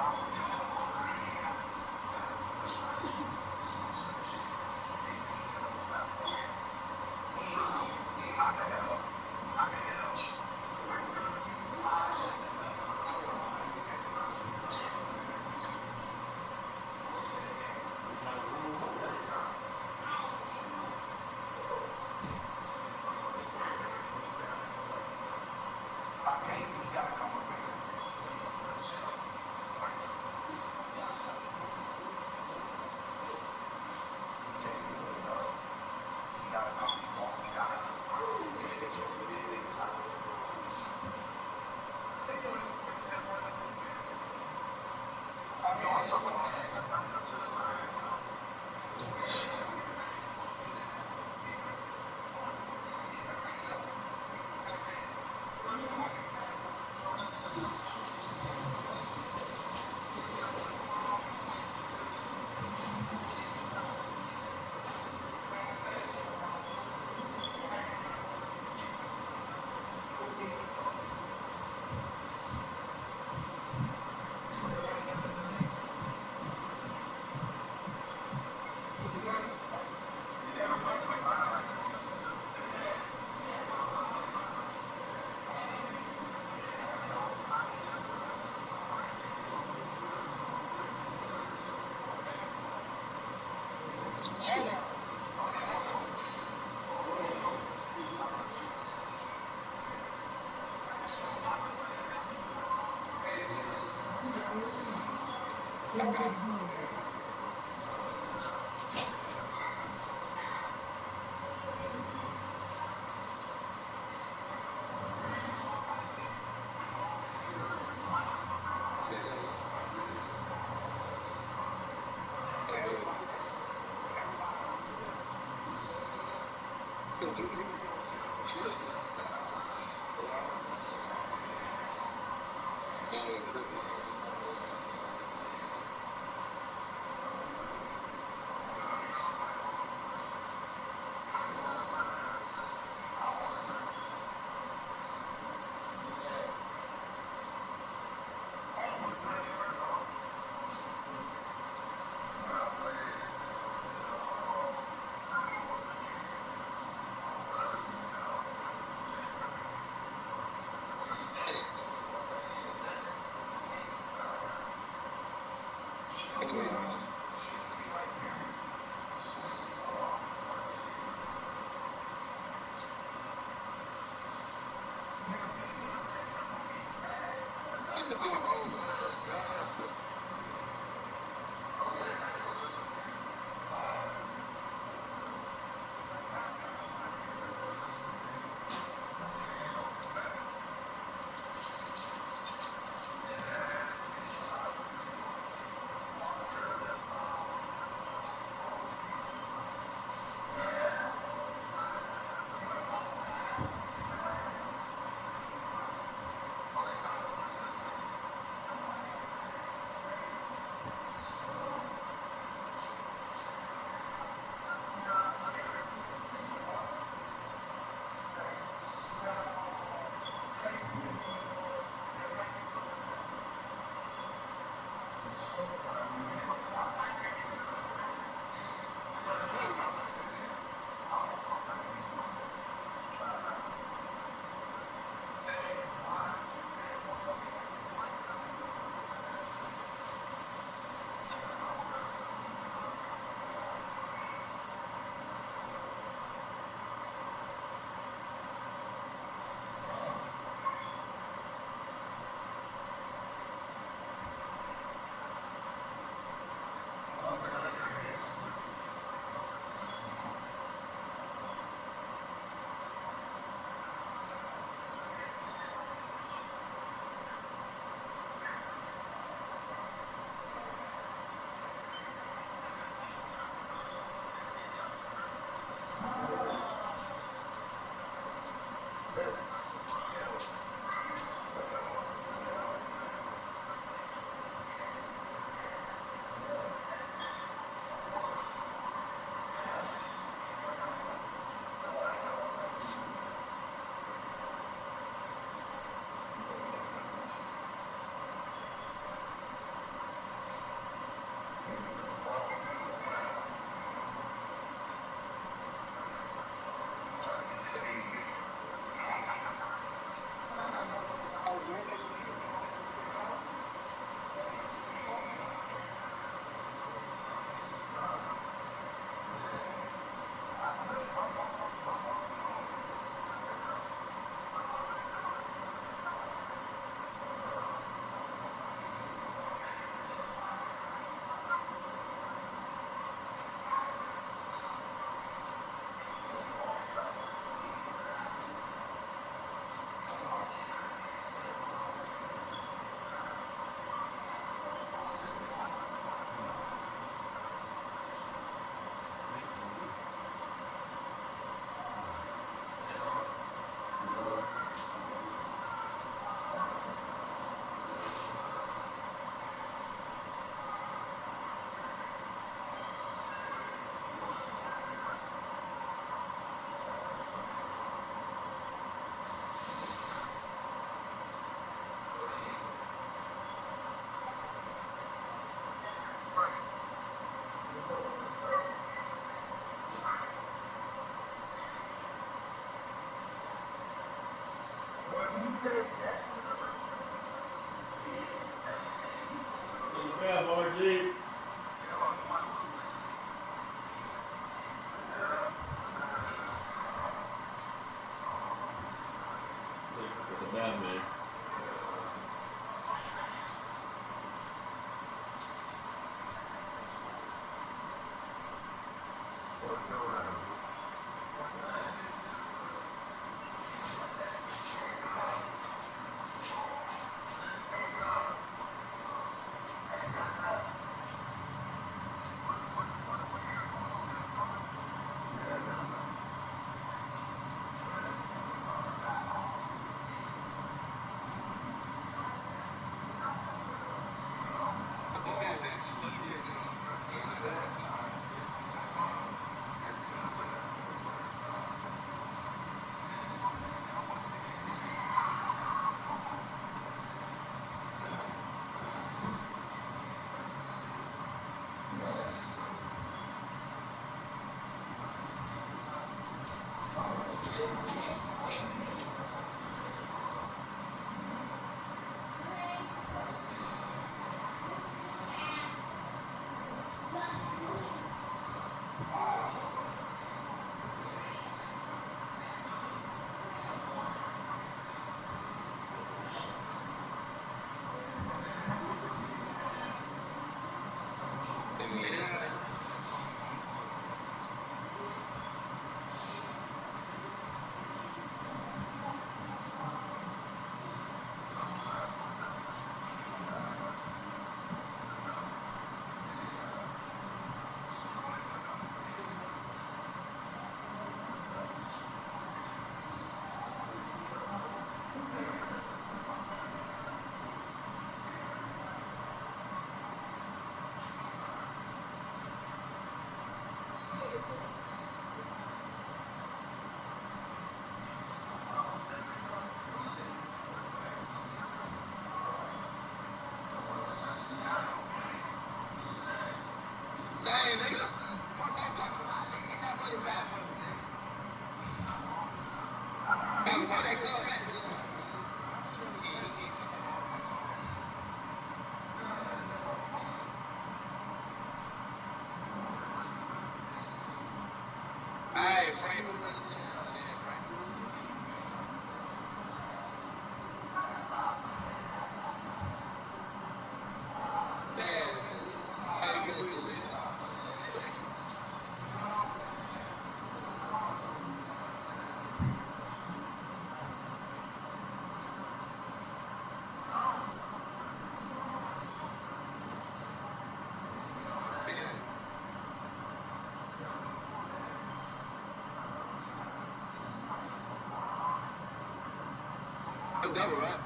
double, right?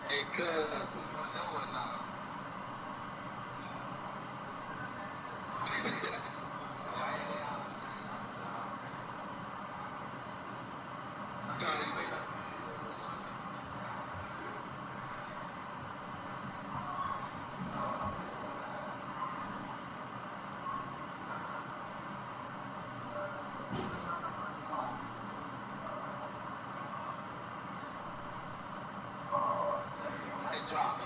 Hey, cuz. Drop.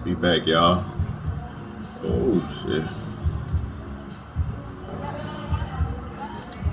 Be back, y'all. Oh, shit.